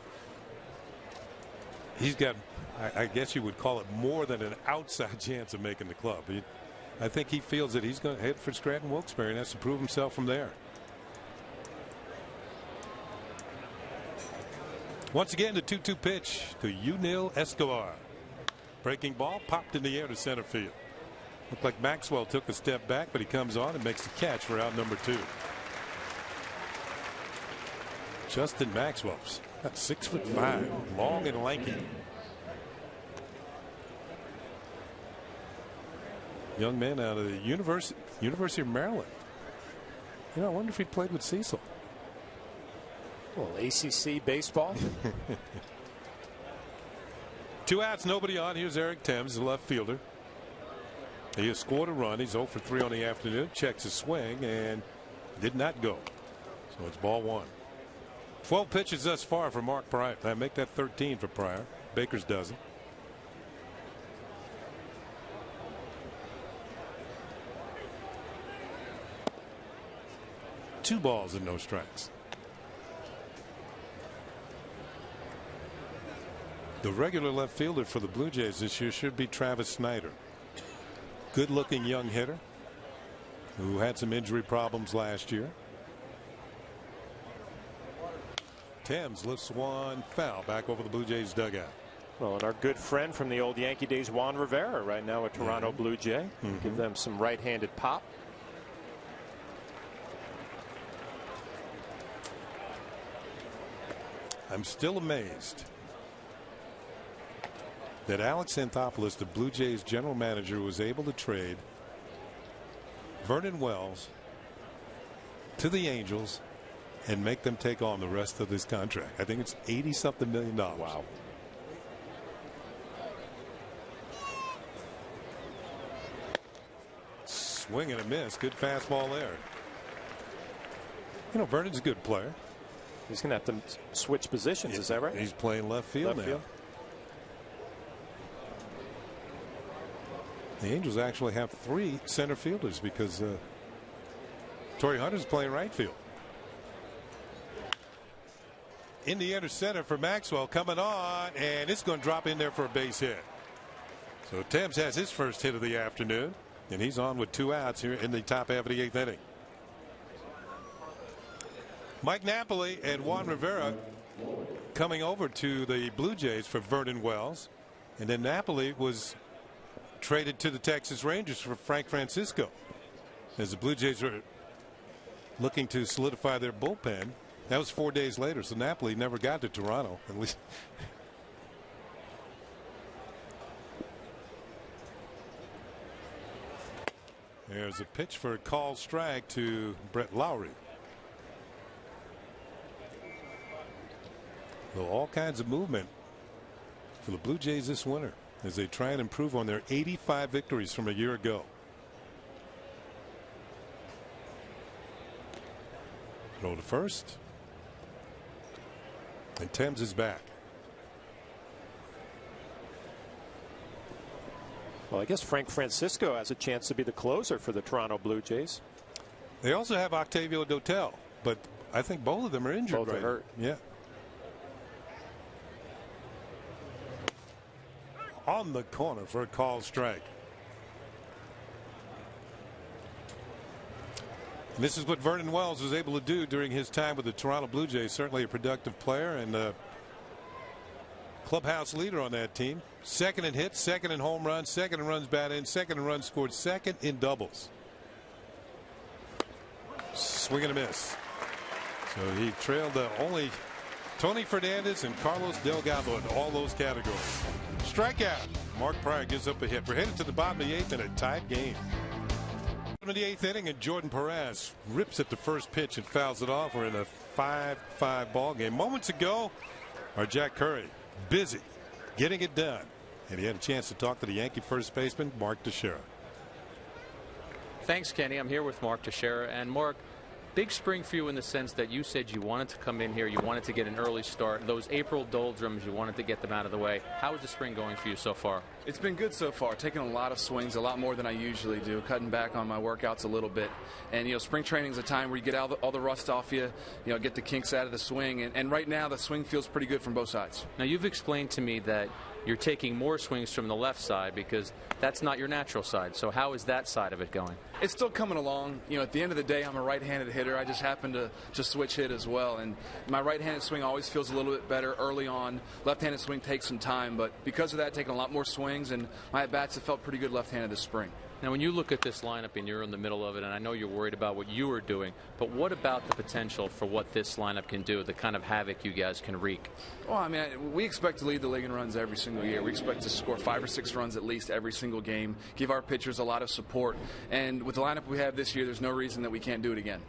he's got, I guess you would call it, more than an outside chance of making the club. I think he feels that he's going to head for Scranton Wilkes-Barre and has to prove himself from there. Once again, the 2-2 pitch to Yunil Escobar. Breaking ball popped in the air to center field. Looked like Maxwell took a step back, but he comes on and makes the catch for out number 2. Justin Maxwell's got 6'5", long and lanky. Young man out of the University of Maryland. You know, I wonder if he played with Cecil.
Well, ACC baseball.
2 outs, nobody on. Here's Eric Thames, the left fielder. He has scored a run. He's 0 for 3 on the afternoon. Checks his swing and did not go. So it's ball 1. 12 pitches thus far for Mark Pryor. I make that 13 for Pryor. Baker's dozen. Two balls and no strikes. The regular left fielder for the Blue Jays this year should be Travis Snyder. Good looking young hitter who had some injury problems last year. Thames lifts one foul back over the Blue Jays dugout.
Well, and our good friend from the old Yankee days, Juan Rivera, right now a Toronto Blue Jay. Give them some right-handed pop.
I'm still amazed that Alex Anthopoulos, the Blue Jays general manager, was able to trade Vernon Wells to the Angels and make them take on the rest of this contract. I think it's $80-something million.
Wow.
Swing and a miss. Good fastball there. You know, Vernon's a good player.
He's going to have to switch positions. Is that right?
He's playing left field now. The Angels actually have 3 center fielders because Torrey Hunter's playing right field. In the inner center for Maxwell, coming on, and it's going to drop in there for a base hit. So Thames has his first hit of the afternoon, and he's on with 2 outs here in the top half of the 8th inning. Mike Napoli and Juan Rivera coming over to the Blue Jays for Vernon Wells, and then Napoli was traded to the Texas Rangers for Frank Francisco as the Blue Jays were looking to solidify their bullpen. That was 4 days later, so Napoli never got to Toronto, at least. There's a pitch for a called strike to Brett Lowry. So all kinds of movement for the Blue Jays this winter as they try and improve on their 85 victories from a year ago. Throw to first. And Thames is back.
Well, I guess Frank Francisco has a chance to be the closer for the Toronto Blue Jays.
They also have Octavio Dotel, but I think both of them are injured.
Both are hurt.
Yeah. On the corner for a call strike. And this is what Vernon Wells was able to do during his time with the Toronto Blue Jays. Certainly a productive player and a clubhouse leader on that team. Second in hits, second in home runs, second in runs batted in, second in runs scored, second in doubles. Swing and a miss. So he trailed only Tony Fernandez and Carlos Delgado in all those categories. Strikeout. Mark Pryor gives up a hit. We're headed to the bottom of the 8th in a tied game. In the 8th inning, and Jordan Perez rips at the first pitch and fouls it off. We're in a 5-5 ball game. Moments ago, our Jack Curry busy getting it done, and he had a chance to talk to the Yankee first baseman Mark Teixeira.
Thanks, Kenny. I'm here with Mark Teixeira. And Mark, big spring for you in the sense that you said you wanted to come in here, you wanted to get an early start. Those April doldrums, you wanted to get them out of the way. How is the spring going for you so far?
It's been good so far. Taking a lot of swings, a lot more than I usually do. Cutting back on my workouts a little bit. And, spring training is a time where you get all the rust off you, get the kinks out of the swing. And right now, the swing feels pretty good from both sides.
Now, you've explained to me that you're taking more swings from the left side because that's not your natural side. So how is that side of it going?
It's still coming along. At the end of the day, I'm a right-handed hitter. I just happen to just switch hit as well. And my right-handed swing always feels a little bit better early on. Left-handed swing takes some time. But because of that, taking a lot more swings, and my at-bats have felt pretty good left-handed this spring.
Now, when you look at this lineup and you're in the middle of it, and I know you're worried about what you are doing, but what about the potential for what this lineup can do, the kind of havoc you guys can wreak?
Well, we expect to lead the league in runs every single year. We expect to score 5 or 6 runs at least every single game, give our pitchers a lot of support. And with the lineup we have this year, there's no reason that we can't do it again.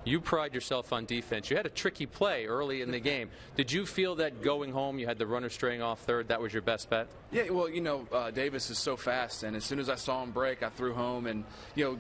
You pride yourself on defense. You had a tricky play early in the game. Did you feel that going home, you had the runner straying off third, that was your best bet?
Yeah, well, Davis is so fast, and as soon as I saw him break, I threw home. And,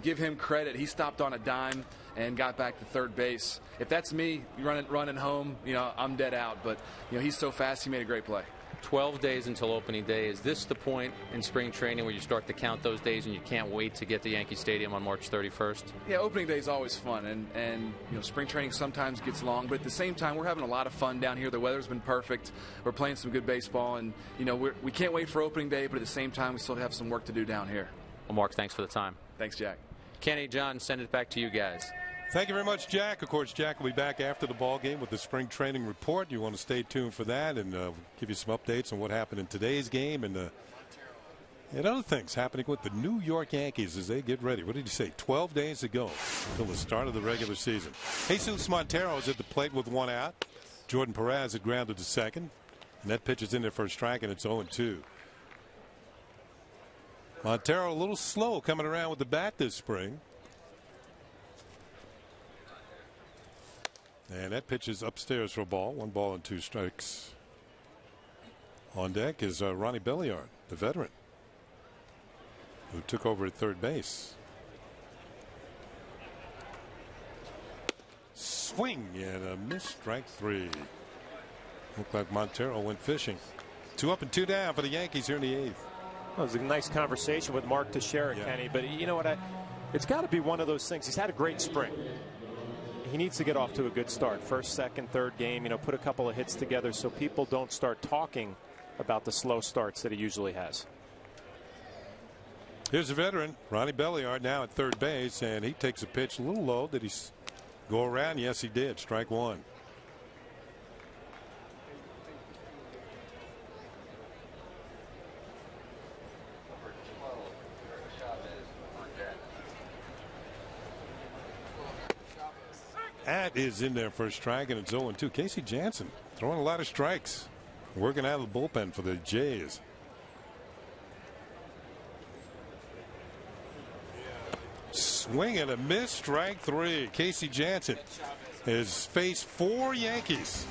give him credit. He stopped on a dime and got back to third base. If that's me running home, I'm dead out. But, he's so fast, he made a great play.
12 days until opening day. Is this the point in spring training where you start to count those days and you can't wait to get to Yankee Stadium on March 31st?
Yeah, opening day is always fun, and spring training sometimes gets long, but at the same time, we're having a lot of fun down here. The weather's been perfect. We're playing some good baseball, and we can't wait for opening day, but at the same time, we still have some work to do down here.
Well, Mark, thanks for the time.
Thanks, Jack.
Kenny, John, send it back to you guys.
Thank you very much, Jack. Of course, Jack will be back after the ball game with the spring training report. You want to stay tuned for that, and we'll give you some updates on what happened in today's game and other things happening with the New York Yankees as they get ready. What did you say? 12 days ago until the start of the regular season. Jesus Montero is at the plate with 1 out. Jordan Perez had grounded to second, and that pitch is in there for a strike, and it's 0-2. Montero a little slow coming around with the bat this spring. And that pitch is upstairs for a ball. 1 ball and 2 strikes. On deck is Ronnie Belliard, the veteran, who took over at third base. Swing and a miss, strike 3. Looked like Montero went fishing. 2 up and 2 down for the Yankees here in the 8th.
Well, it was a nice conversation with Mark Teixeira,
Yeah.
Kenny. But you know what? It's got to be one of those things. He's had a great spring. He needs to get off to a good start. First, second, third game, put a couple of hits together so people don't start talking about the slow starts that he usually has.
Here's a veteran, Ronnie Belliard, now at third base, and he takes a pitch a little low. Did he go around? Yes, he did. Strike 1. That is in there for a strike, and it's 0-2. Casey Jansen throwing a lot of strikes, working out of the bullpen for the Jays. Swing and a miss, strike 3. Casey Jansen has faced 4 Yankees,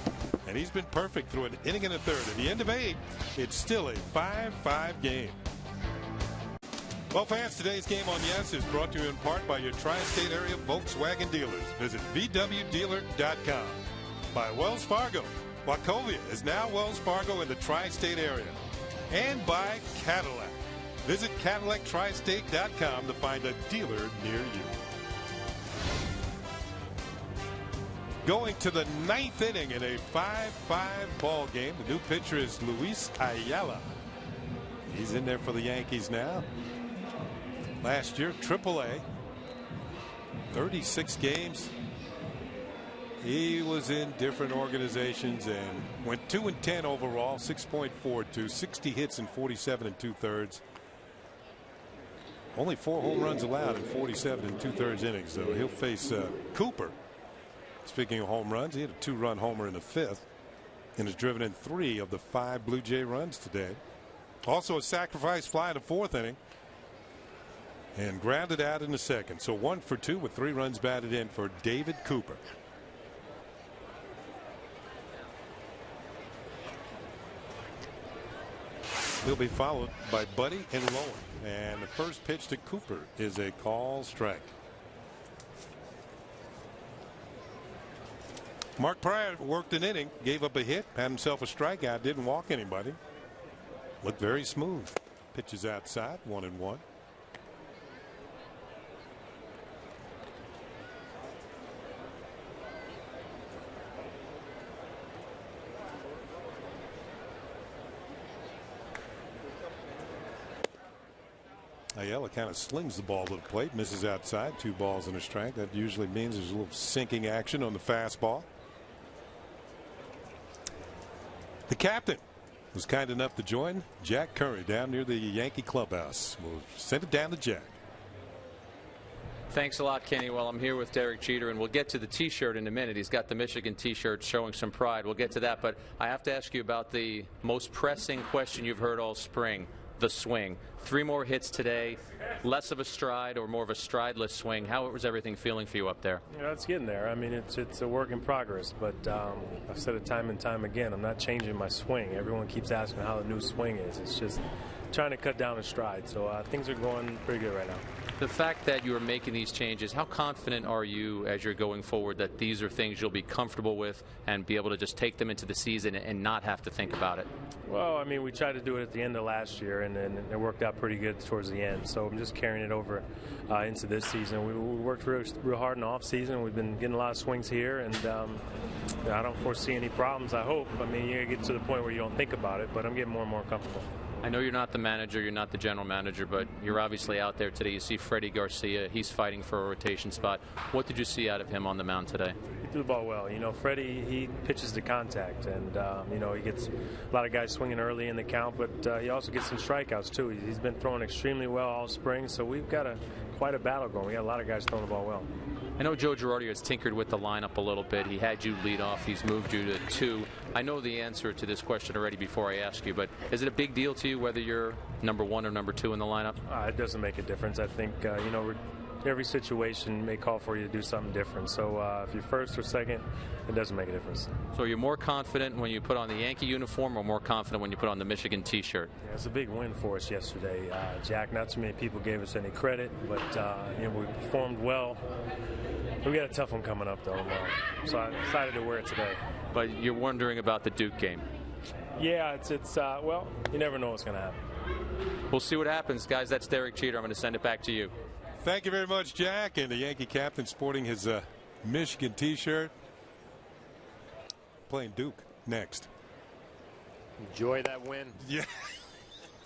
and he's been perfect through an inning and a third. At the end of 8, it's still a 5-5 game. Well, fans, today's game on Yes is brought to you in part by your tri-state area Volkswagen dealers. Visit VWDealer.com. By Wells Fargo. Wachovia is now Wells Fargo in the tri-state area. And by Cadillac. Visit CadillacTristate.com to find a dealer near you. Going to the 9th inning in a 5-5 ball game. The new pitcher is Luis Ayala. He's in there for the Yankees now. Last year, AAA. 36 games. He was in different organizations and went 2-10 overall, 6.42, 60 hits in 47 2/3. Only 4 home runs allowed in 47 2/3 innings, though. He'll face Cooper. Speaking of home runs, he had a 2-run homer in the 5th and has driven in 3 of the 5 Blue Jay runs today. Also a sacrifice fly in the 4th inning and grounded out in the 2nd. So 1 for 2 with 3 runs batted in for David Cooper. He'll be followed by Buddy and Lowen. And the first pitch to Cooper is a call strike. Mark Pryor worked an inning, gave up a hit, had himself a strikeout, didn't walk anybody. Looked very smooth. Pitches outside, 1-1. Ayala kind of slings the ball to the plate, misses outside, 2 balls and a strike. That usually means there's a little sinking action on the fastball. The captain was kind enough to join Jack Curry down near the Yankee clubhouse. We'll send it down to Jack.
Thanks a lot, Kenny. Well, I'm here with Derek Jeter, and we'll get to the T-shirt in a minute. He's got the Michigan T-shirt showing some pride. We'll get to that, but I have to ask you about the most pressing question you've heard all spring. The swing. 3 more hits today, less of a stride or more of a strideless swing. How was everything feeling for you up there?
It's getting there. I mean, it's a work in progress, but I've said it time and time again. I'm not changing my swing. Everyone keeps asking how the new swing is. It's just trying to cut down the stride. So things are going pretty good right now.
The fact that you are making these changes, how confident are you as you're going forward that these are things you'll be comfortable with and be able to just take them into the season and not have to think about it?
Well, I mean, we tried to do it at the end of last year, and then it worked out pretty good towards the end. So I'm just carrying it over into this season. We worked real hard in the off season. We've been getting a lot of swings here, and I don't foresee any problems, I hope. I mean, you get to the point where you don't think about it, but I'm getting more and more comfortable.
I know you're not the manager, you're not the general manager, but you're obviously out there today. You see Freddie Garcia, he's fighting for a rotation spot. What did you see out of him on the mound today?
He threw the ball well. You know, Freddie, he pitches to contact, and you know, he gets a lot of guys swinging early in the count, but he also gets some strikeouts too. He's been throwing extremely well all spring, so we've got quite a battle going. We got a lot of guys throwing the ball well.
I know Joe Girardi has tinkered with the lineup a little bit. He had you lead off. He's moved you to 2. I know the answer to this question already before I ask you, but is it a big deal to you whether you're number 1 or number 2 in the lineup?
It doesn't make a difference. I think, you know, every situation may call for you to do something different. So if you're first or second, it doesn't make a difference.
So you're more confident when you put on the Yankee uniform or more confident when you put on the Michigan T-shirt?
Yeah, it's a big win for us yesterday, Jack. Not too many people gave us any credit, but you know, we performed well. We got a tough one coming up, though, so I decided to wear it today.
But you're wondering about the Duke game?
Yeah, it's well, you never know what's going to happen.
We'll see what happens, guys. That's Derek Jeter. I'm going to send it back to you.
Thank you very much, Jack. And the Yankee captain sporting his Michigan T-shirt. Playing Duke next.
Enjoy that win.
Yeah.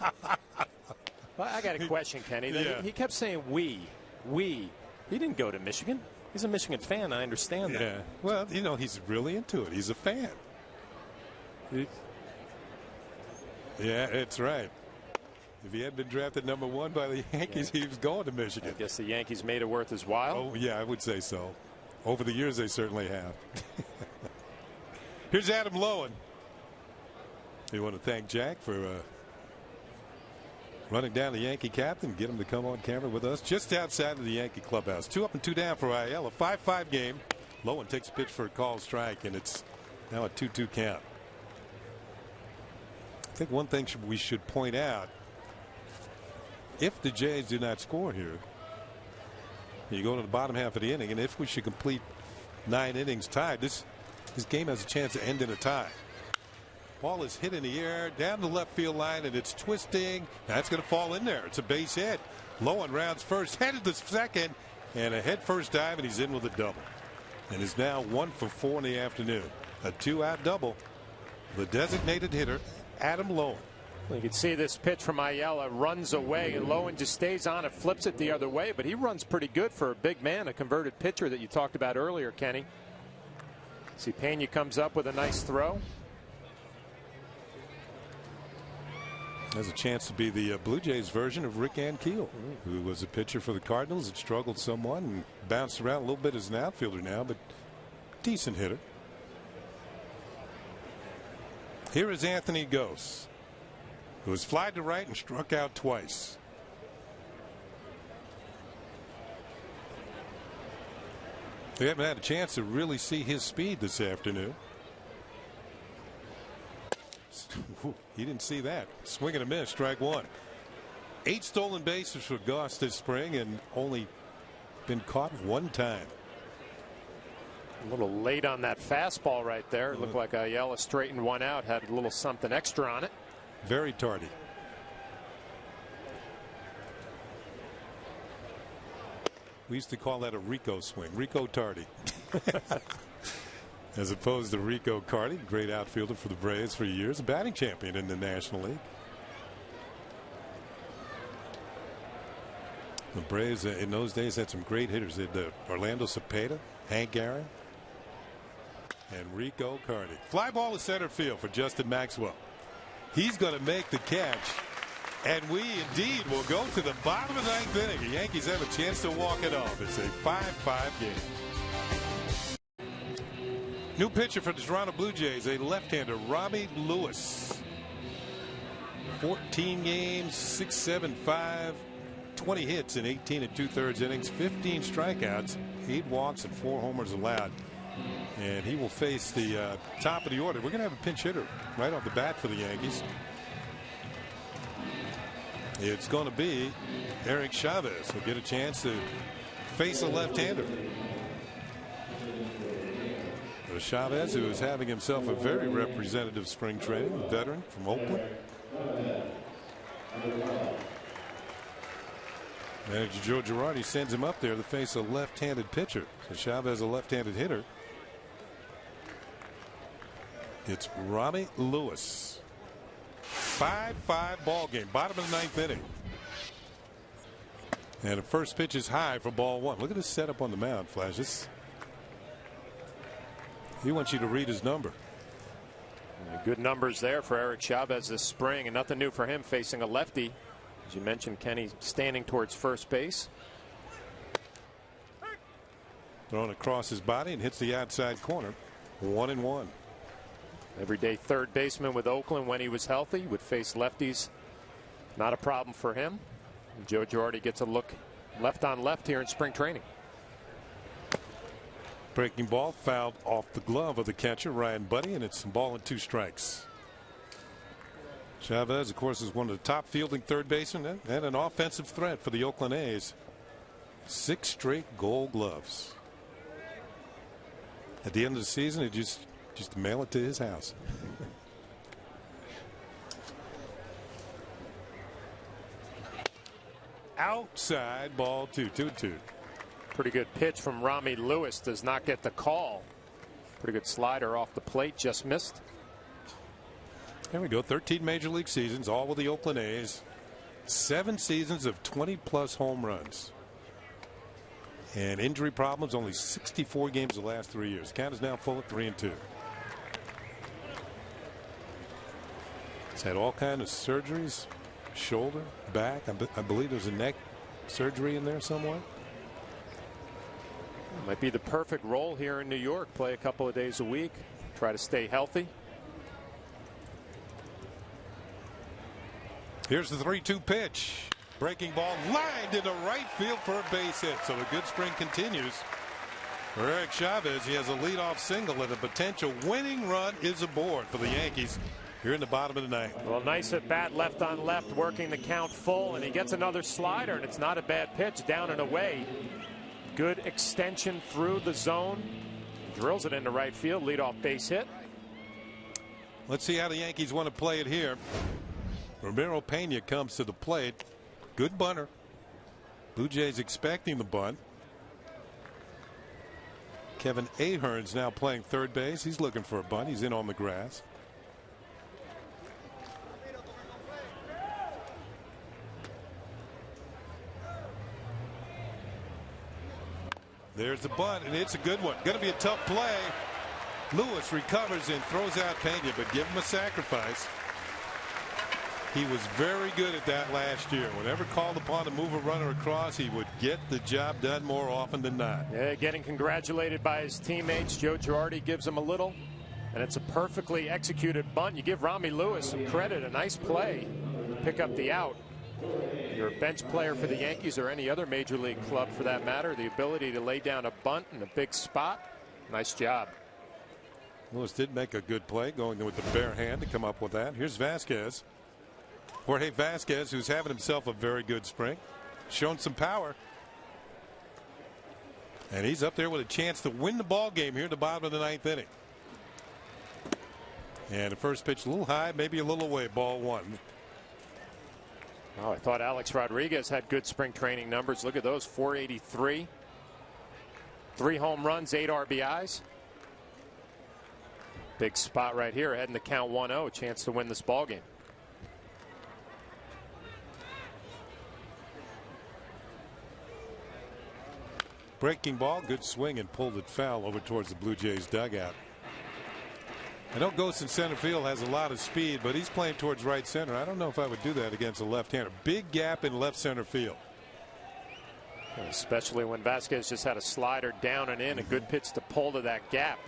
Well, I got a question, Kenny.
Yeah.
He kept saying we. He didn't go to Michigan. He's a Michigan fan. I understand that.
Yeah. Well, you know, he's really into it. He's a fan. Yeah, it's right. If he had been drafted number 1 by the Yankees, he was going to Michigan.
I guess the Yankees made it worth his while.
Oh, yeah, I would say so. Over the years, they certainly have. Here's Adam Lowen. We want to thank Jack for running down the Yankee captain, get him to come on camera with us just outside of the Yankee clubhouse. 2 up and 2 down for Ayala. 5-5 game. Lowen takes a pitch for a called strike, and it's now a 2-2 count. I think one thing we should point out, if the Jays do not score here, you go to the bottom half of the inning, and if we should complete 9 innings tied, this game has a chance to end in a tie. Ball is hit in the air down the left field line, and it's twisting. That's going to fall in there. It's a base hit. Lowen rounds first, headed to second, and a head first dive, and he's in with a double. And is now 1 for 4 in the afternoon. A 2-out double. The designated hitter, Adam Lowen.
You can see this pitch from Ayala runs away, and Lowen just stays on it, flips it the other way, but he runs pretty good for a big man, a converted pitcher that you talked about earlier, Kenny. See, Pena comes up with a nice throw.
Has a chance to be the Blue Jays version of Rick Ankiel, who was a pitcher for the Cardinals and struggled somewhat and bounced around a little bit as an outfielder now, but decent hitter. Here is Anthony Gose, who was flied to right and struck out twice. We haven't had a chance to really see his speed this afternoon. He didn't see that. Swing and a miss, strike one. 8 stolen bases for Goss this spring and only been caught one time.
A little late on that fastball right there. It looked like Ayala straightened one out, had a little something extra on it.
Very tardy. We used to call that a Rico swing. Rico tardy. As opposed to Rico Carty, great outfielder for the Braves for years, a batting champion in the National League. The Braves in those days had some great hitters. They had Orlando Cepeda, Hank Aaron, and Rico Carty. Fly ball to center field for Justin Maxwell. He's going to make the catch, and we indeed will go to the bottom of the 9th inning. The Yankees have a chance to walk it off. It's a 5-5 game. New pitcher for the Toronto Blue Jays, a left-hander, Robbie Lewis. 14 games, 6.75, 20 hits in 18 2/3 innings, 15 strikeouts, 8 walks, and 4 homers allowed. And he will face the top of the order. We're going to have a pinch hitter right off the bat for the Yankees. It's going to be Eric Chavez. He'll get a chance to face a left-hander. Chavez, who is having himself a very representative spring training, a veteran from Oakland. Manager Joe Girardi sends him up there to face a left-handed pitcher. So Chavez, a left-handed hitter. It's Robbie Lewis. 5-5 ball game, bottom of the 9th inning. And the first pitch is high for ball one. Look at this setup on the mound, Flash. He wants you to read his number.
Good numbers there for Eric Chavez this spring, and nothing new for him facing a lefty. As you mentioned, Kenny standing towards first base.
Thrown across his body and hits the outside corner. 1-1.
Everyday third baseman with Oakland when he was healthy, would face lefties. Not a problem for him. And Joe Girardi gets a look left on left here in spring training.
Breaking ball fouled off the glove of the catcher, Ryan Buddy, and it's ball and 2 strikes. Chavez, of course, is one of the top fielding third basemen and an offensive threat for the Oakland A's. 6 straight Gold Gloves. At the end of the season, it just mail it to his house. Outside, ball 2-2.
Pretty good pitch from Robbie Lewis, does not get the call. Pretty good slider off the plate, just missed.
There we go. 13 major league seasons, all with the Oakland A's. 7 seasons of 20+ home runs. And injury problems, only 64 games the last 3 years. Count is now full at 3-2. He's had all kinds of surgeries, shoulder, back. I believe there's a neck surgery in there somewhere.
Might be the perfect role here in New York. Play a couple of days a week. Try to stay healthy.
Here's the 3-2 pitch. Breaking ball lined into right field for a base hit. So the good spring continues for Eric Chavez. He has a leadoff single, and a potential winning run is aboard for the Yankees here in the bottom of the 9th.
Well, nice at bat, left on left, working the count full, and he gets another slider, and it's not a bad pitch, down and away. Good extension through the zone. Drills it into right field. Leadoff base hit.
Let's see how the Yankees want to play it here. Ramiro Pena comes to the plate. Good bunter. Blue Jays expecting the bunt. Kevin Ahern's now playing third base. He's looking for a bunt. He's in on the grass. There's the bunt, and it's a good one. Going to be a tough play. Lewis recovers and throws out Pena, but give him a sacrifice. He was very good at that last year. Whenever called upon to move a runner across, he would get the job done more often than not.
Yeah, getting congratulated by his teammates. Joe Girardi gives him a little, and it's a perfectly executed bunt. You give Rami Lewis some credit. A nice play. Pick up the out. You're a bench player for the Yankees or any other major league club for that matter. The ability to lay down a bunt in a big spot. Nice job.
Lewis did make a good play going with the bare hand to come up with that. Here's Vasquez. Jorge Vasquez, who's having himself a very good spring, shown some power, and he's up there with a chance to win the ball game here at the bottom of the 9th inning. And the first pitch a little high, maybe a little away. Ball 1.
Oh, I thought Alex Rodriguez had good spring training numbers. Look at those, 483, 3 home runs, 8 RBIs. Big spot right here, heading to count 1-0, chance to win this ball game.
Breaking ball, good swing, and pulled it foul over towards the Blue Jays dugout. I know Ghost in center field has a lot of speed, but he's playing towards right center. I don't know if I would do that against a left-hander. Big gap in left center field.
Especially when Vasquez just had a slider down and in, a good pitch to pull to that gap.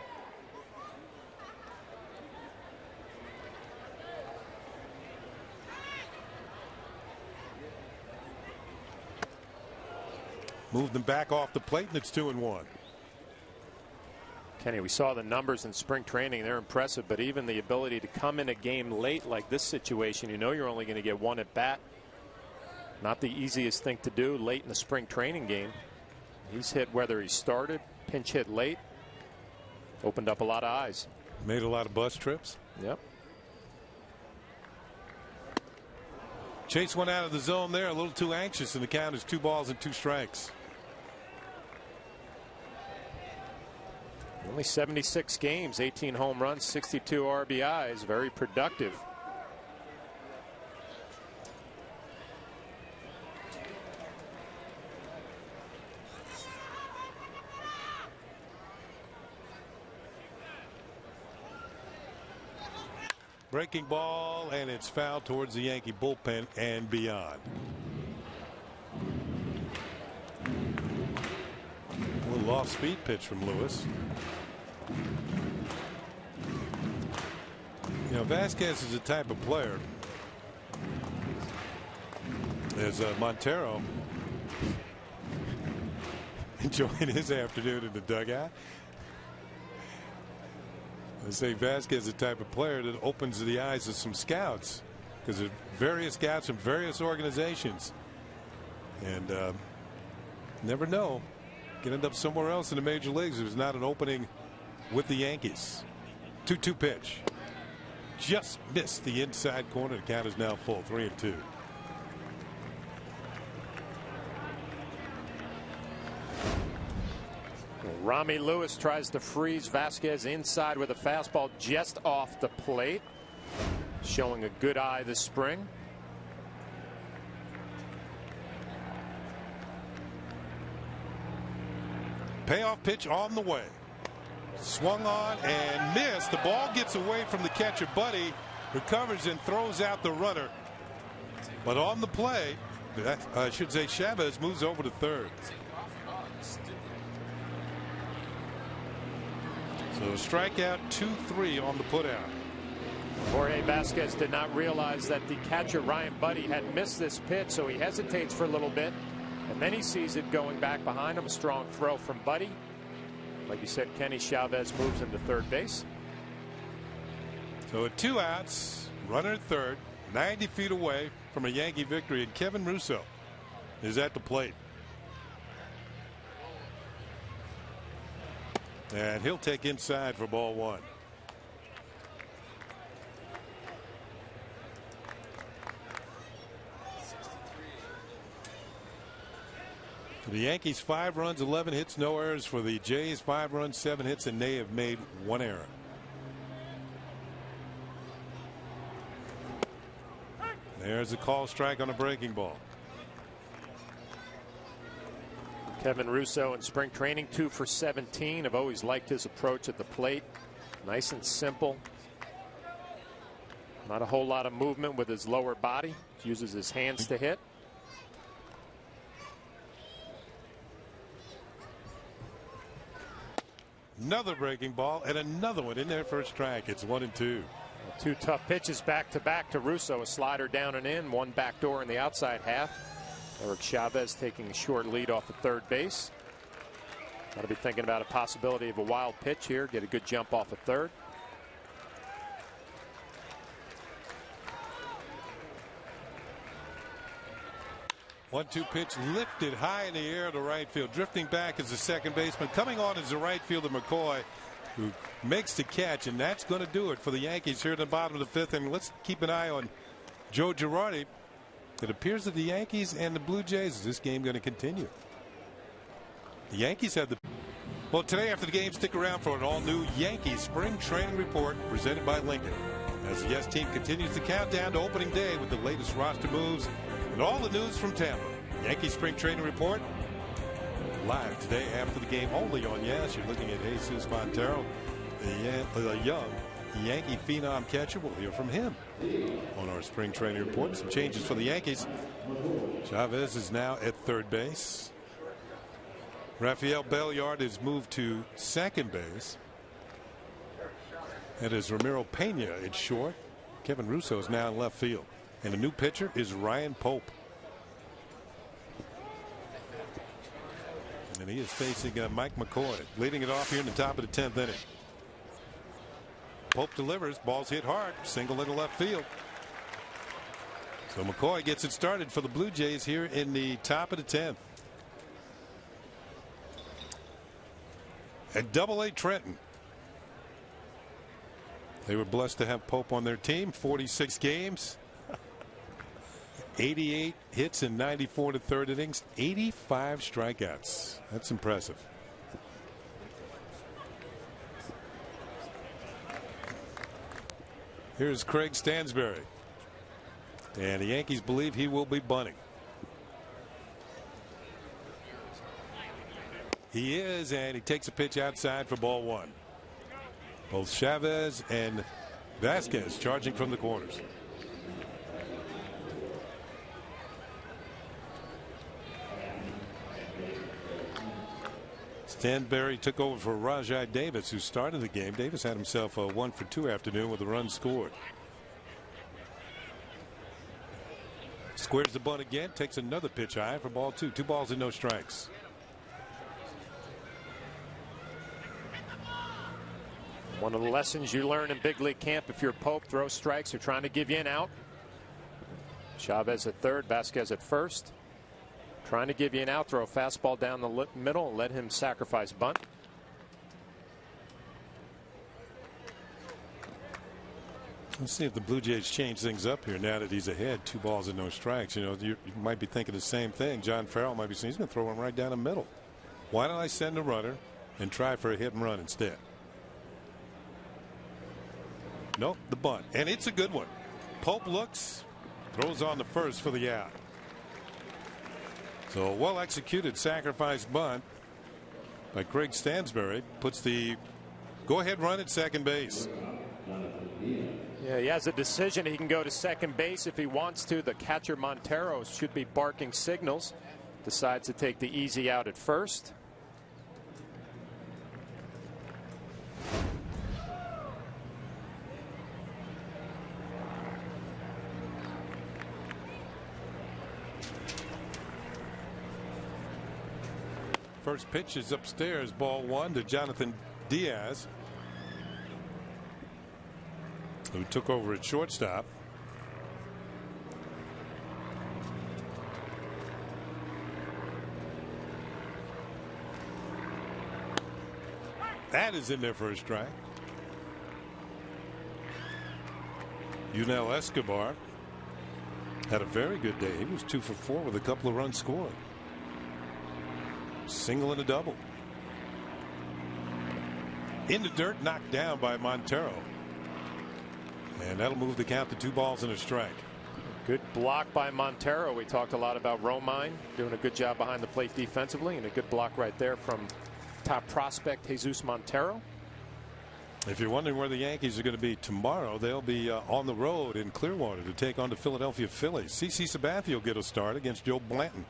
Moved them back off the plate, and it's 2-1.
Kenny, we saw the numbers in spring training. They're impressive, but even the ability to come in a game late like this situation, you know you're only going to get 1 at bat. Not the easiest thing to do late in the spring training game. He's hit whether he started, pinch hit late. Opened up a lot of eyes.
Made a lot of bus trips.
Yep.
Chase went out of the zone there, a little too anxious, and the count is 2 balls and 2 strikes.
Only 76 games, 18 home runs, 62 RBIs. Very productive.
Breaking ball, and it's fouled towards the Yankee bullpen and beyond. A little off-speed pitch from Lewis. You know, Vasquez is the type of player, as Montero enjoying his afternoon in the dugout. I say Vasquez is the type of player that opens the eyes of some scouts, because there are various scouts from various organizations, and never know, could end up somewhere else in the major leagues. There's not an opening with the Yankees. 2-2 pitch, just missed the inside corner. The count is now full, 3-2.
Rami Lewis tries to freeze Vasquez inside with a fastball just off the plate. Showing a good eye this spring.
Payoff pitch on the way. Swung on and missed. The ball gets away from the catcher, Buddy. Recovers and throws out the runner. But on the play, I should say, Chavez moves over to third. So strikeout 2-3 on the putout.
Jorge Vasquez did not realize that the catcher Ryan Buddy had missed this pitch, so he hesitates for a little bit, and then he sees it going back behind him. A strong throw from Buddy. Like you said, Kenny, Chavez moves him to third base.
So at 2 outs, runner at third, 90 feet away from a Yankee victory, and Kevin Russo is at the plate. And he'll take inside for ball 1. For the Yankees, 5 runs, 11 hits, no errors. For the Jays, 5 runs, 7 hits, and they have made 1 error. There's a call strike on a breaking ball.
Kevin Russo in spring training, 2 for 17. I've always liked his approach at the plate. Nice and simple. Not a whole lot of movement with his lower body. Uses his hands to hit.
Another breaking ball and another one in there for a strike. It's 1-2.
2 tough pitches back to back to Russo. A slider down and in, one backdoor in the outside half. Eric Chavez taking a short lead off of third base. Got to be thinking about a possibility of a wild pitch here. Get a good jump off of third.
One-two pitch lifted high in the air to right field. Drifting back is the second baseman. Coming on is the right fielder McCoy, who makes the catch, and that's going to do it for the Yankees here at the bottom of the fifth. And let's keep an eye on Joe Girardi. It appears that the Yankees and the Blue Jays, is this game going to continue? The Yankees have the... Well, today after the game, stick around for an all-new Yankees spring training report presented by Lincoln, as the Yes team continues the countdown to opening day with the latest roster moves and all the news from Tampa. Yankee spring training report live today after the game only on Yes. You're looking at Jesus Montero, the young Yankee phenom catcher. We'll hear from him on our spring training report. Some changes for the Yankees. Chavez is now at third base. Rafael Belliard is moved to second base. That is Ramiro Pena at short. Kevin Russo is now in left field. And the new pitcher is Ryan Pope. And he is facing Mike McCoy, leading it off here in the top of the 10th inning. Pope delivers. Ball's hit hard. Single into left field. So McCoy gets it started for the Blue Jays here in the top of the 10th. At Double-A Trenton, they were blessed to have Pope on their team. 46 games. 88 hits in 94 to third innings, 85 strikeouts. That's impressive. Here's Craig Stansberry, and the Yankees believe he will be bunting. He is, and he takes a pitch outside for ball one. Both Chavez and Vasquez charging from the corners. Stansberry took over for Rajai Davis, who started the game. Davis had himself a 1-for-2 afternoon with a run scored. Squares the bunt again, takes another pitch high for ball two. 2 balls and no strikes.
One of the lessons you learn in big league camp, if you're Pope, throw strikes, they're trying to give you an out. Chavez at third, Vasquez at first. Trying to give you an out, throw a fastball down the middle and let him sacrifice bunt.
Let's see if the Blue Jays change things up here now that he's ahead. 2 balls and no strikes. You know, you might be thinking the same thing. John Farrell might be saying he's going to throw him right down the middle. Why don't I send a runner and try for a hit and run instead? Nope, the bunt. And it's a good one. Pope looks, throws on the first for the out. So a well executed sacrifice bunt by Craig Stansberry puts the go ahead run at second base.
Yeah, he has a decision. He can go to second base if he wants to. The catcher Montero should be barking signals. Decides to take the easy out at first.
First pitch is upstairs, ball one to Jonathan Diaz, who took over at shortstop. That is in there for a strike. Yunel Escobar had a very good day. He was 2 for 4 with a couple of runs scored. Single and a double. In the dirt, knocked down by Montero. And that'll move the count to 2 balls and a strike.
Good block by Montero. We talked a lot about Romine doing a good job behind the plate defensively, and a good block right there from top prospect Jesus Montero.
If you're wondering where the Yankees are going to be tomorrow, they'll be on the road in Clearwater to take on the Philadelphia Phillies. CC Sabathia will get a start against Joe Blanton.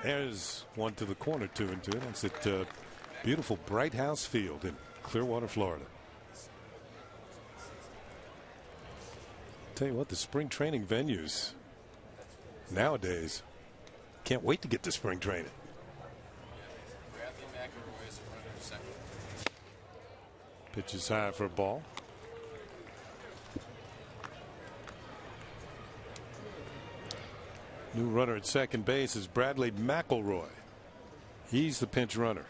There's one to the corner, 2-2. That's at beautiful Bright House Field in Clearwater, Florida. Tell you what, the spring training venues nowadays, can't wait to get to spring training. Pitch is high for a ball. New runner at second base is Bradley McElroy. He's the pinch runner.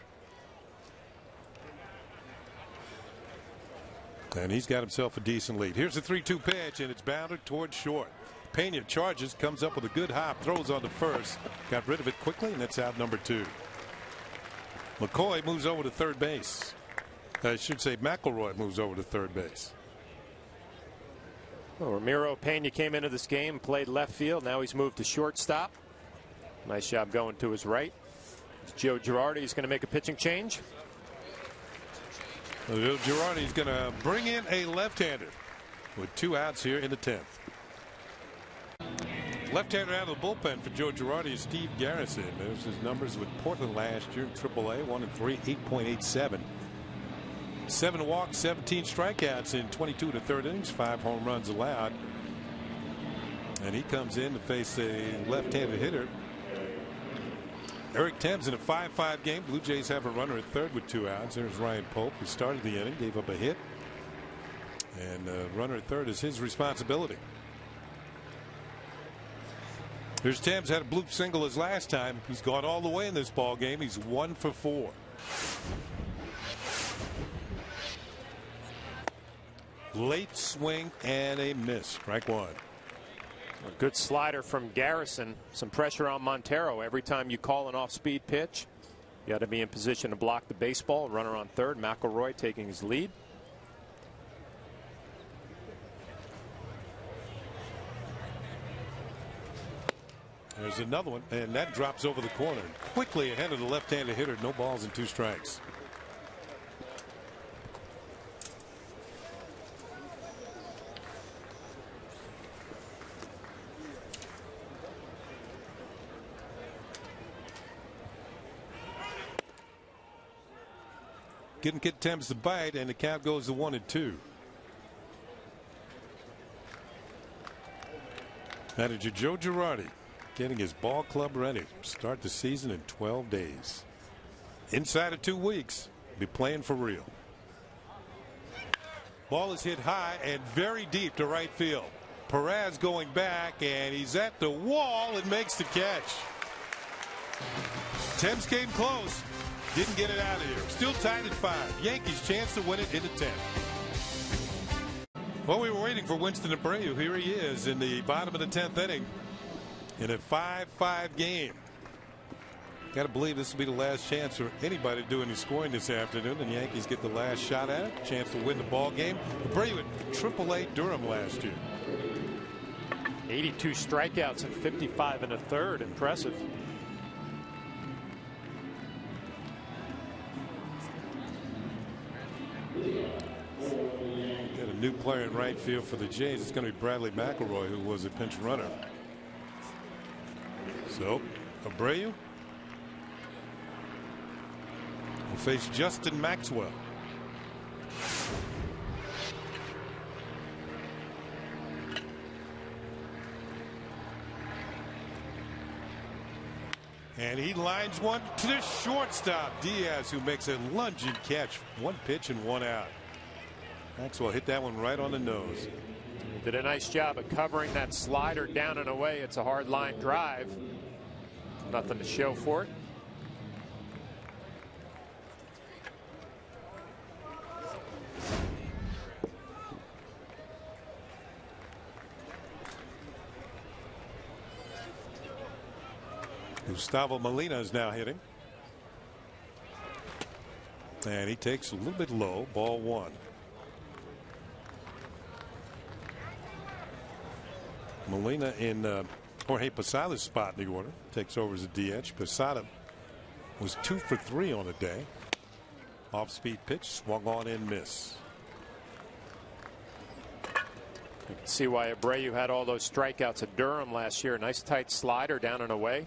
And he's got himself a decent lead. Here's the 3-2 pitch, and it's bounded towards short. Pena charges, comes up with a good hop, throws on to first. Got rid of it quickly, and that's out number 2. McCoy moves over to third base. I should say McElroy moves over to third base.
Well, Ramiro Pena came into this game, played left field. Now he's moved to shortstop. Nice job going to his right. Joe Girardi is going to make a pitching change.
Joe Girardi is going to bring in a left-hander with 2 outs here in the 10th. Left-hander out of the bullpen for Joe Girardi is Steve Garrison. There's his numbers with Portland last year in AAA, 1-3, 8.87. 7 walks, 17 strikeouts in 22 to third innings, 5 home runs allowed. And he comes in to face a left-handed hitter. Eric Thames in a 5-5 game. Blue Jays have a runner at third with 2 outs. There's Ryan Pope, who started the inning, gave up a hit. And runner at third is his responsibility. Here's Thames, had a bloop single his last time. He's gone all the way in this ball game. He's 1 for 4. Late swing and a miss. Strike 1.
A good slider from Garrison. Some pressure on Montero. Every time you call an off-speed pitch, you got to be in position to block the baseball. Runner on third. McElroy taking his lead.
There's another one, and that drops over the corner. Quickly ahead of the left-handed hitter. No balls and 2 strikes. Didn't get Thames to bite, and the count goes to 1-2. Manager Joe Girardi getting his ball club ready to start the season in 12 days. Inside of 2 weeks, be playing for real. Ball is hit high and very deep to right field. Perez going back, and he's at the wall and makes the catch. Thames came close. Didn't get it out of here. Still tied at 5. Yankees chance to win it in the 10th. Well, we were waiting for Winston Abreu. Here he is in the bottom of the 10th inning in a 5-5 game. Got to believe this will be the last chance for anybody to do any scoring this afternoon. And the Yankees get the last shot at it. Chance to win the ball game. Abreu at AAA Durham last year.
82 strikeouts and 55 and a third. Impressive.
Got a new player in right field for the Jays. It's going to be Bradley McElroy, who was a pinch runner. So Abreu will face Justin Maxwell. And he lines one to the shortstop. Diaz, who makes a lunging catch. 1 pitch and 1 out. Maxwell hit that one right on the nose.
He did a nice job of covering that slider down and away. It's a hard line drive. Nothing to show for it.
Gustavo Molina is now hitting. And he takes a little bit low. Ball 1. Molina in Jorge Posada's spot in the order. Takes over as a DH. Posada was 2 for 3 on the day. Off-speed pitch, swung on and miss.
You can see why Abreu had all those strikeouts at Durham last year. Nice tight slider down and away.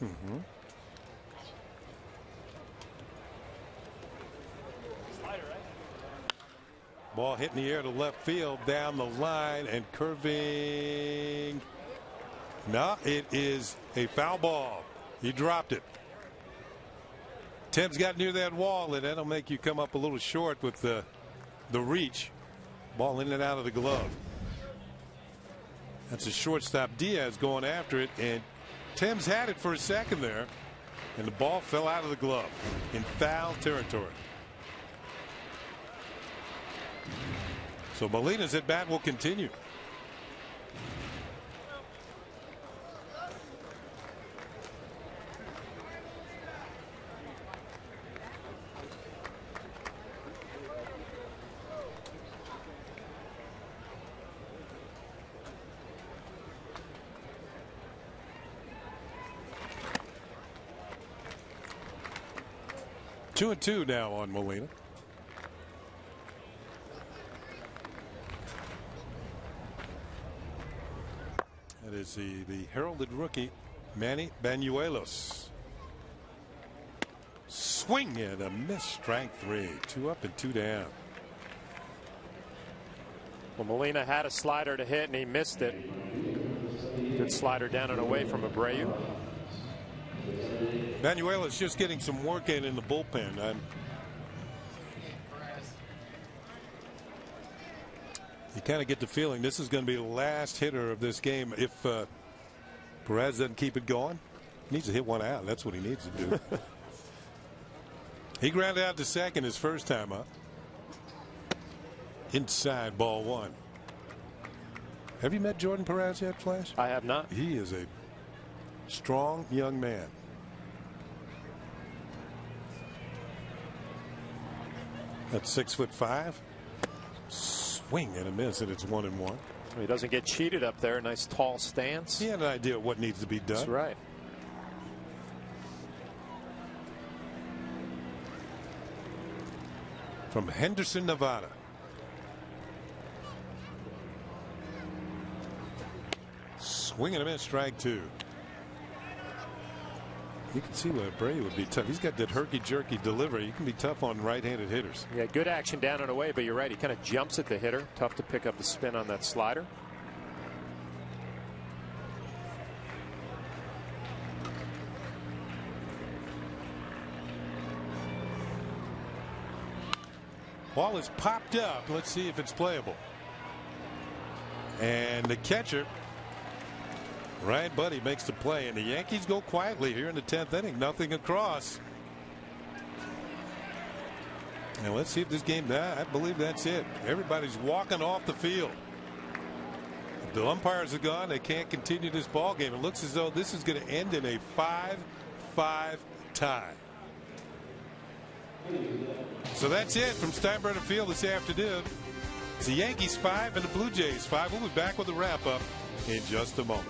Ball hit in the air to left field, down the line and curving. No, it is a foul ball. He dropped it. Tim's got near that wall, and that'll make you come up a little short with the reach. Ball in and out of the glove. That's a shortstop. Diaz going after it, and Tim's had it for a second there, and the ball fell out of the glove in foul territory. So Molina's at bat will continue. Two and two now on Molina. That is the heralded rookie Manny Banuelos. Swing and a miss, strike 3. 2 up and 2 down.
Well, Molina had a slider to hit and he missed it. Good slider down and away from Abreu.
Banuelos just getting some work in the bullpen. You kind of get the feeling this is going to be the last hitter of this game if Perez doesn't keep it going. He needs to hit one out. That's what he needs to do. He grounded out to second his first time up. Inside, ball 1. Have you met Jordan Perez yet, Flash?
I have not.
He is a strong young man. That's 6'5". Swing and a miss, and it's 1-1.
He doesn't get cheated up there. Nice tall stance.
He had an idea of what needs to be done.
That's right.
From Henderson, Nevada. Swing and a miss, strike 2. You can see why Abreu would be tough. He's got that herky-jerky delivery. You can be tough on right-handed hitters.
Yeah, good action down and away, but you're right. He kind of jumps at the hitter. Tough to pick up the spin on that slider.
Ball is popped up. Let's see if it's playable. And the catcher, Ryan Buddy, makes the play, and the Yankees go quietly here in the 10th inning. Nothing across. And let's see if this game, I believe that's it. Everybody's walking off the field. If the umpires are gone, they can't continue this ball game. It looks as though this is going to end in a 5-5 tie. So that's it from Steinbrenner Field this afternoon. It's the Yankees 5 and the Blue Jays 5. We'll be back with a wrap-up in just a moment.